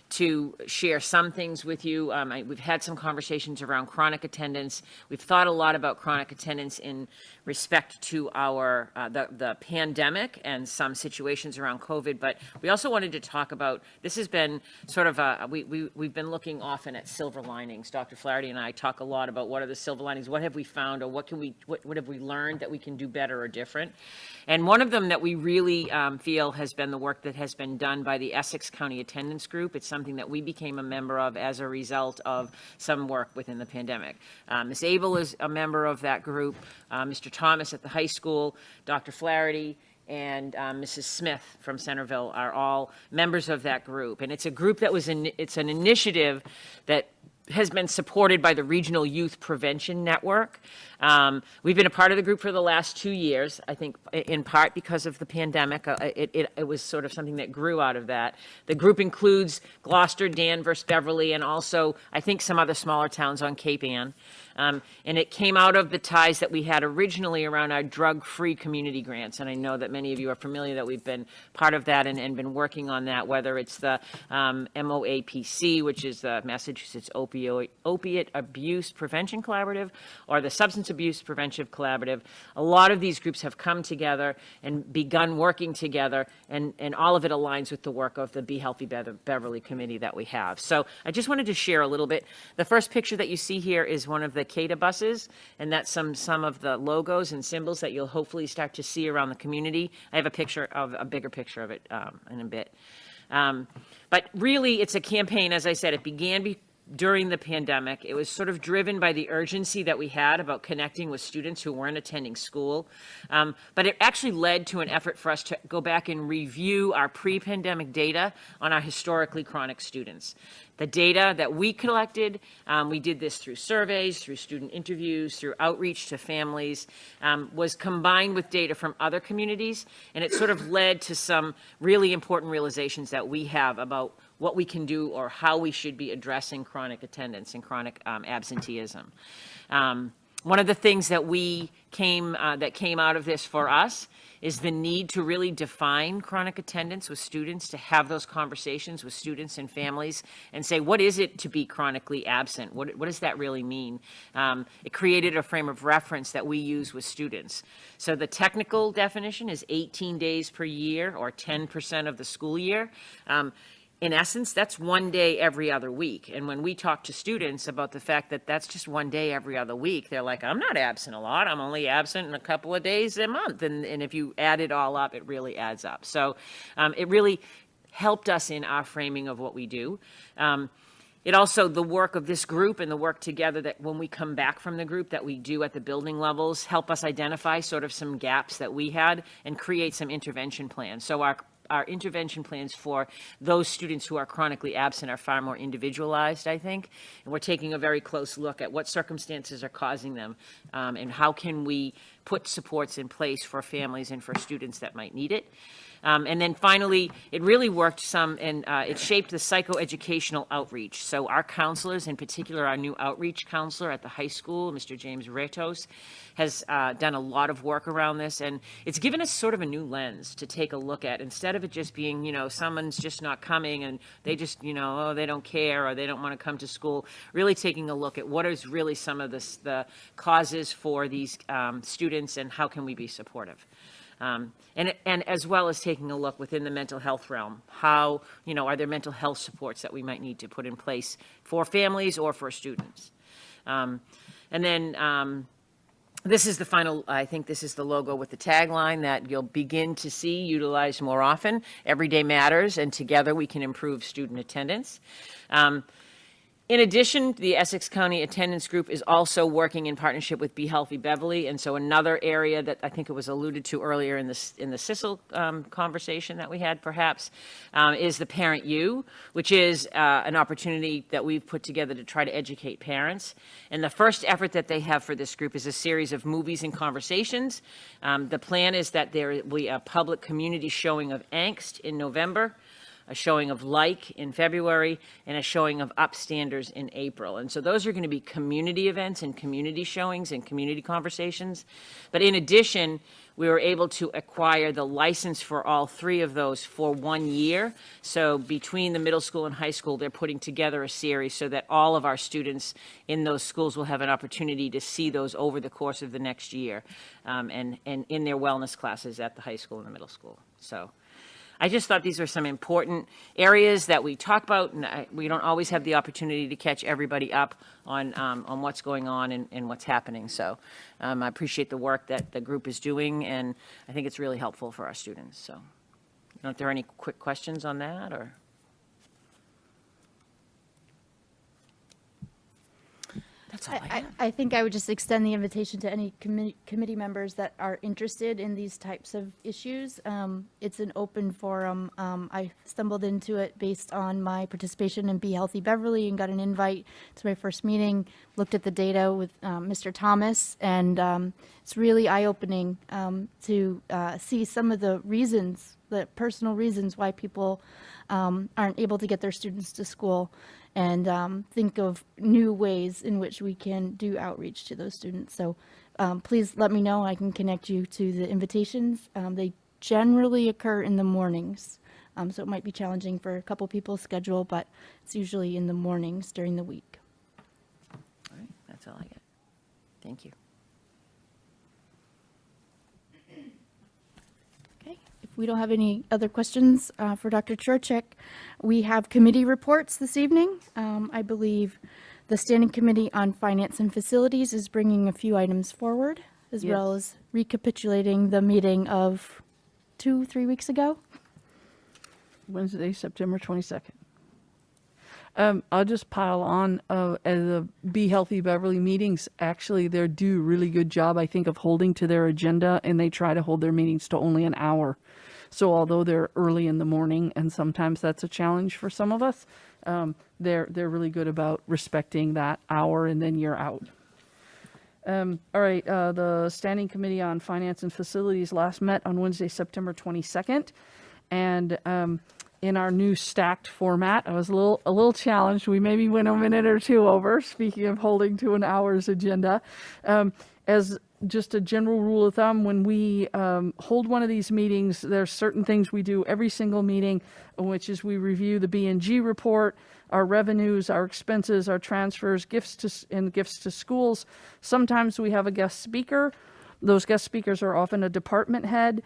to share some things with you. We've had some conversations around chronic attendance. We've thought a lot about chronic attendance in respect to our the pandemic and some situations around COVID, but we also wanted to talk about, this has been sort of we've been looking often at silver linings. Dr. Flaherty and I talk a lot about what are the silver linings, what have we found, or what have we learned that we can do better or different. And one of them that we really feel has been the work that has been done by the Essex County Attendance Group. It's something that we became a member of as a result of some work within the pandemic. Ms. Abel is a member of that group, Mr. Thomas at the high school, Dr. Flaherty, and Mrs. Smith from Centerville are all members of that group. And it's a group that it's an initiative that has been supported by the Regional Youth Prevention Network. We've been a part of the group for the last 2 years, I think in part because of the pandemic. It was sort of something that grew out of that. The group includes Gloucester, Danvers, Beverly, and also I think some other smaller towns on Cape Ann. And it came out of the ties that we had originally around our drug-free community grants. And I know that many of you are familiar that we've been part of that and been working on that, whether it's the MOAPC, which is the Massachusetts Opiate Abuse Prevention Collaborative, or the Substance Abuse Prevention Collaborative. A lot of these groups have come together and begun working together, and all of it aligns with the work of the Be Healthy Beverly Committee that we have. So I just wanted to share a little bit. The first picture that you see here is one of the CADA buses, and that's some of the logos and symbols that you'll hopefully start to see around the community. I have a bigger picture of it in a bit. But really, it's a campaign, as I said, it began during the pandemic. It was sort of driven by the urgency that we had about connecting with students who weren't attending school. But it actually led to an effort for us to go back and review our pre-pandemic data on our historically chronic students. The data that we collected, we did this through surveys, through student interviews, through outreach to families, was combined with data from other communities, and it sort of led to some really important realizations that we have about what we can do or how we should be addressing chronic attendance and chronic absenteeism. One of the things that came out of this for us is the need to really define chronic attendance with students, to have those conversations with students and families and say, what is it to be chronically absent? What does that really mean? It created a frame of reference that we use with students. So the technical definition is 18 days per year or 10% of the school year. in essence, that's one day every other week. And when we talk to students about the fact that that's just one day every other week, they're like, I'm not absent a lot. I'm only absent in a couple of days a month. And if you add it all up, it really adds up. So it really helped us in our framing of what we do. It also, the work of this group and the work together that when we come back from the group that we do at the building levels, help us identify sort of some gaps that we had and create some intervention plans. So our intervention plans for those students who are chronically absent are far more individualized, I think. And we're taking a very close look at what circumstances are causing them and how can we put supports in place for families and for students that might need it. And then finally, it really worked some, and it shaped the psychoeducational outreach. So our counselors, in particular our new outreach counselor at the high school, Mr. James Retos, has done a lot of work around this, and it's given us sort of a new lens to take a look at. Instead of it just being, someone's just not coming and they just, oh, they don't care or they don't want to come to school, really taking a look at what is really some of the causes for these students and how can we be supportive. And as well as taking a look within the mental health realm, how, are there mental health supports that we might need to put in place for families or for students? And then this is the final, I think this is the logo with the tagline that you'll begin to see utilized more often. Every day matters, and together we can improve student attendance. In addition, the Essex County Attendance Group is also working in partnership with Be Healthy Beverly, and so another area that I think it was alluded to earlier in the CISL conversation that we had, perhaps, is the Parent U, which is an opportunity that we've put together to try to educate parents. And the first effort that they have for this group is a series of movies and conversations. The plan is that there will be a public community showing of Angst in November, a showing of Like in February, and a showing of Upstanders in April. And so those are going to be community events and community showings and community conversations. But in addition, we were able to acquire the license for all three of those for 1 year. So between the middle school and high school, they're putting together a series so that all of our students in those schools will have an opportunity to see those over the course of the next year and in their wellness classes at the high school and the middle school. So I just thought these were some important areas that we talk about, and we don't always have the opportunity to catch everybody up on what's going on and what's happening. So I appreciate the work that the group is doing, and I think it's really helpful for our students. So I don't know if there are any quick questions on that, or? That's all I have. I think I would just extend the invitation to any committee members that are interested in these types of issues. It's an open forum. I stumbled into it based on my participation in Be Healthy Beverly and got an invite to my first meeting, looked at the data with Mr. Thomas, and it's really eye-opening to see some of the reasons, the personal reasons why people aren't able to get their students to school, and think of new ways in which we can do outreach to those students. So please let me know. I can connect you to the invitations. They generally occur in the mornings, so it might be challenging for a couple people's schedule, but it's usually in the mornings during the week. All right, that's all I get. Thank you. If we don't have any other questions for Dr. Chorchek, we have committee reports this evening. I believe the Standing Committee on Finance and Facilities is bringing a few items forward, as well as recapitulating the meeting of 2-3 weeks ago. Wednesday, September 22nd. I'll just pile on, the Be Healthy Beverly meetings, actually, they do a really good job, I think, of holding to their agenda, and they try to hold their meetings to only an hour. So although they're early in the morning, and sometimes that's a challenge for some of us, they're really good about respecting that hour, and then you're out. All right, the Standing Committee on Finance and Facilities last met on Wednesday, September 22nd, and in our new stacked format, I was a little challenged. We maybe went a minute or two over, speaking of holding to an hour's agenda. As just a general rule of thumb, when we hold one of these meetings, there's certain things we do every single meeting, which is we review the B&G report, our revenues, our expenses, our transfers, gifts to schools. Sometimes we have a guest speaker. Those guest speakers are often a department head,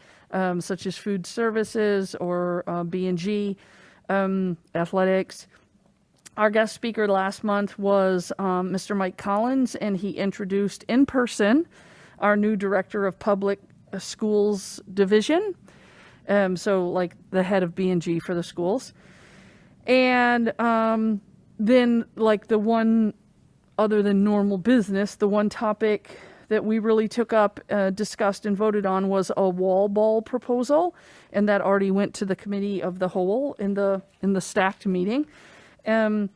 such as food services or B&G. athletics. Our guest speaker last month was Mr. Mike Collins, and he introduced in person our new director of public schools division. So like the head of B&G for the schools. And then like the one, other than normal business, the one topic that we really took up, discussed and voted on was a wall ball proposal. And that already went to the committee of the whole in the stacked meeting. And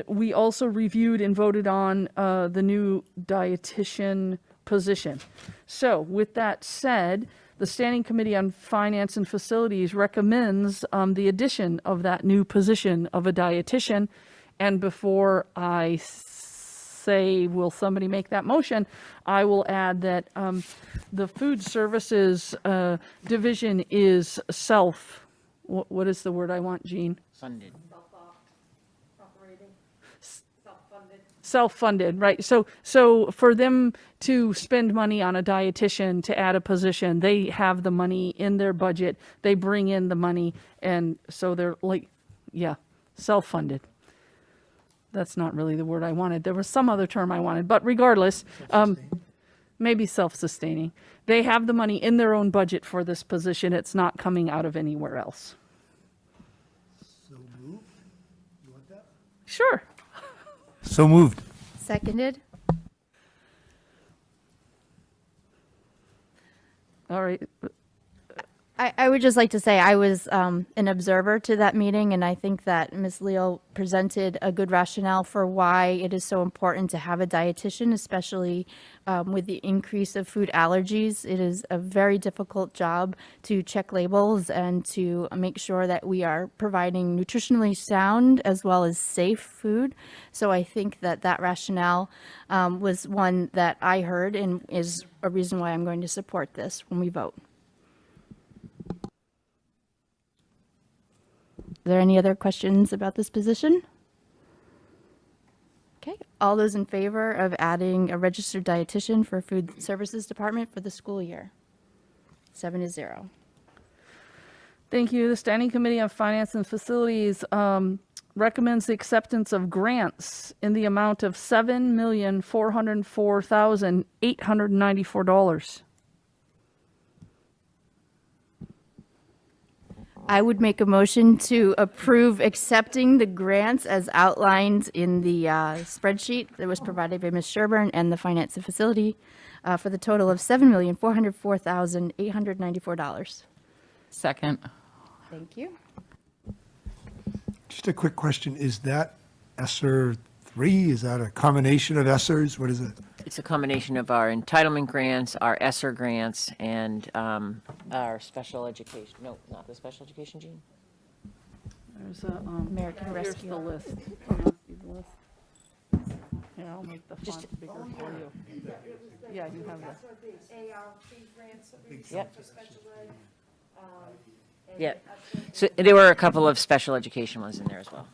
we also reviewed and voted on the new dietitian position. So with that said, the Standing Committee on Finance and Facilities recommends the addition of that new position of a dietitian. And before I say, will somebody make that motion, I will add that the food services division is what is the word I want, Jean? Funded. Self-funded, right? So for them to spend money on a dietitian to add a position, they have the money in their budget. They bring in the money, and so they're like, yeah, self-funded. That's not really the word I wanted. There was some other term I wanted, but regardless, maybe self-sustaining. They have the money in their own budget for this position. It's not coming out of anywhere else. So moved. You want that? Sure. So moved. Seconded. All right. I would just like to say I was an observer to that meeting, and I think that Ms. Leal presented a good rationale for why it is so important to have a dietitian, especially with the increase of food allergies. It is a very difficult job to check labels and to make sure that we are providing nutritionally sound as well as safe food. So I think that that rationale was one that I heard and is a reason why I'm going to support this when we vote. Are there any other questions about this position? Okay, all those in favor of adding a registered dietitian for food services department for the school year? 7-0. Thank you. The Standing Committee on Finance and Facilities recommends the acceptance of grants in the amount of $7,404,894. I would make a motion to approve accepting the grants as outlined in the spreadsheet that was provided by Ms. Sherburne and the Finance and Facility for the total of $7,404,894. Second. Thank you. Just a quick question. Is that ESSER 3? Is that a combination of ESSERs? What is it? It's a combination of our entitlement grants, our ESSER grants, and our special education. No, not the special education, Jean. There's a American here's Rescue. the list. Can you see the list? Here, I'll make the font bigger for you. Yeah, you have that. Yep. Yeah. So there were a couple of special education ones in there as well.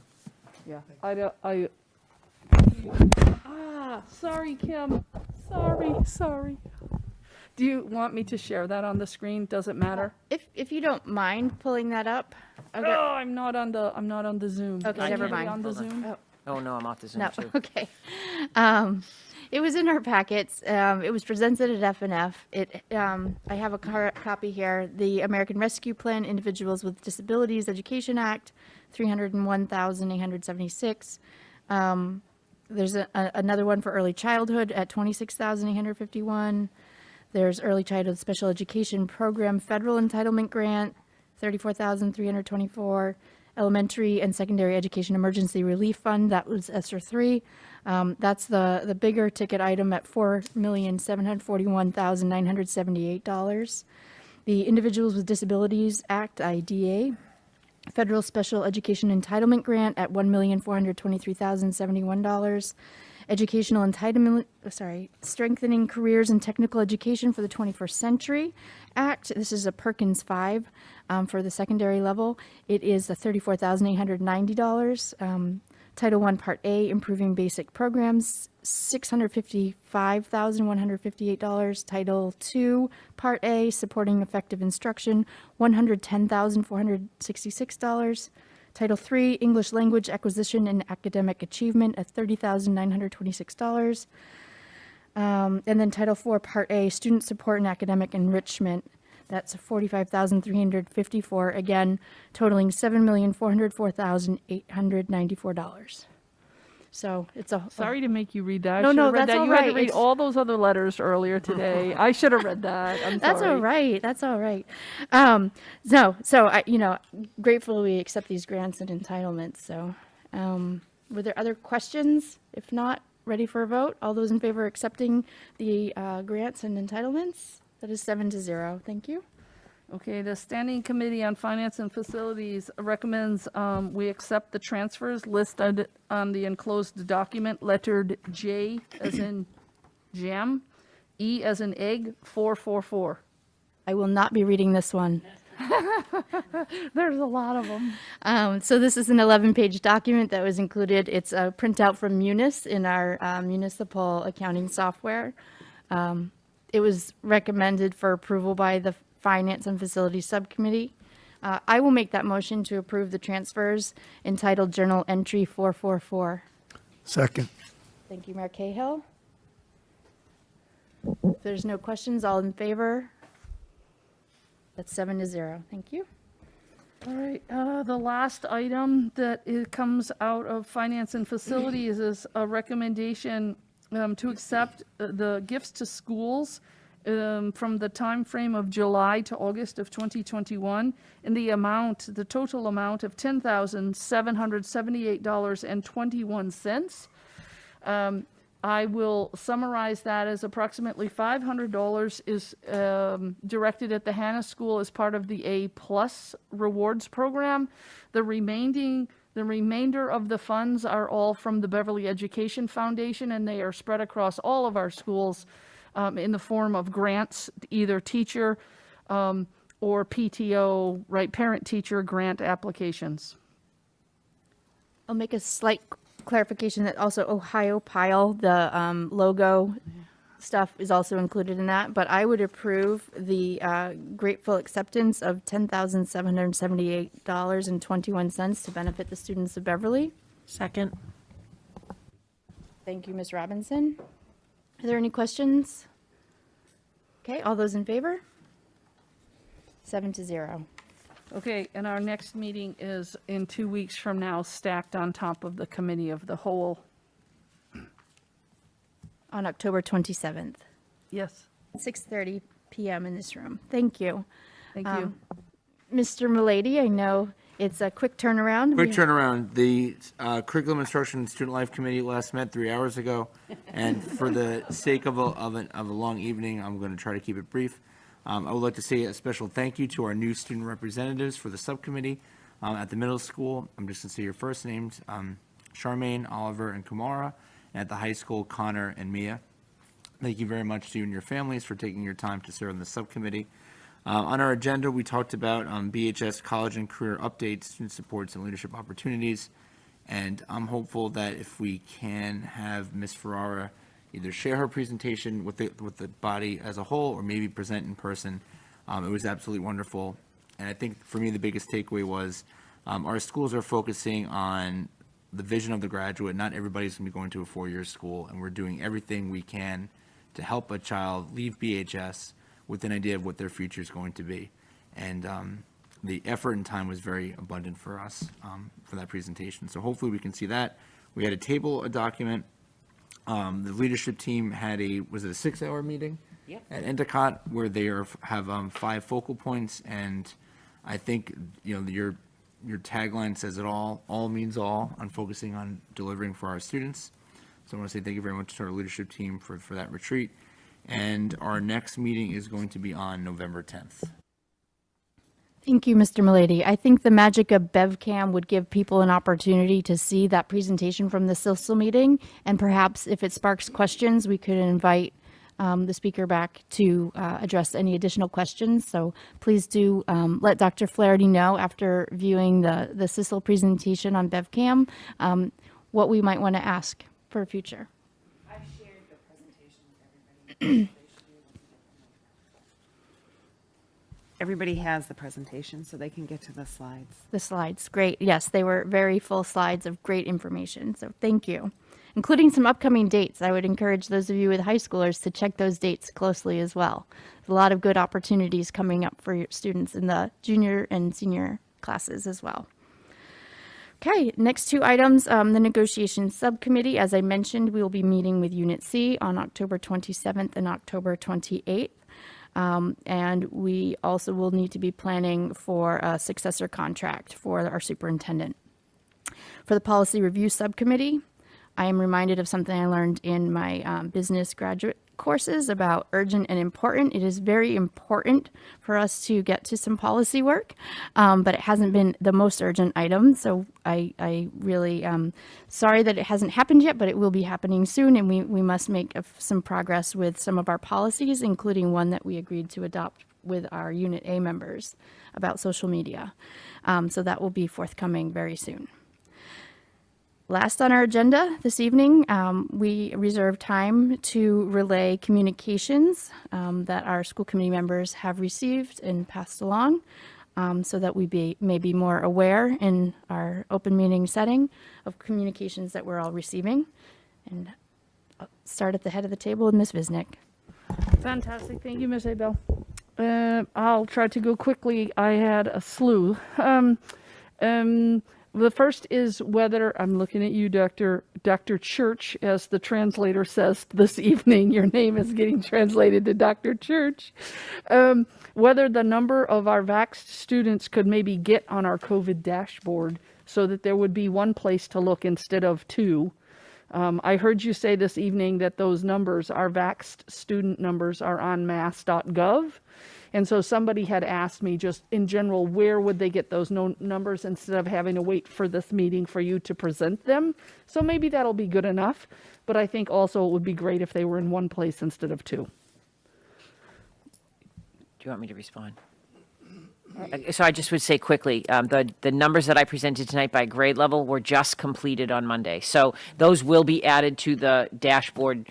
Yeah, sorry, Kim. Sorry. Do you want me to share that on the screen? Does it matter? If you don't mind pulling that up. Okay. Oh, I'm not on the Zoom. Okay, I never can't mind. On the Hold on. Zoom? Oh, no, I'm off the Zoom No, too. okay. It was in our packets. It was presented at F&F. I have a copy here. The American Rescue Plan Individuals with Disabilities Education Act, $301,876. There's another one for early childhood at $26,851. There's early childhood special education program federal entitlement grant, $34,324. Elementary and secondary education emergency relief fund, that was ESSER 3. That's the bigger ticket item at $4,741,978. The Individuals with Disabilities Act, IDA, federal special education entitlement grant at $1,423,071. Educational entitlement, Strengthening Careers in Technical Education for the 21st Century Act. This is a Perkins 5 for the secondary level. It is $34,890. Title I, Part A, improving basic programs, $655,158. Title II, Part A, supporting effective instruction, $110,466. Title III, English language acquisition and academic achievement at $30,926. And then Title IV, Part A, student support and academic enrichment, that's $45,354, again, totaling $7,404,894. So it's a. Sorry to make you read that. No, I should no, have read that's that. all You had to right. read It's- all those other letters earlier today. I should have read that. I'm That's sorry. all right. That's all right. So I, gratefully we accept these grants and entitlements. So, were there other questions? If not, ready for a vote? All those in favor of accepting the grants and entitlements? That is 7-0. Thank you. Okay, the Standing Committee on Finance and Facilities recommends we accept the transfers listed on the enclosed document, lettered J as in jam, E as in egg, 444. I will not be reading this one. There's a lot of them. So this is an 11-page document that was included. It's a printout from Munis in our municipal accounting software. It was recommended for approval by the Finance and Facilities Subcommittee. I will make that motion to approve the transfers entitled Journal Entry 444. Second. Thank you, Mayor Cahill. If there's no questions, all in favor? That's 7-0. Thank you. All right, the last item that comes out of Finance and Facilities is a recommendation to accept the gifts to schools from the time frame of July to August of 2021 in the total amount of $10,778.21. I will summarize that as approximately $500 is directed at the Hannah School as part of the A+ rewards program. The remainder of the funds are all from the Beverly Education Foundation, and they are spread across all of our schools in the form of grants, either teacher or PTO, right, parent-teacher grant applications. I'll make a slight clarification that also Ohio Pile, the logo stuff is also included in that, but I would approve the grateful acceptance of $10,778.21 to benefit the students of Beverly. Second. Thank you, Ms. Robinson. Are there any questions? Okay, all those in favor? 7-0. Okay, and our next meeting is in 2 weeks from now, stacked on top of the Committee of the Whole. On October 27th. Yes. 6:30 p.m. in this room. Thank you. Thank you. Mr. Milady, I know it's a quick turnaround. Quick turnaround. The Curriculum Instruction and Student Life Committee last met 3 hours ago, and for the sake of a long evening, I'm going to try to keep it brief. I would like to say a special thank you to our new student representatives for the subcommittee at the middle school. I'm just going to say your first names, Charmaine, Oliver, and Kamara. And at the high school, Connor and Mia. Thank you very much to you and your families for taking your time to serve on the subcommittee. On our agenda, we talked about BHS college and career updates, student supports, and leadership opportunities. And I'm hopeful that if we can have Ms. Ferrara either share her presentation with the body as a whole or maybe present in person, it was absolutely wonderful. And I think for me, the biggest takeaway was our schools are focusing on the vision of the graduate. Not everybody's going to be going to a four-year school, and we're doing everything we can to help a child leave BHS with an idea of what their future is going to be. And the effort and time was very abundant for us for that presentation. So hopefully we can see that. We had a document. The leadership team had was it a 6-hour meeting? Yep. At Endicott, where they have 5 focal points, and I think your tagline says it all means all, on focusing on delivering for our students. So I want to say thank you very much to our leadership team for that retreat. And our next meeting is going to be on November 10th. Thank you, Mr. Milady. I think the magic of BevCam would give people an opportunity to see that presentation from the CISL meeting, and perhaps if it sparks questions, we could invite the speaker back to address any additional questions. So please do let Dr. Flaherty know after viewing the CISL presentation on BevCam what we might want to ask for future. I've shared the presentation with everybody. Everybody has the presentation, so they can get to the slides. The slides, great. Yes, they were very full slides of great information, so thank you. Including some upcoming dates. I would encourage those of you with high schoolers to check those dates closely as well. There's a lot of good opportunities coming up for your students in the junior and senior classes as well. Okay, next two items, the negotiations subcommittee. As I mentioned, we will be meeting with Unit C on October 27th and October 28th. And we also will need to be planning for a successor contract for our superintendent. For the policy review subcommittee, I am reminded of something I learned in my business graduate courses about urgent and important. It is very important for us to get to some policy work, but it hasn't been the most urgent item. So I really sorry that it hasn't happened yet, but it will be happening soon. And we must make some progress with some of our policies, including one that we agreed to adopt with our Unit A members about social media. So that will be forthcoming very soon. Last on our agenda this evening, we reserve time to relay communications that our school committee members have received and passed along so that we may be more aware in our open meeting setting of communications that we're all receiving. And I'll start at the head of the table with Ms. Visnick. Fantastic. Thank you, Ms. Abel. I'll try to go quickly. I had a slew. The first is whether, I'm looking at you, Dr. Church, as the translator says this evening, your name is getting translated to Dr. Church, whether the number of our vaxxed students could maybe get on our COVID dashboard so that there would be one place to look instead of two. I heard you say this evening that those numbers, our vaxxed student numbers, are on mass.gov. And so somebody had asked me just in general, where would they get those numbers instead of having to wait for this meeting for you to present them? So maybe that'll be good enough. But I think also it would be great if they were in one place instead of two. Do you want me to respond? So I just would say quickly, the numbers that I presented tonight by grade level were just completed on Monday. So those will be added to the dashboard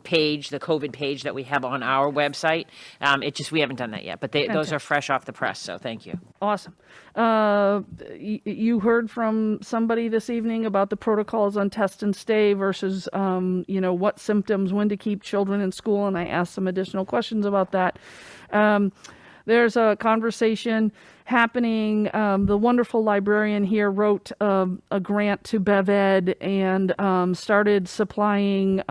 page, the COVID page that we have on our website. We haven't done that yet, but those are fresh off the press. So thank you. Awesome. You heard from somebody this evening about the protocols on test and stay versus, what symptoms, when to keep children in school. And I asked some additional questions about that. There's a conversation happening. The wonderful librarian here wrote a grant to BevEd and started supplying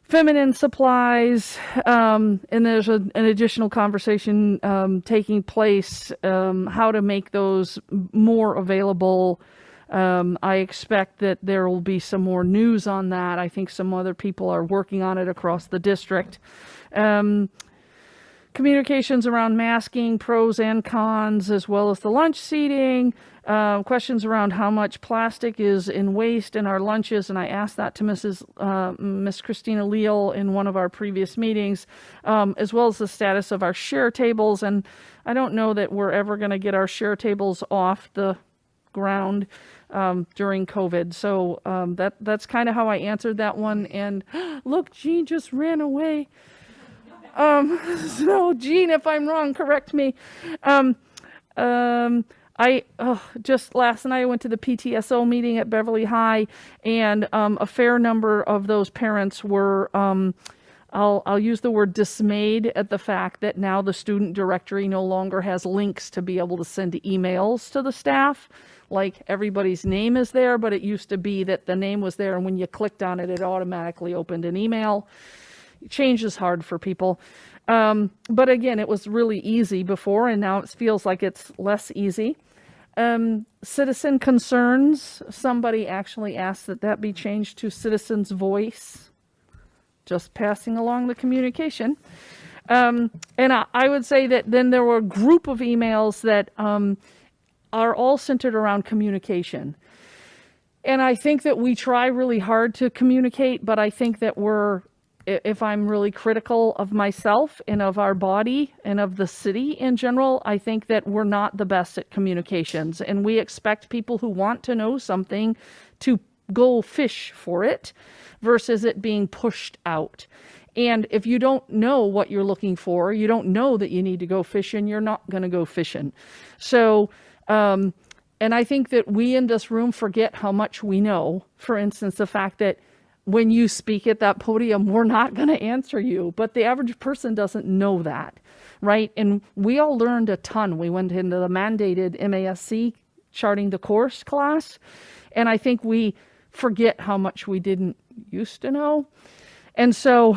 feminine supplies. And there's an additional conversation taking place, how to make those more available. I expect that there will be some more news on that. I think some other people are working on it across the district. Communications around masking, pros and cons, as well as the lunch seating, questions around how much plastic is in waste in our lunches, and I asked that to Miss Christina Leal in one of our previous meetings, as well as the status of our share tables, and I don't know that we're ever going to get our share tables off the ground during COVID, so that's kind of how I answered that one, and look, Jean just ran away. So Jean, if I'm wrong, correct me. Just last night I went to the PTSO meeting at Beverly High, and a fair number of those parents were, I'll use the word dismayed at the fact that now the student directory no longer has links to be able to send emails to the staff. Like everybody's name is there, but it used to be that the name was there, and when you clicked on it, it automatically opened an email. Change is hard for people. But again, it was really easy before, and now it feels like it's less easy. Citizen concerns. Somebody actually asked that be changed to citizen's voice. Just passing along the communication. And I would say that then there were a group of emails that are all centered around communication. And I think that we try really hard to communicate, but I think that we're if I'm really critical of myself and of our body and of the city in general, I think that we're not the best at communications. And we expect people who want to know something to go fish for it versus it being pushed out. And if you don't know what you're looking for, you don't know that you need to go fishing, you're not going to go fishing. So, and I think that we in this room forget how much we know. For instance, the fact that when you speak at that podium, we're not going to answer you, but the average person doesn't know that, right? And we all learned a ton. We went into the mandated MASC charting the course class, and I think we forget how much we didn't used to know. And so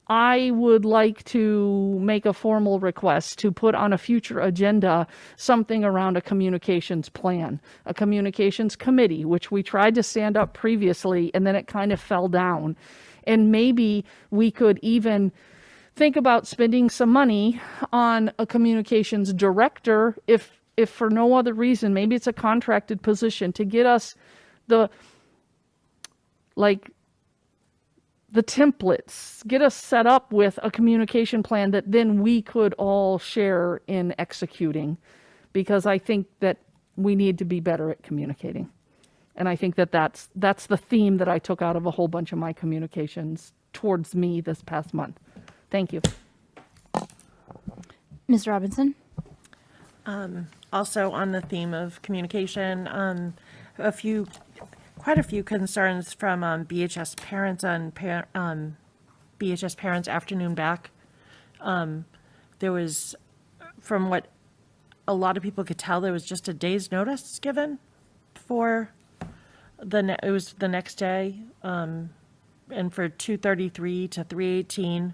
I would like to make a formal request to put on a future agenda something around a communications plan, a communications committee, which we tried to stand up previously, and then it kind of fell down. And maybe we could even think about spending some money on a communications director, if for no other reason, maybe it's a contracted position to get us the templates, get us set up with a communication plan that then we could all share in executing, because I think that we need to be better at communicating. And I think that that's the theme that I took out of a whole bunch of my communications towards me this past month. Thank you. Ms. Robinson? Also on the theme of communication, quite a few concerns from BHS parents on BHS Parents Afternoon Back. There was, from what a lot of people could tell, there was just a day's notice given for it was the next day, and for 2:33 to 3:18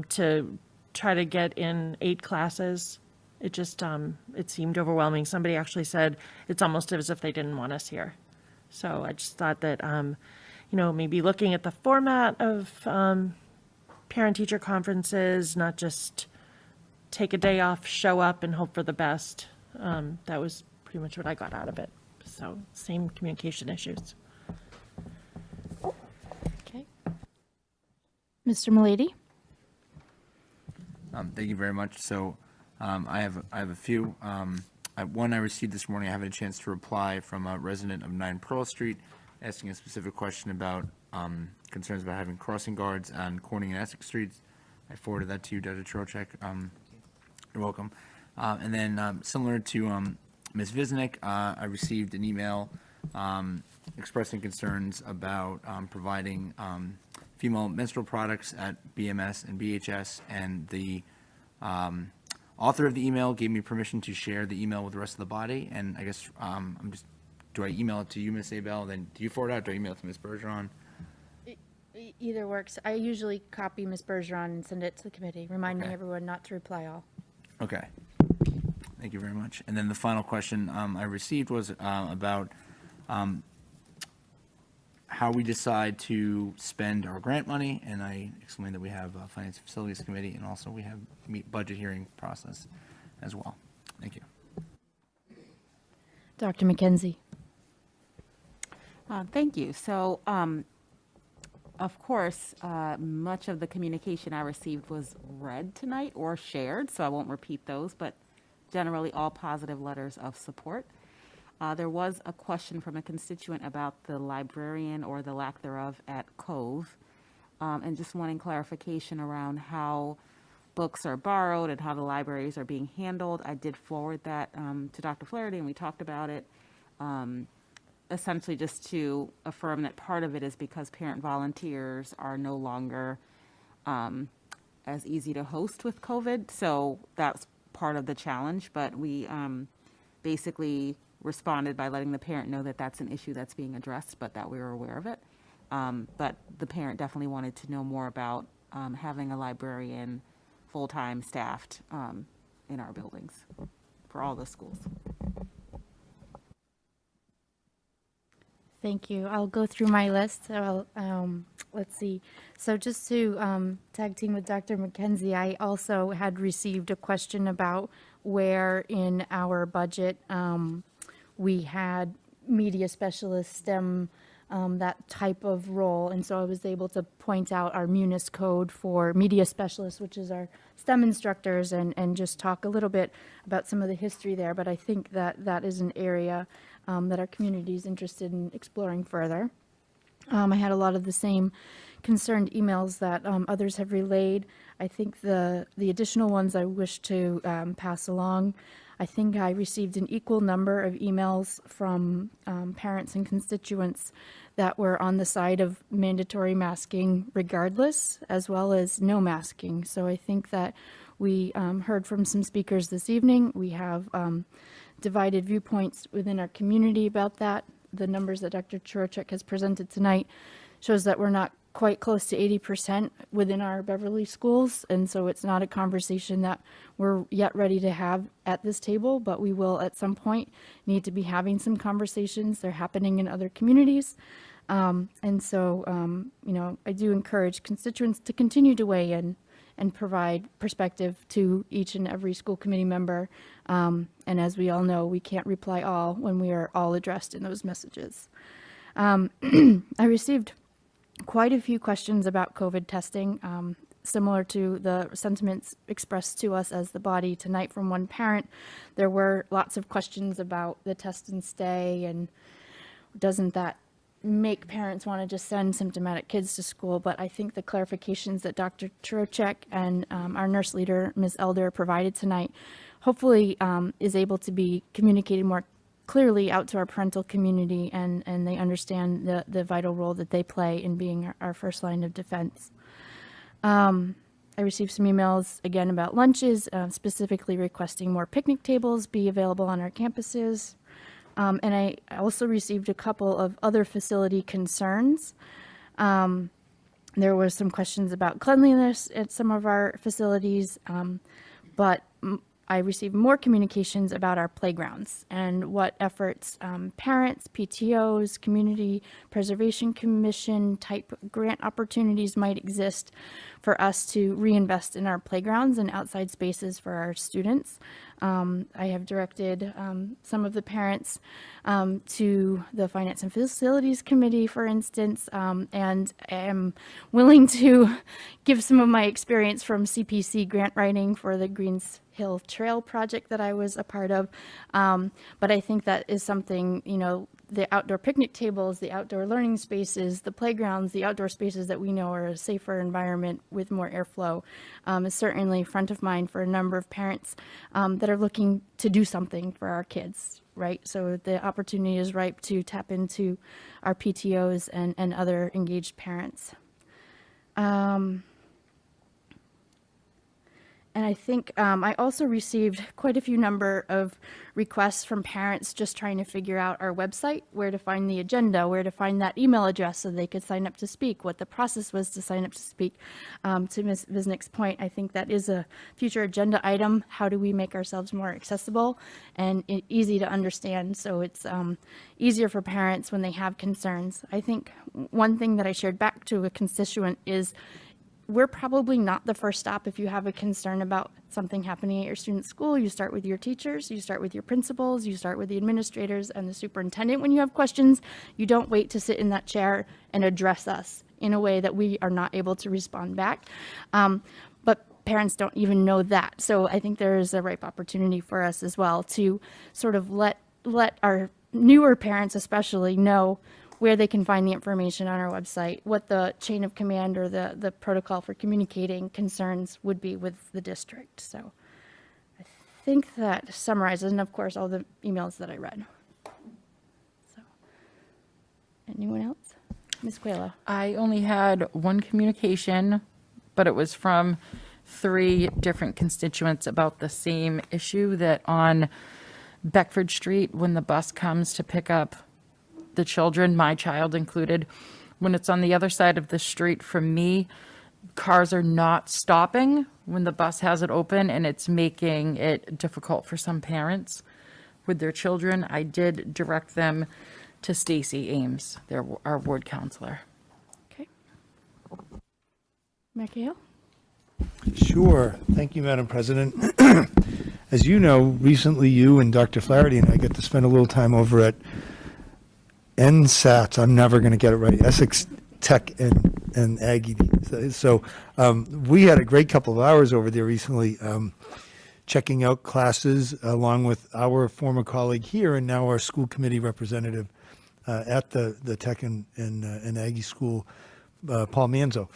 to try to get in 8 classes. It just it seemed overwhelming. Somebody actually said it's almost as if they didn't want us here. So I just thought that, maybe looking at the format of parent-teacher conferences, not just take a day off, show up, and hope for the best. That was pretty much what I got out of it. So same communication issues. Okay. Mr. Milady? Thank you very much. So I have a few. One I received this morning, I haven't had a chance to reply, from a resident of 9 Pearl Street, asking a specific question about concerns about having crossing guards on Corning and Essex Streets. I forwarded that to you, Dr. Trocek. You're welcome. And then similar to Ms. Visnick, I received an email expressing concerns about providing female menstrual products at BMS and BHS, and the author of the email gave me permission to share the email with the rest of the body, and I guess do I email it to you, Ms. Abel, then do you forward it out, do I email it to Ms. Bergeron? Either works. I usually copy Ms. Bergeron and send it to the committee, reminding everyone not to reply all. Okay. Thank you very much. And then the final question I received was about how we decide to spend our grant money, and I explained that we have a Finance and Facilities Committee, and also we have budget hearing process as well. Thank you. Dr. McKenzie. Thank you. So, of course, much of the communication I received was read tonight or shared, so I won't repeat those, but generally all positive letters of support. There was a question from a constituent about the librarian, or the lack thereof, at Cove, and just wanting clarification around how books are borrowed and how the libraries are being handled. I did forward that to Dr. Flaherty, and we talked about it, essentially just to affirm that part of it is because parent volunteers are no longer as easy to host with COVID, so that's part of the challenge, but we basically responded by letting the parent know that that's an issue that's being addressed, but that we were aware of it. But the parent definitely wanted to know more about having a librarian full-time staffed in our buildings for all the schools. Thank you. I'll go through my list. Let's see. So just to tag team with Dr. McKenzie, I also had received a question about where in our budget we had media specialist STEM that type of role. And so I was able to point out our Munis code for media specialists, which is our STEM instructors, and just talk a little bit about some of the history there. But I think that that is an area that our community is interested in exploring further. I had a lot of the same concerned emails that others have relayed. I think the additional ones I wish to pass along. I think I received an equal number of emails from parents and constituents that were on the side of mandatory masking regardless, as well as no masking. So I think that we heard from some speakers this evening. We have divided viewpoints within our community about that. The numbers that Dr. Chorchek has presented tonight shows that we're not quite close to 80% within our Beverly schools, and so it's not a conversation that we're yet ready to have at this table, but we will at some point need to be having some conversations. They're happening in other communities. And so, you know, I do encourage constituents to continue to weigh in and provide perspective to each and every school committee member. And as we all know, we can't reply all when we are all addressed in those messages. I received quite a few questions about COVID testing, similar to the sentiments expressed to us as the body tonight from one parent. There were lots of questions about the test and stay, and doesn't that make parents want to just send symptomatic kids to school? But I think the clarifications that Dr. Chorchek and our nurse leader, Ms. Elder, provided tonight, hopefully is able to be communicated more clearly out to our parental community, and they understand the vital role that they play in being our first line of defense. I received some emails again about lunches, specifically requesting more picnic tables be available on our campuses. And I also received a couple of other facility concerns. There were some questions about cleanliness at some of our facilities, but I received more communications about our playgrounds and what efforts parents, PTOs, Community Preservation Commission type grant opportunities might exist for us to reinvest in our playgrounds and outside spaces for our students. I have directed some of the parents to the Finance and Facilities Committee, for instance, and am willing to give some of my experience from CPC grant writing for the Greens Hill Trail project that I was a part of. But I think that is something, you know, the outdoor picnic tables, the outdoor learning spaces, the playgrounds, the outdoor spaces that we know are a safer environment with more airflow is certainly front of mind for a number of parents that are looking to do something for our kids, right? So the opportunity is ripe to tap into our PTOs and other engaged parents. And I think I also received quite a few number of requests from parents just trying to figure out our website, where to find the agenda, where to find that email address so they could sign up to speak, what the process was to sign up to speak. To Ms. Visnick's point, I think that is a future agenda item. How do we make ourselves more accessible and easy to understand so it's easier for parents when they have concerns? I think one thing that I shared back to a constituent is we're probably not the first stop. If you have a concern about something happening at your student's school, you start with your teachers, you start with your principals, you start with the administrators and the superintendent. When you have questions, you don't wait to sit in that chair and address us in a way that we are not able to respond back. But parents don't even know that. So I think there is a ripe opportunity for us as well to sort of let our newer parents especially know where they can find the information on our website, what the chain of command or the protocol for communicating concerns would be with the district. So I think that summarizes, and of course, all the emails that I read. So, anyone else? Ms. Coelho. I only had one communication, but it was from 3 different constituents about the same issue, that on Beckford Street, when the bus comes to pick up the children, my child included, when it's on the other side of the street from me, cars are not stopping when the bus has it open, and it's making it difficult for some parents with their children. I did direct them to Stacy Ames, our ward counselor. Okay. Mayor Cahill? Sure. Thank you, Madam President. As you know, recently you and Dr. Flaherty and I got to spend a little time over at NSATs, I'm never going to get it right, Essex Tech and Aggie. So we had a great couple of hours over there recently, checking out classes along with our former colleague here and now our school committee representative at the Tech and Aggie school, Paul Manzo.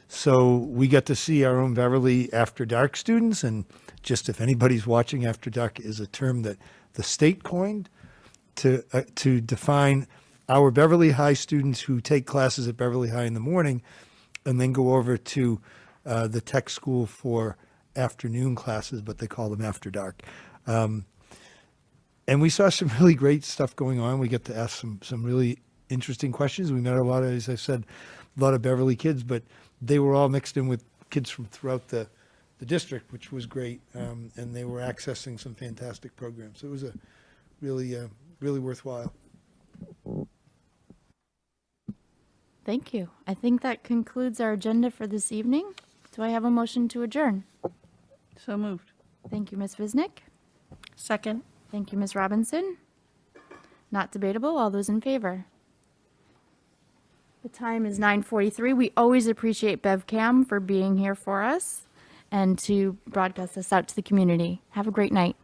So we get to see our own Beverly After Dark students, and just if anybody's watching, After Dark is a term that the state coined to define our Beverly High students who take classes at Beverly High in the morning and then go over to the tech school for afternoon classes, but they call them After Dark. And we saw some really great stuff going on. We get to ask some really interesting questions. We met a lot of, as I said, a lot of Beverly kids, but they were all mixed in with kids from throughout the district, which was great. And they were accessing some fantastic programs. So it was a really, really worthwhile. Thank you. I think that concludes our agenda for this evening. Do I have a motion to adjourn? So moved. Thank you, Ms. Visnick. Second. Thank you, Ms. Robinson. Not debatable. All those in favor? The time is 9:43. We always appreciate BevCam for being here for us and to broadcast this out to the community. Have a great night.